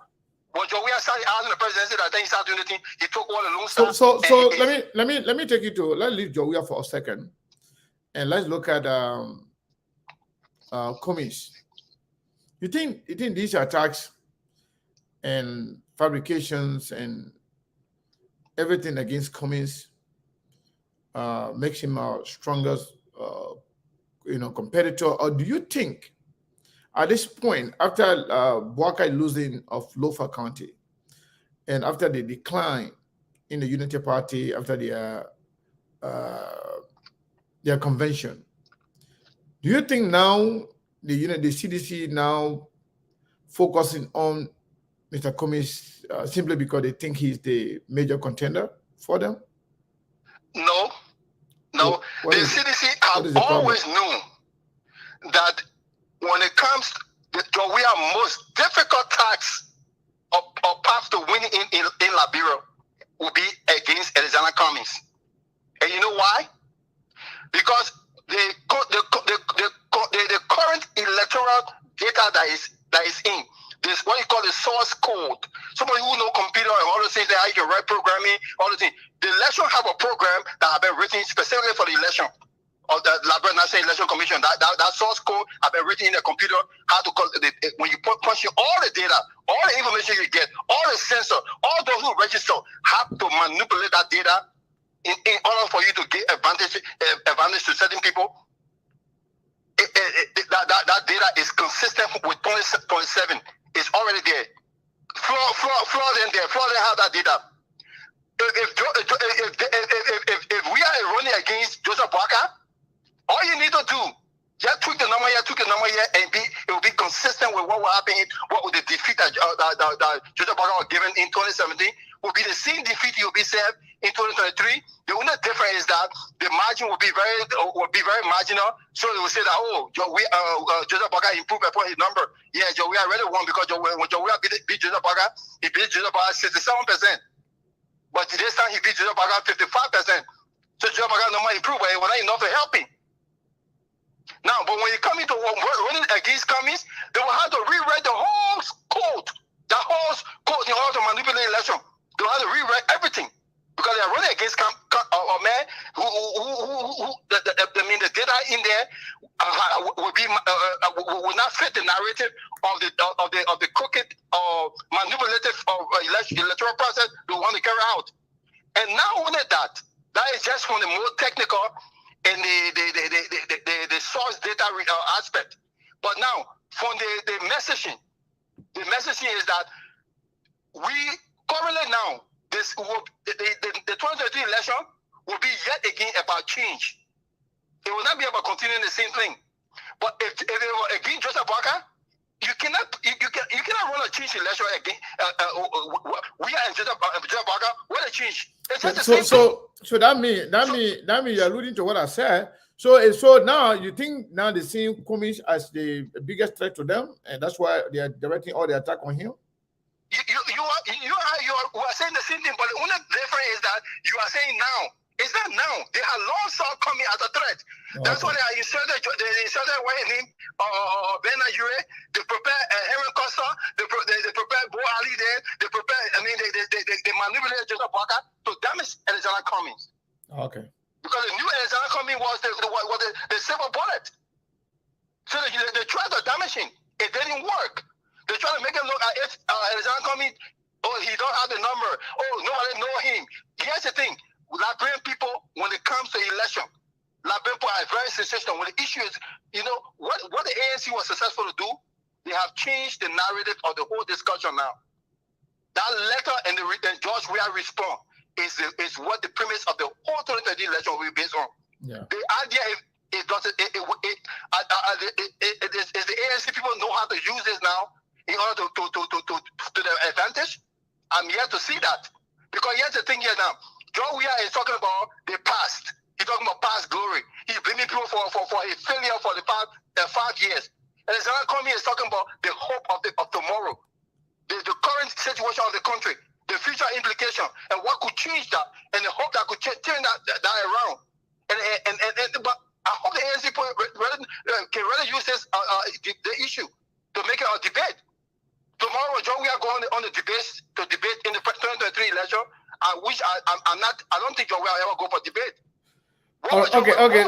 When Joe Weah started asking the presidency that then he started doing the thing, he took all the loans. So let me take you to, let's leave Joe Weah for a second, and let's look at Cummings. You think these attacks and fabrications and everything against Cummings makes him our strongest, competitor? Or do you think, at this point, after Boakai losing of Lofa County, and after the decline in the Unity Party, after their convention, do you think now the CDC now focusing on Mr. Cummings simply because they think he's the major contender for them? No. The CDC have always known that when it comes to Joe Weah's most difficult task or path to winning in Liberia will be against Alexander Cummings. And you know why? Because the current electoral data that is in this, what you call the source code. Somebody who know computer and all those things, that you can write programming, all those things. The election have a program that have been written specifically for the election of the Liberia National Election Commission. That source code have been written in the computer. How to call when you punch in all the data, all the information you get, all the sensor, all those who register have to manipulate that data in order for you to get advantage to certain people. That data is consistent with 0.7. It's already there. Flood in there. Flood in have that data. If we are running against Joseph Boakai, all you need to do, just tweak the number here, and it will be consistent with what will happen. What would the defeat that Joseph Boakai was given in 2017 will be the same defeat he will be served in 2023. The only difference is that the margin will be very marginal. So they will say that, Joseph Boakai improved upon his number. Yeah, Joe Weah already won because when Joe Weah beat Joseph Boakai, he beat Joseph Boakai 67%. But this time he beat Joseph Boakai 55%. So Joseph Boakai no more improved, but it was not enough to help him. Now, but when you come into running against commies, they will have to rewrite the whole code, in order to manipulate the election. They will have to rewrite everything because they are running against a man who the data in there will not fit the narrative of the crooked or manipulative electoral process they want to carry out. And not only that is just from the more technical and the source data aspect. But now, from the messaging is that we currently now, the 2023 election will be yet again about change. It will not be about continuing the same thing. But if it were again Joseph Boakai, you cannot run a change election again. We are in Joseph Boakai. What a change! It's just the same thing. So that means you're alluding to what I said. So now you think now they see Kumish as the biggest threat to them, and that's why they are directing all the attack on him. You are saying the same thing, but the only difference is that you are saying now. It's not now. They have long saw coming as a threat. Okay. That's why they inserted what his name Ben Ayure. They prepare Henry Costa. They prepare Bo Ali there. They prepare. They manipulated Joseph Boakai to damage Alexander Cummings. Okay. Because the new Alexander Cummings was the silver bullet. So they tried to damage him. It didn't work. They tried to make him look at Alexander Cummings. Oh, he don't have the number. Oh, nobody know him. Here's the thing. Liberian people, when it comes to election, Liberian people are very sensational. When the issue is, what the ANC was successful to do, they have changed the narrative of the whole discussion now. That letter and George Weah response is what the premise of the whole 2030 election will be based on. Yeah. The idea is the ANC people know how to use this now in order to their advantage. I'm here to see that. Because here's the thing here now. John Weah is talking about the past. He's talking about past glory. He's blaming people for his failure for the past 5 years. And Alexander Cummings is talking about the hope of tomorrow, the current situation of the country, the future implication, and what could change that, and the hope that could turn that around. But I hope the ANC can really use this the issue to make it a debate. Tomorrow, John Weah going on the debate in the 2023 election. I don't think John Weah ever go for debate. Okay.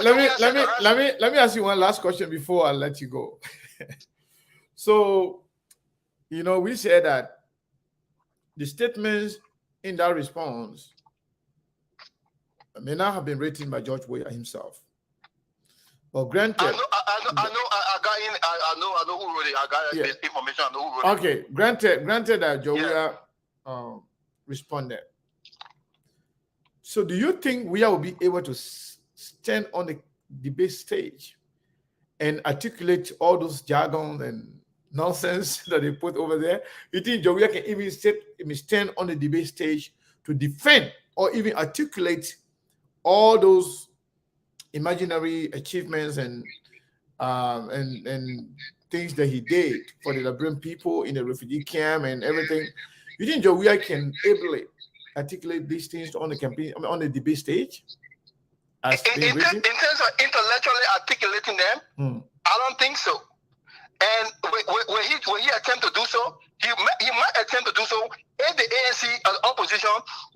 Let me ask you one last question before I let you go. So, we said that the statements in that response may not have been written by George Weah himself. But granted, I know who wrote it. I got this information. I know who wrote it. Okay, granted that George Weah responded. So do you think Weah will be able to stand on the debate stage and articulate all those jargon and nonsense that they put over there? You think George Weah can even stand on the debate stage to defend or even articulate all those imaginary achievements and things that he did for the Liberian people in the refugee camp and everything? You think George Weah can ably articulate these things on the campaign, on the debate stage? In terms of intellectually articulating them, I don't think so. And when he attempt to do so, he might attempt to do so if the ANC and opposition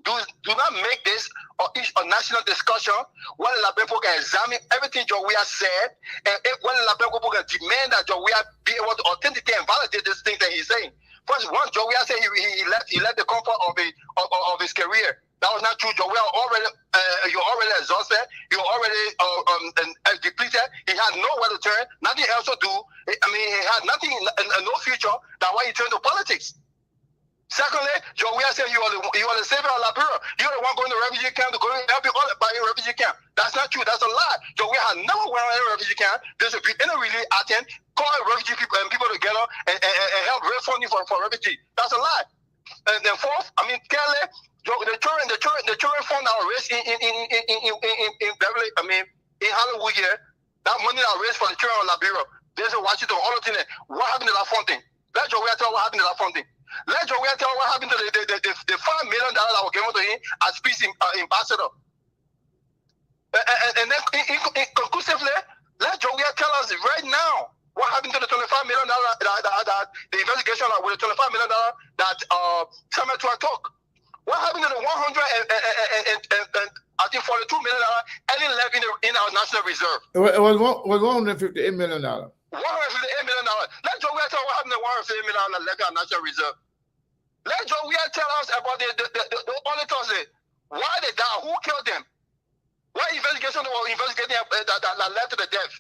do not make this a national discussion, where the Liberian people can examine everything George Weah said, and when the Liberian people can demand that George Weah be able to authenticate and validate this thing that he's saying. First, once George Weah said he left the comfort of his career. That was not true. George Weah you're already exhausted. You're already depleted. He had nowhere to turn. Nothing else to do. I mean, he had nothing, no future. That's why he turned to politics. Secondly, George Weah said you are the savior of Liberia. You're the one going to refugee camp to go and help people by a refugee camp. That's not true. That's a lie. George Weah had never went on a refugee camp. There's a really attempt, call refugee people and people together and help raise funding for refugees. That's a lie. And then fourth, I mean, clearly, the children fund that was raised in Beverly, in Hollywood here, that money that was raised for the children of Liberia. There's a Washington, all of things. What happened to that funding? Let George Weah tell what happened to that funding. Let George Weah tell what happened to the $5 million that was given to him as peace ambassador. And then conclusively, Let Joe tell us right now what happened to the $25 million that the investigation with the $25 million that Samuel Tua took. What happened to the 100 and I think $42 million any left in our national reserve? It was $158 million. $158 million. Let Joe tell what happened to $158 million left in our national reserve. Let Joe tell us about the auditors. Why they died? Who killed them? What investigation were investigating that led to the death?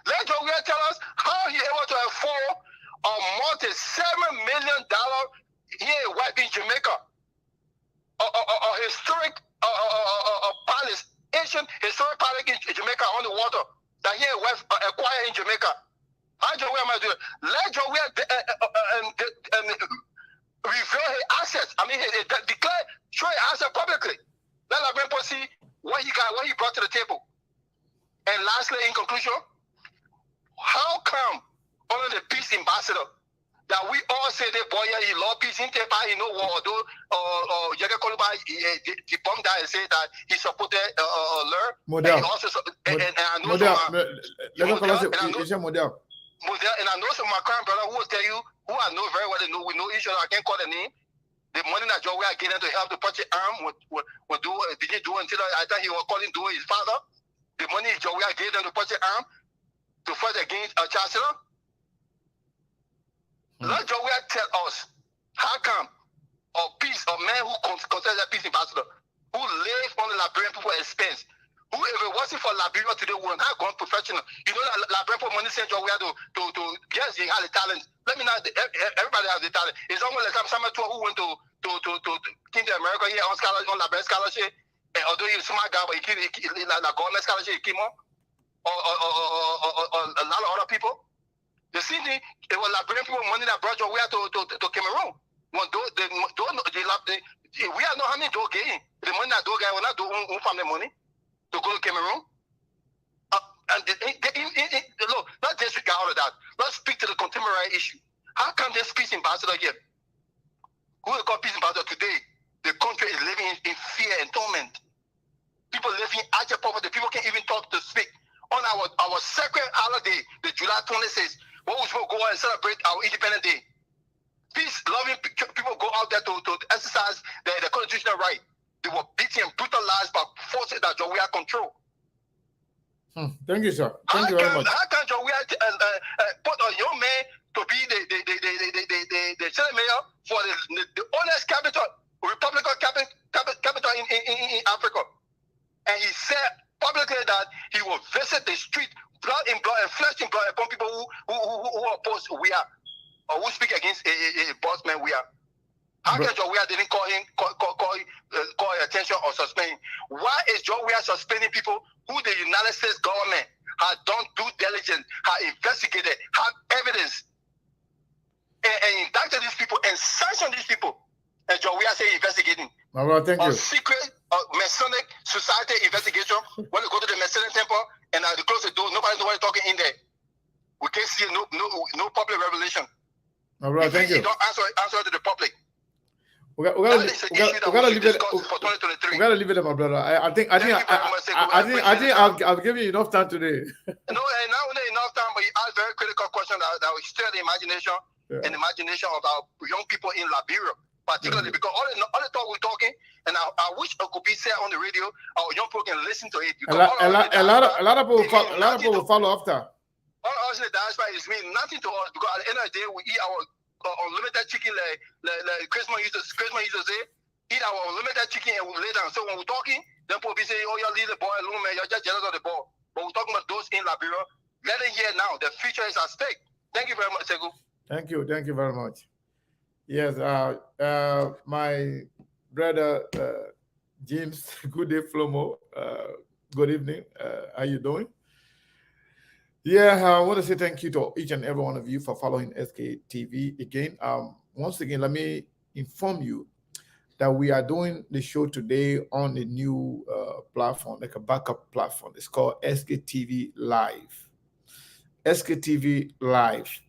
Let Joe tell us how he able to afford a multi-$7 million here wife in Jamaica, a historic palace, ancient historic palace in Jamaica on the water that he wife acquired in Jamaica. How Joe am I doing? Let Joe reveal his assets. I mean, declare, show his assets publicly. Let Labrimpo see what he got, what he brought to the table. And lastly, in conclusion, how come under the peace ambassador that we all say that boy he love peace, he no war, or Jaga Koluba he bombed that and say that he supported Lur. Model. And also and I know Model, and I know some of my current brother who will tell you who I know very well. They know we know each other. I can't call the name. The money that Joe are getting to help to purchase arm didn't do until I thought he was calling do his father. The money Joe are getting to purchase arm to fight against a chancellor. Let Joe tell us how come a peace, a man who considers a peace ambassador, who live on the Liberian people's expense, who if it wasn't for Liberia today would not gone professional. You know that Liberian people money sent Joe to yes, he has the talent. Let me not everybody has the talent. It's almost like Samuel Tua who went to Kingdom America here on scholarship, on Liberian scholarship. And although he's a smart guy, but he like government scholarship he came on. Or a lot of other people. The same thing, it was Liberian people money that brought Joe to Cameroon. When we are not how many Joe getting. The money that Joe guy will not do family money to go to Cameroon. Look, not disregard all of that. Let's speak to the contemporary issue. How come this peace ambassador here, who we call peace ambassador today, the country is living in fear and torment. People living at your poverty. People can't even talk to speak. On our sacred holiday, the July 26th, when we will go out and celebrate our Independence Day. Peace-loving people go out there to exercise their constitutional right. They were beaten and brutalized by forces that we have control. Thank you, sir. Thank you very much. How can Joe put a young man to be the Senate mayor for the honest capital, Republican capital in Africa? And he said publicly that he will visit the street, blood in blood and flesh in blood upon people who oppose we are, or who speak against a boss man we are. How can Joe Weah didn't call attention or suspend him? Why is Joe Weah suspending people who the United States government had done due diligence, had investigated, had evidence, and indicted these people and sanctioned these people? And Joe Weah say investigating. All right, thank you. A secret Masonic society investigation. When they go to the Masonic temple and they close the door, nobody knows what talking in there. We can't see no public revelation. All right, thank you. Don't answer to the public. We gotta leave it. We gotta leave it, my brother. I think I've given you enough time today. No, and not only enough time, but you asked very critical questions that will stir the imagination and imagination of our young people in Liberia, particularly because all the talk we're talking, and I wish it could be said on the radio. Our young people can listen to it. A lot of people will follow after. All us in the diaspora is mean nothing to us because at the end of the day we eat our unlimited chicken like Christmas used to say, eat our unlimited chicken and we lay down. So when we're talking, then people be saying, oh, y'all leave the boy alone, man, you're just jealous of the ball. But we're talking about those in Liberia. Let it hear now. The future is at stake. Thank you very much, Segu. Thank you very much. Yes, my brother James, good day, Flomo. Good evening. How you doing? Yeah, I want to say thank you to each and every one of you for following SKTV again. Once again, let me inform you that we are doing the show today on a new platform, like a backup platform. It's called SKTV Live. SKTV Live.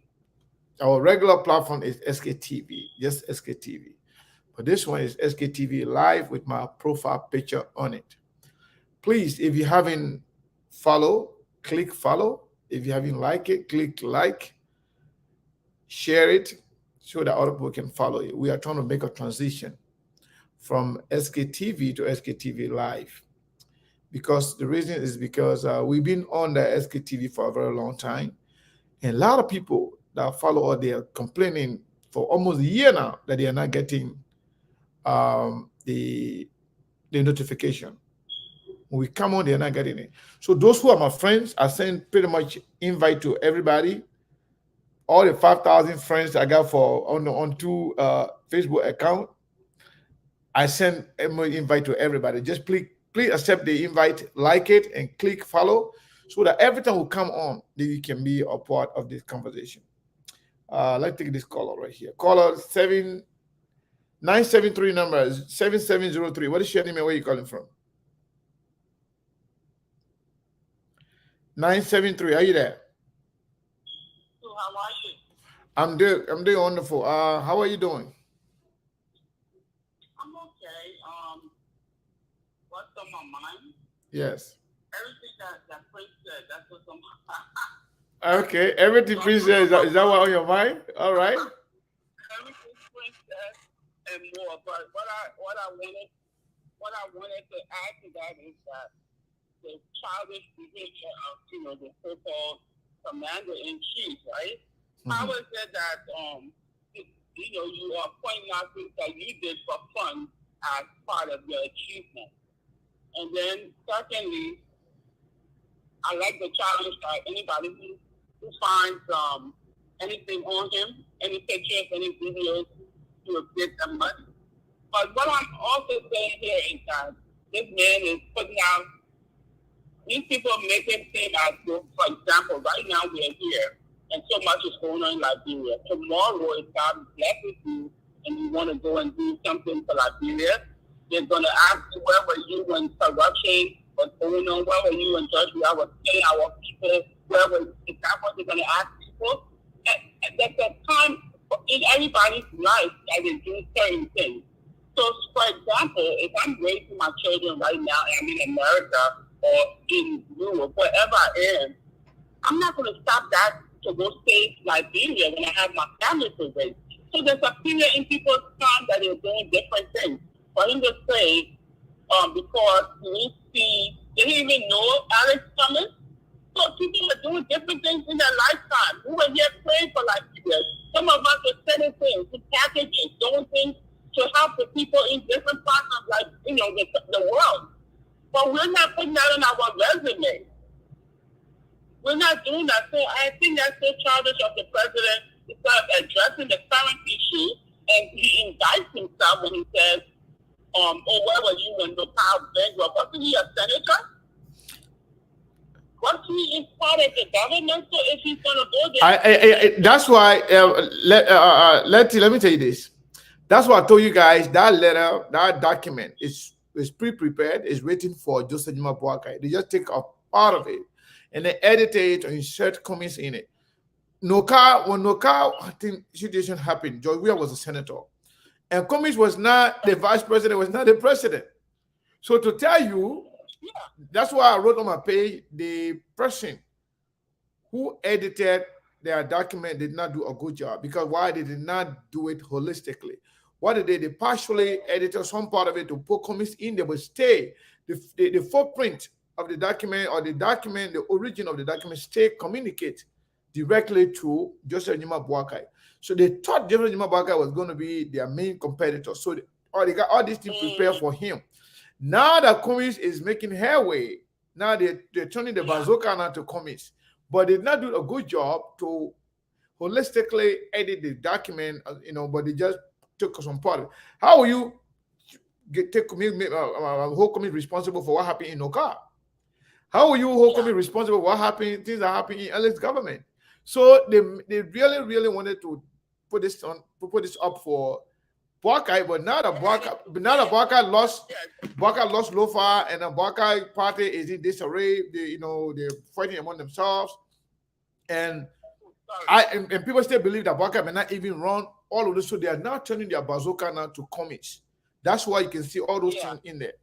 Our regular platform is SKTV, just SKTV. But this one is SKTV Live with my profile picture on it. Please, if you haven't followed, click follow. If you haven't liked it, click like, share it, so that other people can follow you. We are trying to make a transition from SKTV to SKTV Live. Because the reason is because we've been on the SKTV for a very long time. And a lot of people that follow us, they are complaining for almost a year now that they are not getting the notification. When we come on, they are not getting it. So those who are my friends, I send pretty much invite to everybody. All the 5,000 friends I got on two Facebook account, I send an invite to everybody. Just please accept the invite, like it, and click follow, so that every time we come on, then you can be a part of this conversation. Let's take this caller right here. Caller 973 number 7703. What is your name and where are you calling from? 973. Are you there? How are you? I'm doing wonderful. How are you doing? I'm okay. What's on my mind? Yes. Everything that Prince said, that's what's on my mind. Okay, everything Prince said, is that what on your mind? All right. Everything Prince said and more. But what I wanted to add to that is that the childish behavior of the so-called commander-in-chief, right? Howard said that you are pointing out things that you did for fun as part of your achievement. And then secondly, I like the challenge that anybody who finds anything on him, any pictures, any videos, to get them money. But what I'm also saying here is that this man is putting out, these people make it seem as though, for example, right now we are here and so much is going on in Liberia. Tomorrow, if God blesses you and you want to go and do something for Liberia, they're going to ask you, where were you when corruption was going on? Where were you when Georgia was killing our people? Is that what they're going to ask people? And there's a time in everybody's life that they do certain things. So, for example, if I'm raising my children right now and I'm in America or in Europe, wherever I am, I'm not going to stop that to go stay in Liberia when I have my family to raise. So there's a period in people's time that they're doing different things. For him to say, because we see, they didn't even know Alex Cummings. So people are doing different things in their lifetime. We were here praying for Liberia. Some of us are sending things, to packages, doing things to help the people in different parts of the world. But we're not putting that on our resume. We're not doing that. So I think that's so childish of the president to start addressing the current issue, and he indicts himself when he says, where were you when the power bankrupt? Wasn't he a senator? Was he in part of the government? So if he's going to go there... That's why, let me tell you this. That's why I told you guys that letter, that document is pre-prepared, is waiting for Joseph Njuma Boakai. They just take a part of it and they edit it or insert comments in it. When Noka, I think situation happened, George Weah was a senator. And Cummings was not the vice president, was not the president. So to tell you, that's why I wrote on my page, the person who edited their document did not do a good job. Because why? They did not do it holistically. What did they? They partially edited some part of it to put comments in there, but stay. The footprint of the document, or the document, the origin of the document, stay communicate directly to Joseph Njuma Boakai. So they thought Joseph Njuma Boakai was going to be their main competitor. So they got all these things prepared for him. Now that Cummings is making headway, now they're turning the bazooka now to Cummings. But they did not do a good job to holistically edit the document, but they just took some part of it. How will you take hold Cummings responsible for what happened in Noka? How will you hold Cummings responsible for what happened, things that happened in Alex government? So they really, really wanted to put this up for Boakai, but now that Boakai lost Lofa, and the Boakai party is in disarray. They're fighting among themselves, and people still believe that Boakai may not even run all of this. So they are now turning their bazooka now to Cummings. That's why you can see all those things in there.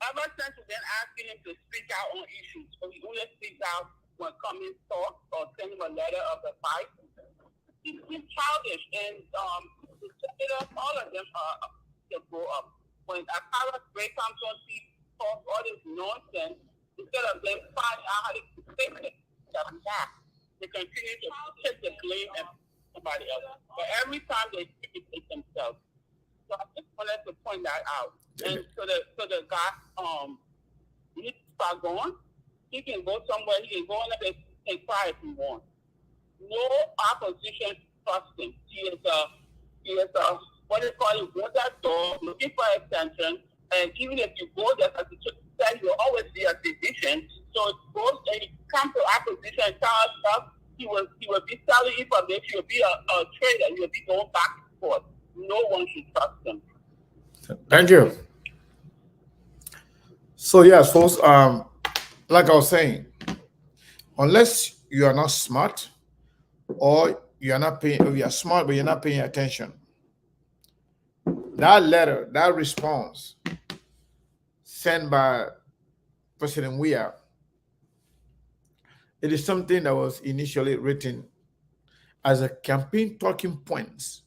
ever since we've been asking him to speak out on issues, so he only speaks out when Cummings talks or send him a letter of advice. He's childish, and all of them to grow up. When Akara Gray comes on TV, talk all this nonsense, instead of them finding out how to fix it, they continue to take the blame and somebody else. But every time they fix it themselves. So I just wanted to point that out. And so the guy, he needs to start going. He can go somewhere. He can go in there and cry if he wants. No opposition trusts him. He is a what they call it, go that door, looking for extension, and even if you go there, as you said, you'll always be a physician. So it goes and he comes to opposition and tell us stuff. He will be selling information. He will be a trader. He will be going back and forth. No one should trust him. Thank you. So yes, folks, like I was saying, unless you are not smart, or you are not paying, or you are smart but you're not paying attention, that letter, that response sent by President Weah, it is something that was initially written as a campaign talking points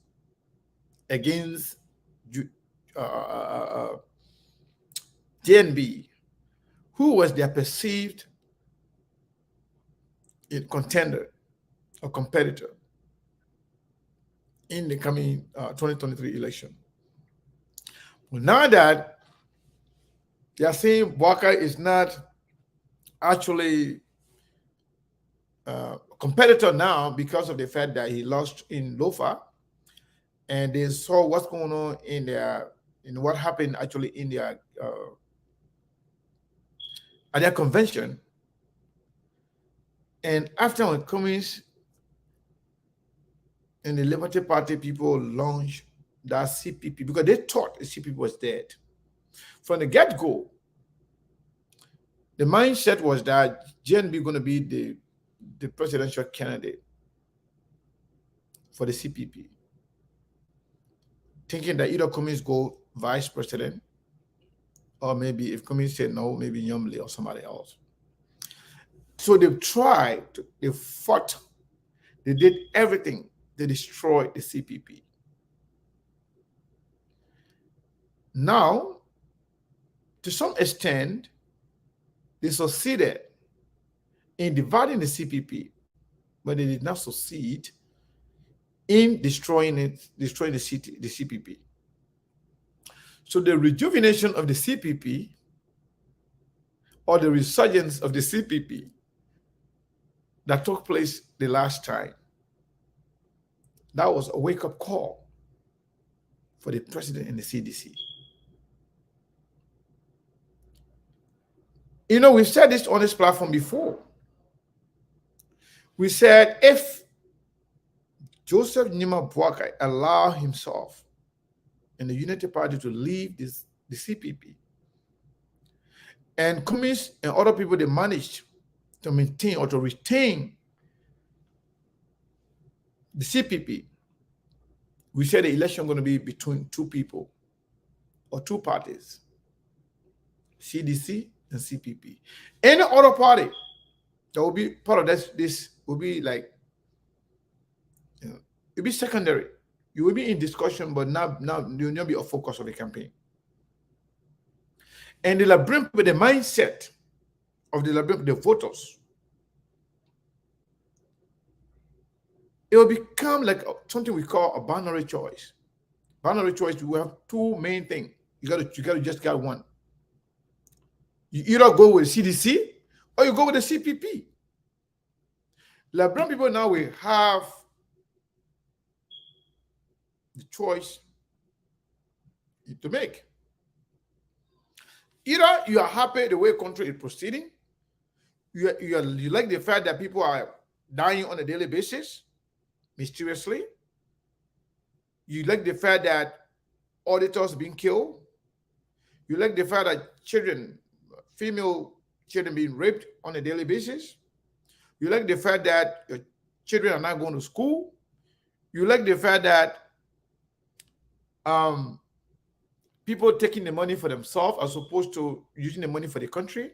against JNB, who was their perceived contender or competitor in the coming 2023 election. Well, now that they are saying Bouakai is not actually a competitor now because of the fact that he lost in Lofa, and they saw what's going on in what happened actually in their at their convention. And after when Cummings and the Liberty Party people launched that CPP, because they thought the CPP was dead. From the get-go, the mindset was that JNB going to be the presidential candidate for the CPP, thinking that either Cummings go vice president, or maybe if Cummings said no, maybe Nyomli or somebody else. So they tried, they fought, they did everything to destroy the CPP. Now, to some extent, they succeeded in dividing the CPP, but they did not succeed in destroying the CPP. So the rejuvenation of the CPP, or the resurgence of the CPP that took place the last time, that was a wake-up call for the president and the CDC. You know, we've said this on this platform before. We said if Joseph Nima Bouakai allowed himself and the Unity Party to leave the CPP, and Cummings and other people, they managed to maintain or to retain the CPP, we said the election going to be between two people or two parties, CDC and CPP. Any other party that will be part of this will be like, you know, it'll be secondary. You will be in discussion, but now you will not be a focus of the campaign. And they'll bring with the mindset of the voters. It will become like something we call a binary choice. Binary choice, we have two main things. You gotta just get one. You either go with CDC or you go with the CPP. Liberian people now will have the choice to make. Either you are happy the way country is proceeding, you like the fact that people are dying on a daily basis, mysteriously. You like the fact that auditors being killed. You like the fact that female children being raped on a daily basis. You like the fact that your children are not going to school. You like the fact that people taking the money for themselves as opposed to using the money for the country.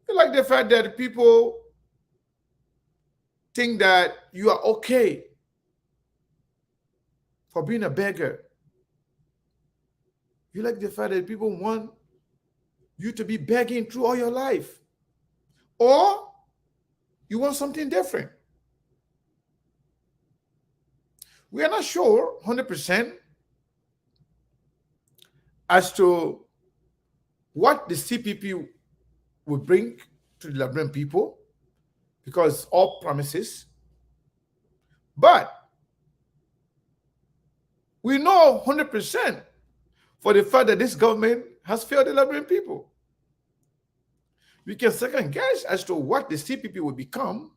You like the fact that people think that you are okay for being a beggar. You like the fact that people want you to be begging through all your life. Or you want something different. We are not sure 100% as to what the CPP will bring to the Liberian people, because all promises. But we know 100% for the fact that this government has failed the Liberian people. We can second guess as to what the CPP will become.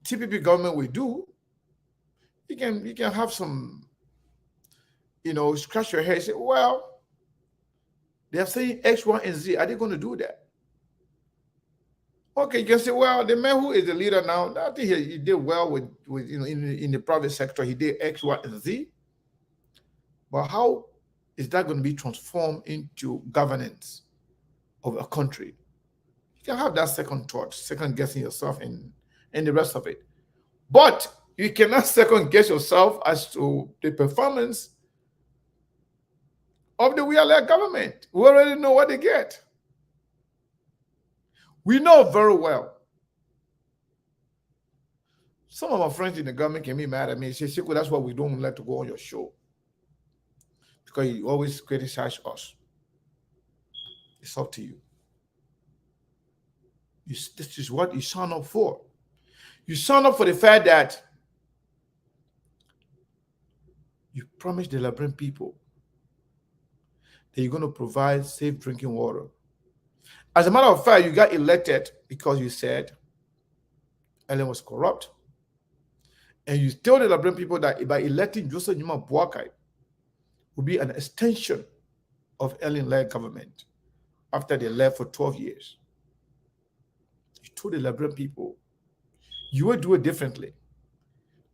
CPP government will do. You can have some, scratch your head and say, well, they are saying X, Y, and Z. Are they going to do that? Okay, you can say, well, the man who is the leader now, I think he did well with in the private sector. He did X, Y, and Z. But how is that going to be transformed into governance of a country? You can have that second thought, second guessing yourself and the rest of it. But you cannot second guess yourself as to the performance of the Weah government. We already know what they get. We know very well. Some of our friends in the government can be mad at me and say, Sekou, that's why we don't let to go on your show. Because you always criticize us. It's up to you. This is what you sign up for. You sign up for the fact that you promised the Liberian people that you're going to provide safe drinking water. As a matter of fact, you got elected because you said Ellen was corrupt. And you told the Liberian people that by electing Joseph Numa Boakai would be an extension of Ellen-led government after they left for 12 years. You told the Liberian people you will do it differently.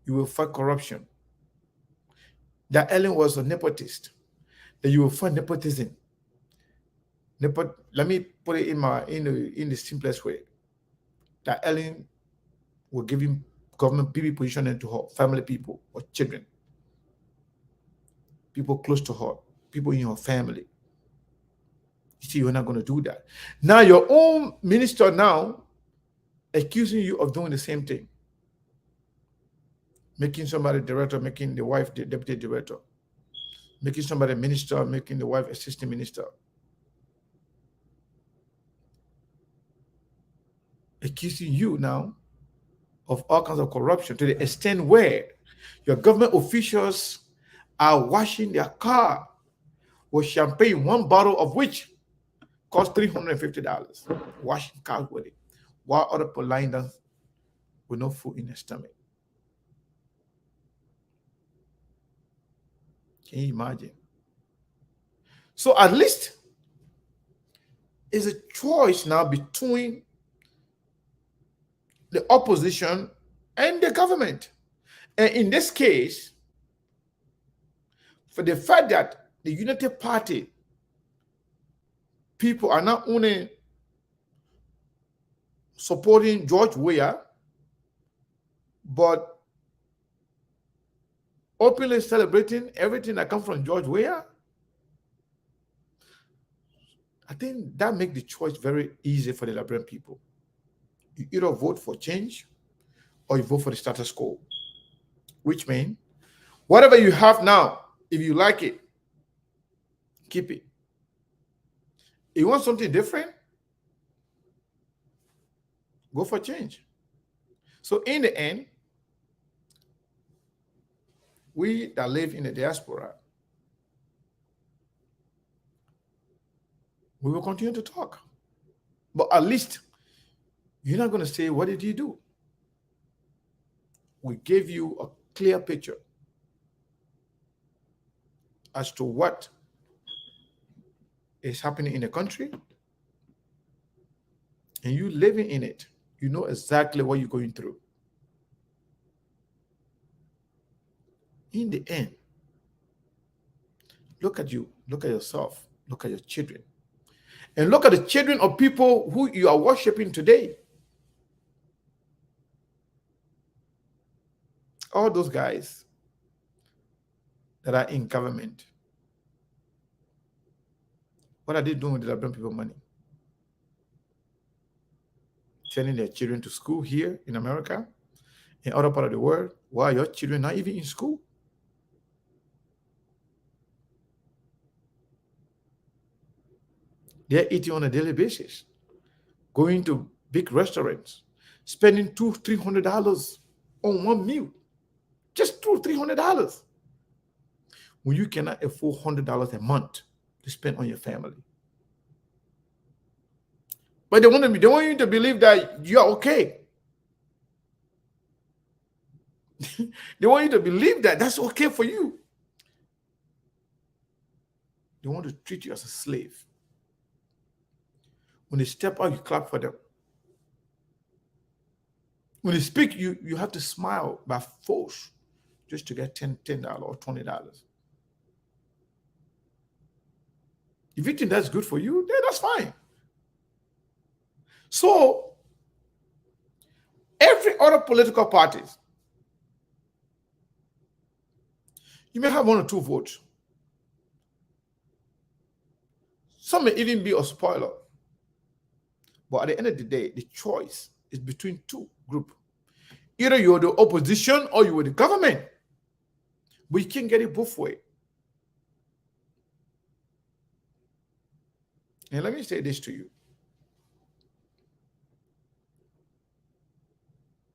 You will fight corruption. That Ellen was a nepotist. That you will fight nepotism. Let me put it in the simplest way. That Ellen will give him government PB position into her family people or children. People close to her. People in her family. You see, you're not going to do that. Now your own minister now accusing you of doing the same thing. Making somebody director, making the wife the deputy director. Making somebody minister, making the wife assistant minister. Accusing you now of all kinds of corruption to the extent where your government officials are washing their car with champagne, one bottle of which costs $350. Washing cars with it, while other people lying down with no food in their stomach. Can you imagine? So at least it's a choice now between the opposition and the government. And in this case, for the fact that the Unity Party people are not only supporting George Weah, but openly celebrating everything that comes from George Weah, I think that makes the choice very easy for the Liberian people. You either vote for change or you vote for the status quo, which means whatever you have now, if you like it, keep it. If you want something different, go for change. So in the end, we that live in the diaspora, we will continue to talk. But at least you're not going to say, what did you do? We gave you a clear picture as to what is happening in the country. And you living in it, you know exactly what you're going through. In the end, Look at you. Look at yourself. Look at your children. And look at the children of people who you are worshiping today. All those guys that are in government, what are they doing with the Liberian people money? Sending their children to school here in America, in other part of the world, while your children not even in school. They're eating on a daily basis, going to big restaurants, spending $200-300 on one meal. Just $200-300. When you cannot afford $100 a month to spend on your family. But they want you to believe that you are okay. They want you to believe that that's okay for you. They want to treat you as a slave. When they step out, you clap for them. When they speak, you have to smile by force just to get $10 or $20. If you think that's good for you, then that's fine. So, every other political parties, you may have 1 or 2 votes. Some may even be a spoiler. But at the end of the day, the choice is between 2 groups. Either you're the opposition or you're the government. But you can't get it both ways. And let me say this to you.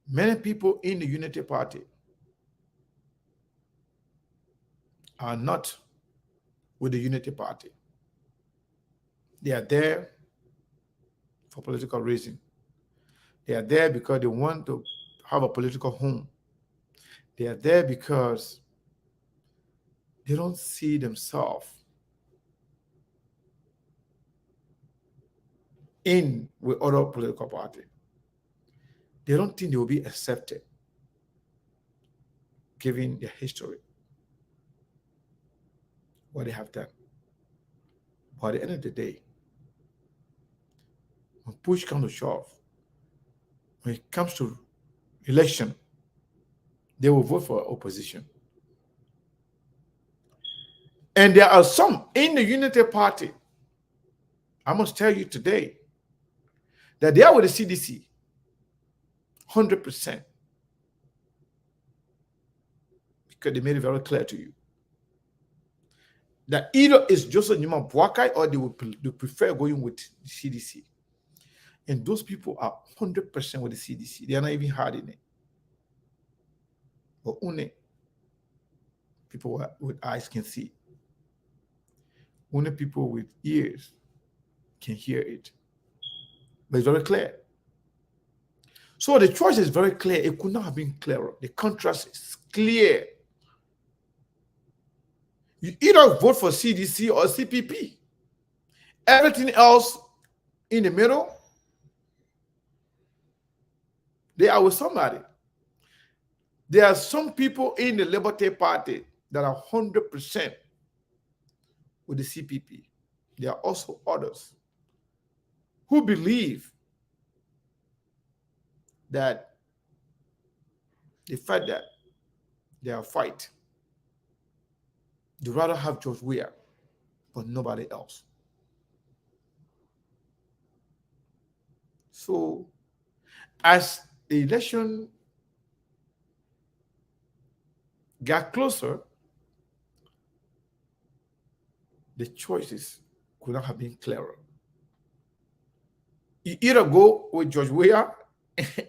Many people in the Unity Party are not with the Unity Party. They are there for political reason. They are there because they want to have a political home. They are there because they don't see themselves in with other political parties. They don't think they will be accepted given their history, what they have done. But at the end of the day, when push comes to shove, when it comes to election, they will vote for opposition. And there are some in the Unity Party, I must tell you today, that they are with the CDC, 100%. Because they made it very clear to you that either it's Joseph Newman Boakai or they prefer going with the CDC. And those people are 100% with the CDC. They are not even hiding it. But only people with eyes can see. Only people with ears can hear it. But it's very clear. So the choice is very clear. It could not have been clearer. The contrast is clear. You either vote for CDC or CPP. Everything else in the middle, they are with somebody. There are some people in the Liberty Party that are 100% with the CPP. There are also others who believe that the fact that they are fight, they'd rather have George Weah, but nobody else. So, as the election got closer, the choices could not have been clearer. You either go with George Weah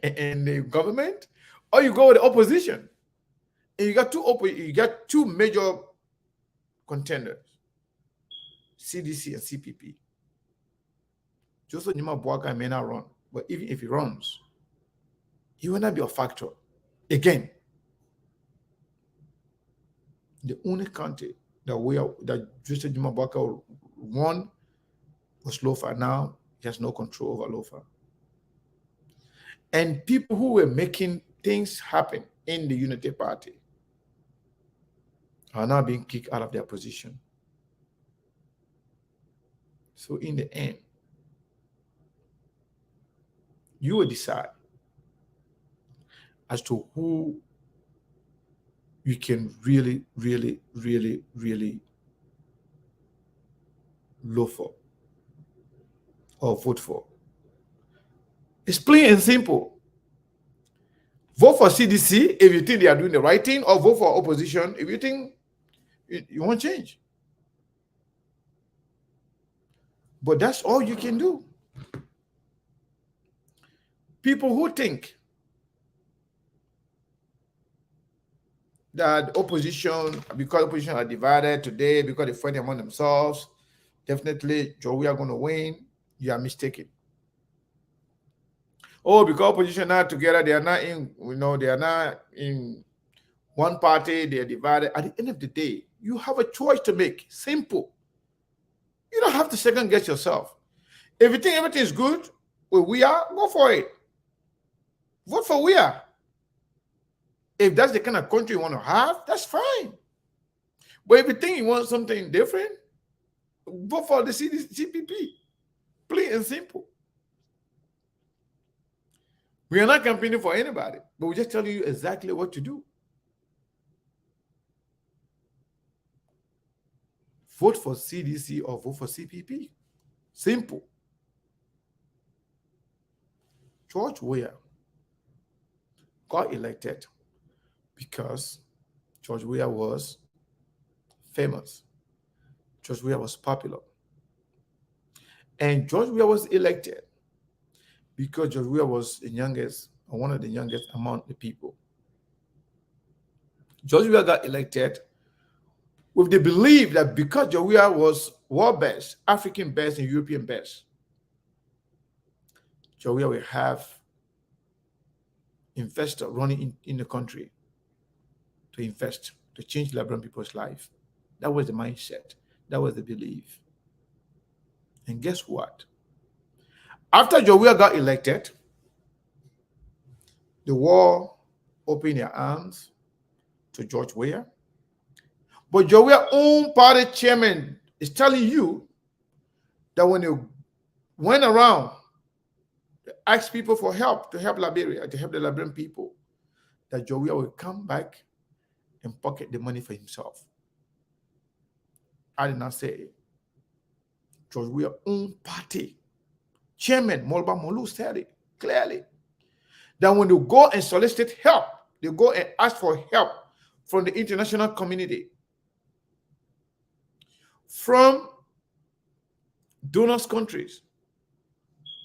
and the government, or you go with the opposition. And you got two major contenders, CDC and CPP. Joseph Nima Boakai may not run, but even if he runs, he will not be a factor. Again, the only country that Joseph Nima Boakai won was Lofa. Now he has no control over Lofa. And people who were making things happen in the Unity Party are now being kicked out of their position. So in the end, you will decide as to who you can really look for or vote for. It's plain and simple. Vote for CDC if you think they are doing the right thing, or vote for opposition if you think you want change. But that's all you can do. People who think that opposition, because opposition are divided today, because they fight among themselves, definitely we are going to win. You are mistaken. Oh, because opposition are together, they are not in, they are not in one party, they are divided. At the end of the day, you have a choice to make. Simple. You don't have to second guess yourself. If you think everything is good with We Are, go for it. Vote for We Are. If that's the kind of country you want to have, that's fine. But if you think you want something different, vote for the CPP. Plain and simple. We are not campaigning for anybody, but we're just telling you exactly what to do. Vote for CDC or vote for CPP. Simple. George Weah got elected because George Weah was famous. George Weah was popular. And George Weah was elected because George Weah was the youngest, or one of the youngest among the people. George Weah got elected with the belief that because George Weah was world best, African best, and European best, George Weah will have investors running in the country to invest, to change Liberian people's life. That was the mindset. That was the belief. And guess what? After George Weah got elected, the war opened their arms to George Weah. But George Weah's own party chairman is telling you that when they went around to ask people for help, to help Liberia, to help the Liberian people, that George Weah will come back and pocket the money for himself. I did not say it. George Weah's own party chairman, Molba Molu, said it clearly. That when they go and solicit help, they go and ask for help from the international community, from donors countries,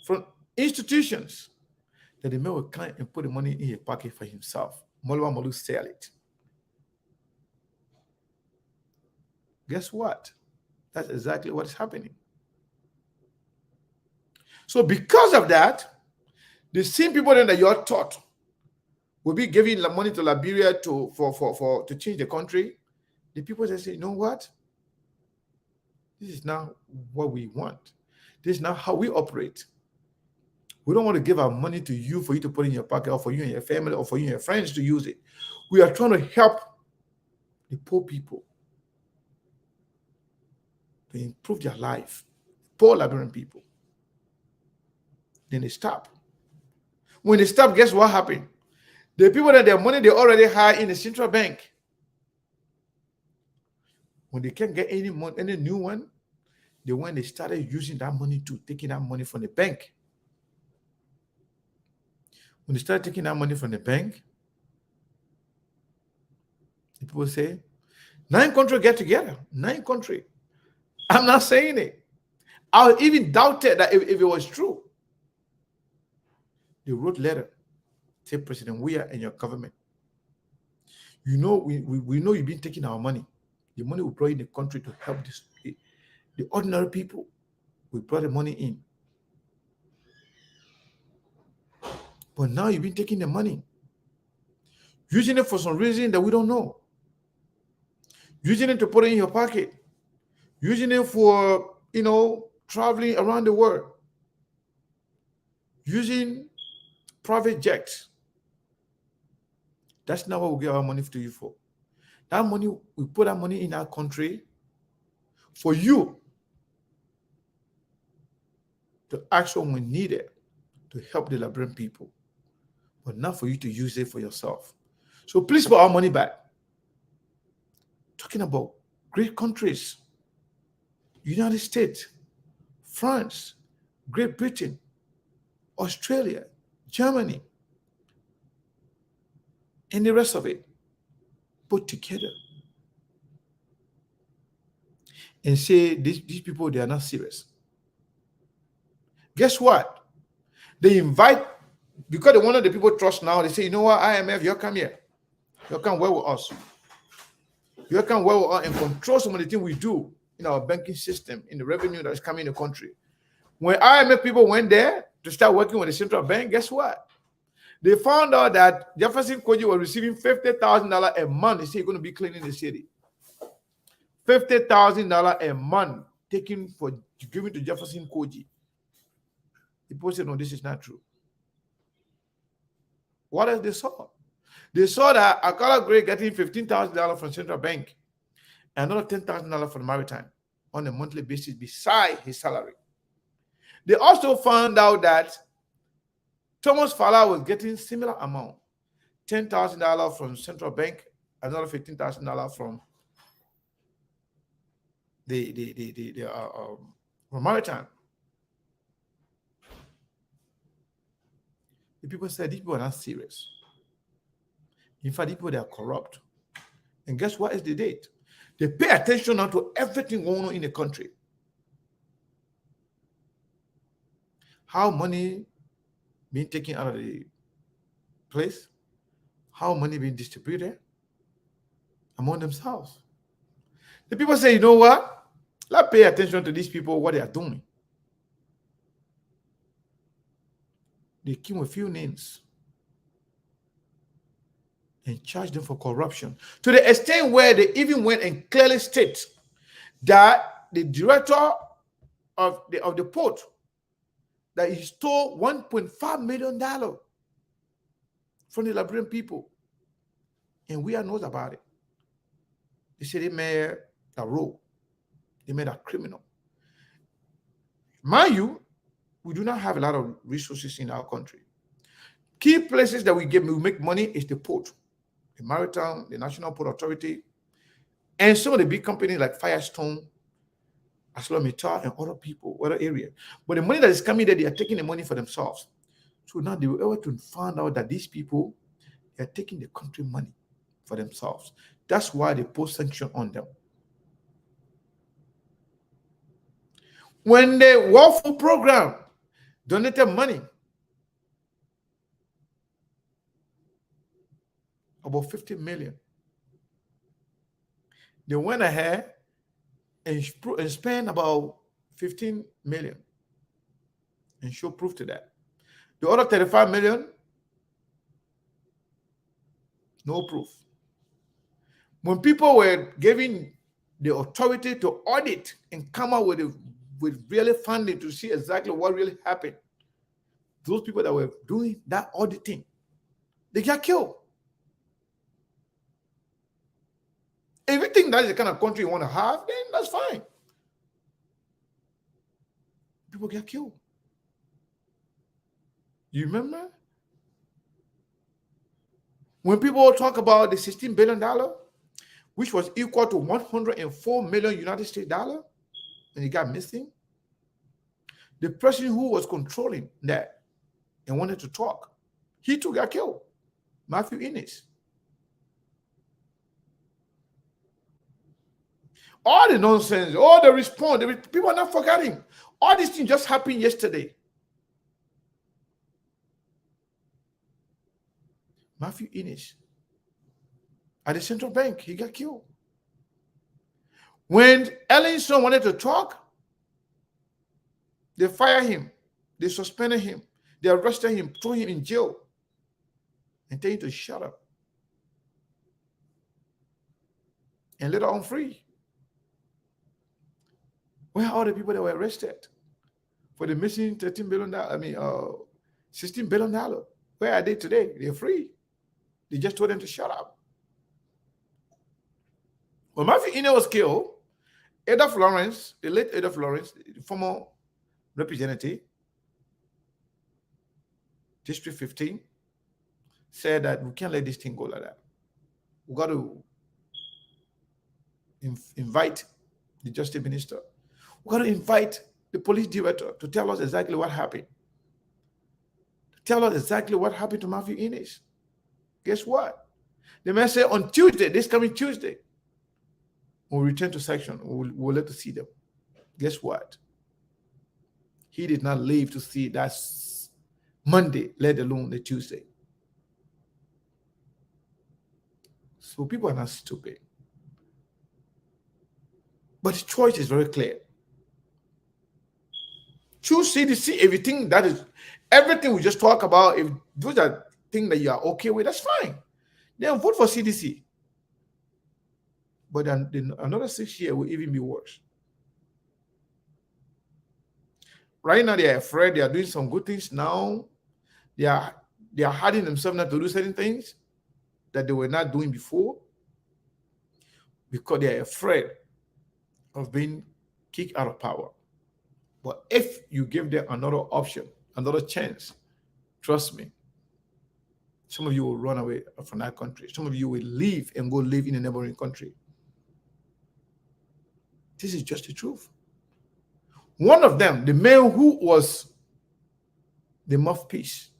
from institutions, that the man will come and put the money in his pocket for himself. Molba Molu said it. Guess what? That's exactly what is happening. So because of that, the same people that you're taught will be giving money to Liberia to change the country. The people that say, you know what? This is not what we want. This is not how we operate. We don't want to give our money to you for you to put in your pocket, or for you and your family, or for you and your friends to use it. We are trying to help the poor people to improve their life. Poor Liberian people. Then they stop. When they stop, guess what happened? The people that their money they already had in the central bank, when they can't get any money, any new one, they started using that money to taking that money from the bank. When they started taking that money from the bank, the people say, 9 countries get together. 9 countries. I'm not saying it. I even doubted that if it was true. They wrote letter, say, President Weah and your government, you know, we know you've been taking our money. The money we brought in the country to help the ordinary people. We brought the money in. But now you've been taking the money, using it for some reason that we don't know. Using it to put it in your pocket. Using it for, traveling around the world. Using private jets. That's not what we give our money to you for. That money, we put that money in our country for you to action when needed to help the Liberian people, but not for you to use it for yourself. So please put our money back. Talking about great countries, United States, France, Great Britain, Australia, Germany, and the rest of it put together and say these people, they are not serious. Guess what? They invite, because they want the people trust now, they say, you know what, IMF, you come here. You come work with us. You can work with us and control some of the things we do in our banking system, in the revenue that is coming in the country. When IMF people went there to start working with the central bank, guess what? They found out that Jefferson Koji was receiving $50,000 a month. They say you're going to be cleaning the city. $50,000 a month taken for giving to Jefferson Koji. People said, no, this is not true. What else they saw? They saw that Akala Gray getting $15,000 from central bank and another $10,000 from the maritime on a monthly basis beside his salary. They also found out that Thomas Fala was getting similar amount, $10,000 from central bank, another $15,000 from from maritime. The people said these people are not serious. In fact, people, they are corrupt. And guess what is the date? They pay attention now to everything going on in the country. How money being taken out of the place, how money being distributed among themselves. The people say, you know what? Let's pay attention to these people, what they are doing. They came with few names and charged them for corruption, to the extent where they even went and clearly state that the director of the port, that he stole $1.5 million from the Liberian people. And we are knows about it. They said they made a rogue. They made a criminal. Mind you, we do not have a lot of resources in our country. Key places that we make money is the port, the maritime, the National Port Authority, and some of the big companies like Firestone, ArcelorMittal, and other people, other areas. But the money that is coming there, they are taking the money for themselves. So now they were able to find out that these people, they are taking the country money for themselves. That's why they post sanction on them. When the World Food Program donated money, about 50 million, they went ahead and spent about 15 million and show proof to that. The other 35 million, no proof. When people were giving the authority to audit and come out with really funding to see exactly what really happened, those people that were doing that auditing, they got killed. If you think that's the kind of country you want to have, then that's fine. People get killed. You remember? When people talk about the $16 billion, which was equal to 104 million United States dollars, and it got missing, the person who was controlling that and wanted to talk, he too got killed. Matthew Innes. All the nonsense, all the response, people are not forgetting. All these things just happened yesterday. Matthew Innes, at the central bank, he got killed. When Ellingson wanted to talk, they fired him, they suspended him, they arrested him, threw him in jail, and told him to shut up. And later on free. Where are all the people that were arrested for the missing $16 billion? Where are they today? They're free. They just told them to shut up. When Matthew Innes was killed, Ada Florence, the late Ada Florence, the former representative, District 15, said that we can't let this thing go like that. We got to invite the Justice Minister. We got to invite the police director to tell us exactly what happened. Tell us exactly what happened to Matthew Innes. Guess what? The man said on Tuesday, this coming Tuesday, when we return to section, we'll let to see them. Guess what? He did not leave to see that Monday, let alone the Tuesday. So people are not stupid. But the choice is very clear. Choose CDC. Everything we just talk about, if those are things that you are okay with, that's fine. Then vote for CDC. But then another 6 years will even be worse. Right now, they are afraid. They are doing some good things now. They are hardening themselves not to do certain things that they were not doing before because they are afraid of being kicked out of power. But if you give them another option, another chance, trust me, some of you will run away from that country. Some of you will leave and go live in a neighboring country. This is just the truth. One of them, the man who was the mouthpiece,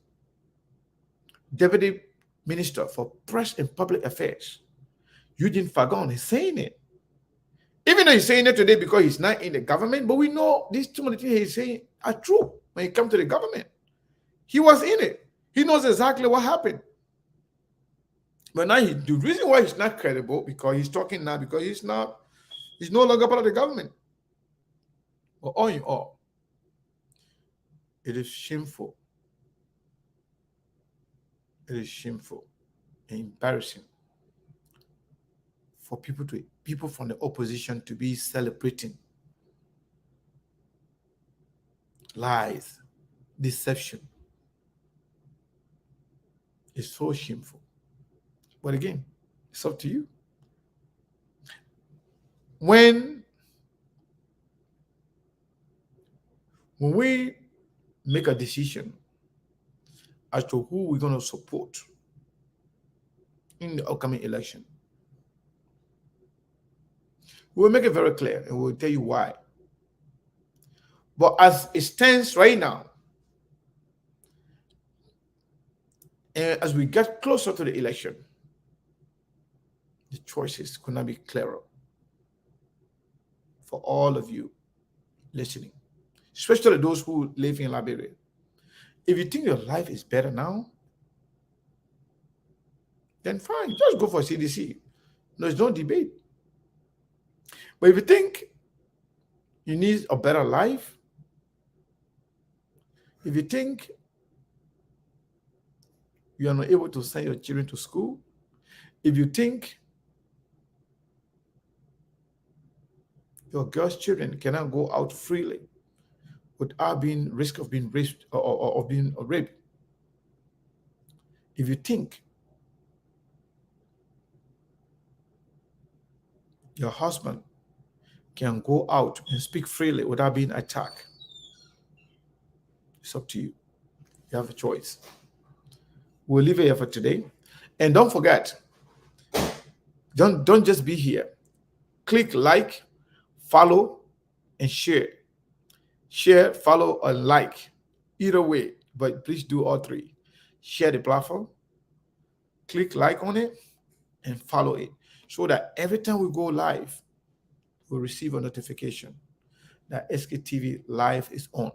Deputy Minister for Press and Public Affairs, Eugene Fagon, is saying it. Even though he's saying it today because he's not in the government, but we know these two things he's saying are true when it comes to the government. He was in it. He knows exactly what happened. But now the reason why he's not credible, because he's talking now, because he's no longer part of the government. But all in all, it is shameful. It is shameful and embarrassing for people from the opposition to be celebrating lies, deception. It's so shameful. But again, it's up to you. When we make a decision as to who we're going to support in the upcoming election, we'll make it very clear and we'll tell you why. But as it stands right now, and as we get closer to the election, the choices could not be clearer for all of you listening, especially those who live in Liberia. If you think your life is better now, then fine, just go for CDC. There's no debate. But if you think you need a better life, if you think you are not able to send your children to school, if you think your girl's children cannot go out freely without being risk of being raped or being raped, if you think your husband can go out and speak freely without being attacked, it's up to you. You have a choice. We'll leave it here for today. And don't forget, don't just be here. Click like, follow, and share. Share, follow, or like. Either way, but please do all three. Share the platform, click like on it, and follow it, so that every time we go live, we'll receive a notification that SKTV Live is on.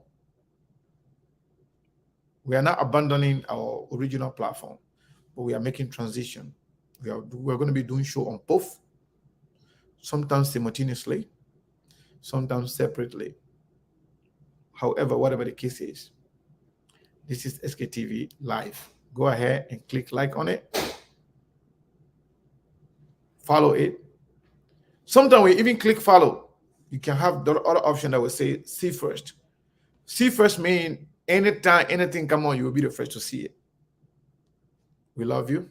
We are not abandoning our original platform, but we are making transition. We're going to be doing show on both, sometimes simultaneously, sometimes separately. However, whatever the case is, this is SKTV Live. Go ahead and click like on it. Follow it. Sometimes we even click follow. You can have the other option that will say see first. See first means anytime anything come on, you will be the first to see it. We love you.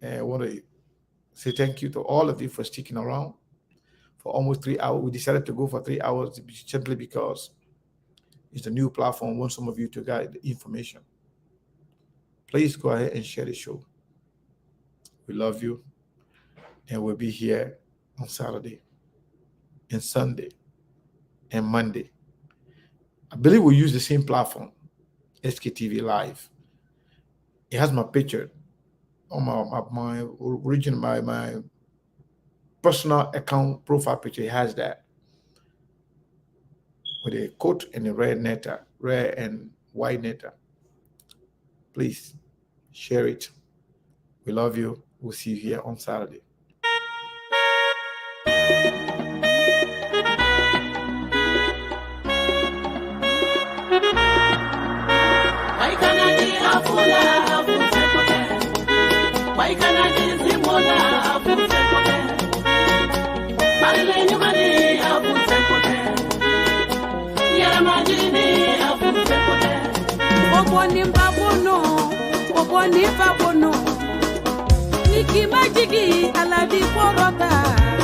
And I want to say thank you to all of you for sticking around for almost 3 hours. We decided to go for 3 hours simply because it's a new platform. I want some of you to get the information. Please go ahead and share the show. We love you. And we'll be here on Saturday and Sunday and Monday. I believe we'll use the same platform, SKTV Live. It has my picture on my original, my personal account profile picture. It has that with a coat and a red and white netter. Please share it. We love you. We'll see you here on Saturday. Niki majigi alabi porota